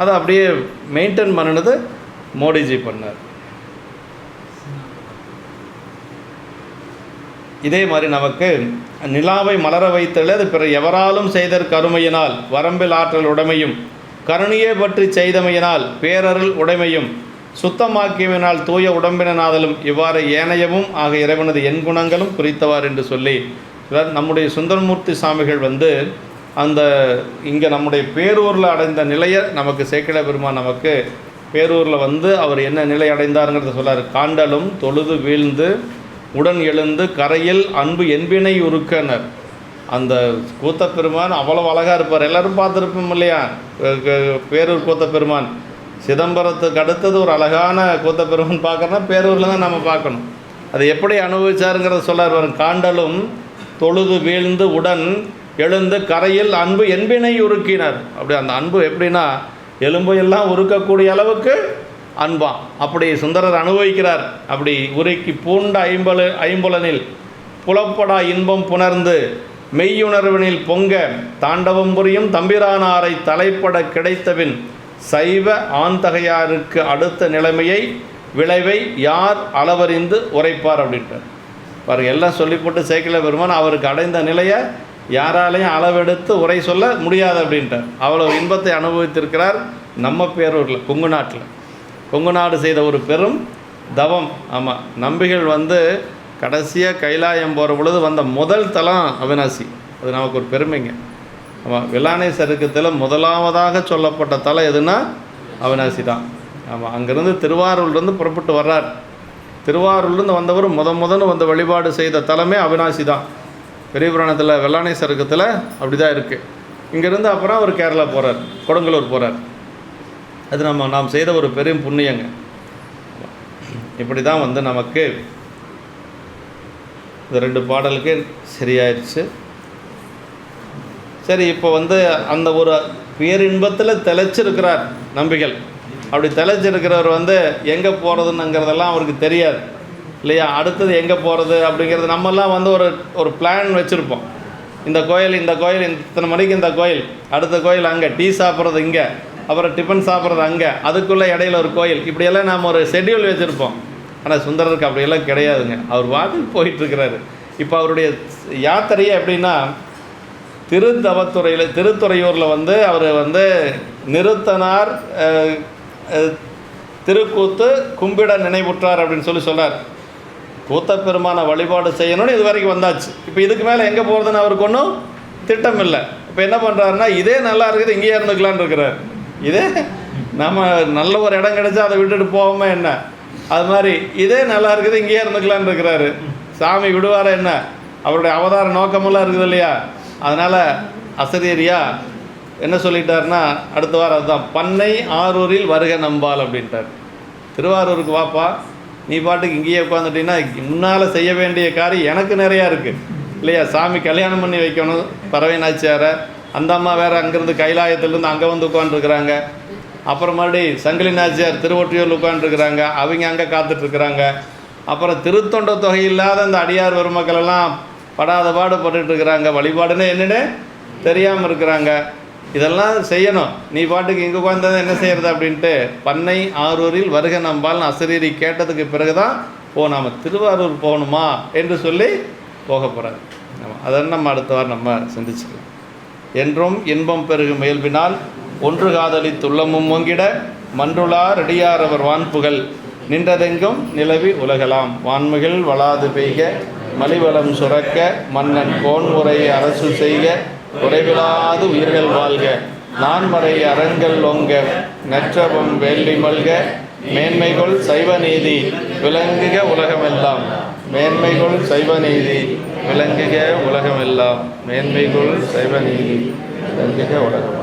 அதை அப்படியே மெயின்டைன் பண்ணினது மோடிஜி பண்ணார். இதே மாதிரி நமக்கு நிலாவை மலர வைத்தல் அது பிற எவராலும் செய்தற் கருமையினால் வரம்பில் ஆற்றல் உடைமையும் கருணையே பற்றி செய்தமையினால் பேரருள் உடைமையும் சுத்தமாக்கியவினால் தூய உடம்பினாதலும் இவ்வாறு ஏனையவும் ஆக இறைவனது எண்குணங்களும் குறித்தவார் என்று சொல்லி நம்முடைய சுந்தரமூர்த்தி சாமிகள் வந்து அந்த இங்கே நம்முடைய பேரூரில் அடைந்த நிலையை நமக்கு சேக்கிழ பெருமான் நமக்கு பேரூரில் வந்து அவர் என்ன நிலை அடைந்தாருங்கிறத சொல்லார். காண்டலும் தொழுது வீழ்ந்து உடன் எழுந்து கரையில் அன்பு என்பினை உருக்கனர். அந்த கூத்தப்பெருமான் அவ்வளோ அழகாக இருப்பார். எல்லோரும் பார்த்துருப்போம் இல்லையா பேரூர் கூத்தப்பெருமான். சிதம்பரத்துக்கு அடுத்தது ஒரு அழகான கூத்தப்பெருமான் பார்க்குறோன்னா பேரூரில் தான் நம்ம பார்க்கணும். அது எப்படி அனுபவிச்சாருங்கிறத சொல்லார். வரும் காண்டலும் தொழுது வீழ்ந்து உடன் எழுந்து கரையில் அன்பு என்பினை உருக்கினார். அப்படி அந்த அன்பு எப்படின்னா எலும்பு எல்லாம் உருக்கக்கூடிய அளவுக்கு அன்பாம். அப்படி சுந்தரர் அனுபவிக்கிறார். அப்படி உருக்கி பூண்ட ஐம்புலனில் புலப்படா இன்பம் புணர்ந்து மெய்யுணர்வினில் பொங்க தாண்டவம் புரியும் தம்பிரானாரை தலைப்பட கிடைத்தபின் சைவ ஆந்தகையாருக்கு அடுத்த நிலைமையை விளைவை யார் அளவறிந்து உரைப்பார் அப்படின்ட்டார். பாருங்கள், எல்லாம் சொல்லி போட்டு சேக்கிழ பெருமான் அவருக்கு அடைந்த நிலையை யாராலையும் அளவெடுத்து உரை சொல்ல முடியாது அப்படின்ட்டார். அவ்வளோ இன்பத்தை அனுபவித்திருக்கிறார் நம்ம பேரூரில் கொங்கு நாட்டில். கொங்கு நாடு செய்த ஒரு பெரும் தவம். ஆமாம், நம்பிகள் வந்து கடைசியாக கைலாயம் போகிற பொழுது வந்த முதல் தலம் அவினாசி. அது நமக்கு ஒரு பெருமைங்க. ஆமாம், வில்லானை சருக்கத்தில் முதலாவதாக சொல்லப்பட்ட தலம் எதுனா அவினாசி தான். ஆமாம், அங்கேருந்து திருவாரூர்லேருந்து புறப்பட்டு வர்றார். திருவாரூர்லேருந்து வந்தவர் முதன்னு வந்து வழிபாடு செய்த தலமே அவினாசி தான். பெரிய புராணத்தில் வெள்ளானை சருக்கத்தில் அப்படி தான் இருக்குது. இங்கேருந்து அப்புறம் அவர் கேரளா போகிறார், கொடுங்கலூர் போகிறார். அது நாம் செய்த ஒரு பெரும் புண்ணியங்க. இப்படி தான் வந்து நமக்கு இந்த 2 பாடலுக்கு சரியாயிடுச்சு. சரி, இப்போ வந்து அந்த ஒரு பேரின்பத்தில் திளைச்சிருக்கிறார் நம்பிகள். அப்படி திளைச்சிருக்கிறவர் வந்து எங்கே போகிறதுங்கிறதெல்லாம் அவருக்கு தெரியாது இல்லையா. அடுத்தது எங்கே போகிறது அப்படிங்கிறது நம்மெல்லாம் வந்து ஒரு பிளான் வச்சுருப்போம். இந்த கோயில் இத்தனை மணிக்கு இந்த கோயில், அடுத்த கோயில் அங்கே, டீ சாப்பிட்றது இங்கே, அப்புறம் டிஃபன் சாப்பிட்றது அங்கே, அதுக்குள்ளே இடையில ஒரு கோயில், இப்படியெல்லாம் நாம் ஒரு ஷெட்யூல் வச்சுருப்போம். ஆனால் சுந்தரருக்கு அப்படியெல்லாம் கிடையாதுங்க. அவர் வாட்டில் போயிட்டுருக்கிறாரு. இப்போ அவருடைய யாத்திரையே எப்படின்னா திருத்துறையூரில் வந்து அவர் வந்து நிறுத்தனார் திருக்கூத்து கும்பிட நினைவுற்றார் அப்படின்னு சொல்கிறார். கூத்தப்பெருமான வழிபாடு செய்யணும்னு இது வரைக்கும் வந்தாச்சு. இப்போ இதுக்கு மேலே எங்கே போகிறதுன்னு அவருக்கு ஒன்றும் திட்டம் இல்லை. இப்போ என்ன பண்ணுறாருன்னா, இதே நல்லா இருக்குது இங்கேயே இருந்துக்கலான்னு இருக்கிறார். இதே நம்ம நல்ல ஒரு இடம் கிடைச்சா அதை விட்டுட்டு போகாமல் என்ன, அது மாதிரி இதே நல்லா இருக்குது இங்கேயே இருந்துக்கலான்னு இருக்கிறாரு. சாமி விடுவார என்ன, அவருடைய அவதார நோக்கமெல்லாம் இருக்குது இல்லையா. அதனால் அசரீரியா என்ன சொல்லிட்டாருன்னா, அடுத்த வாரம் அதுதான், பண்ணை ஆரூரில் வருக நம்பால் அப்படின்ட்டார். திருவாரூருக்கு வாப்பா, நீ பாட்டுக்கு இங்கேயே உட்காந்துட்டீங்கன்னா முன்னால் செய்ய வேண்டிய காரியம் எனக்கு நிறையா இருக்குது இல்லையா. சாமி கல்யாணம் பண்ணி வைக்கணும் பறவை நாச்சியாரை, அந்த அம்மா வேறு அங்கேருந்து கைலாயத்துலேருந்து அங்கே வந்து உட்காந்துருக்குறாங்க. அப்புறம் மறுபடியும் சங்கிலி நாச்சியார் திருவொற்றியூரில் உட்காந்துருக்குறாங்க, அவங்க அங்கே காத்துட்ருக்குறாங்க. அப்புறம் திருத்தொண்ட தொகை இல்லாத இந்த அடியார் பெருமக்களெல்லாம் படாத பாடுபட்டுருக்குறாங்க, வழிபாடுன்னு என்னென்னு தெரியாமல் இருக்கிறாங்க. இதெல்லாம் செய்யணும், நீ பாட்டுக்கு இங்கே உட்காந்தது என்ன செய்கிறது அப்படின்ட்டு பண்ணை ஆரூரில் வருக நம்பால்னு அசரீரி கேட்டதுக்கு பிறகு தான், ஓ நாம் திருவாரூர் போகணுமா என்று சொல்லி போக போகிறார். அதெல்லாம் நம்ம அடுத்த வாரம் நம்ம சிந்திச்சுக்கலாம். என்றும் இன்பம் பெருகும் இயல்பினால் ஒன்று காதலித்துள்ளமும் ஓங்கிட மன்றுளார் அடியார் அவர் வான்புகழ் நின்றதெங்கும் நிலவி உலகலாம். வான்மிகள் வளாது பெய்க மலிவளம் சுரக்க மன்னன் கோன்முறை அரசு செய்க குறைவிலாது உயிர்கள் வாழ்க நான்மறை அறங்கள் ஒங்க நற்றவம் வேள்வி மல்க மேன்மைகள் சைவ நீதி விளங்குக உலகமெல்லாம். மேன்மைகள் சைவ நீதி விளங்குக உலகமெல்லாம். மேன்மைகள் சைவ நீதி விளங்குக உலகம்.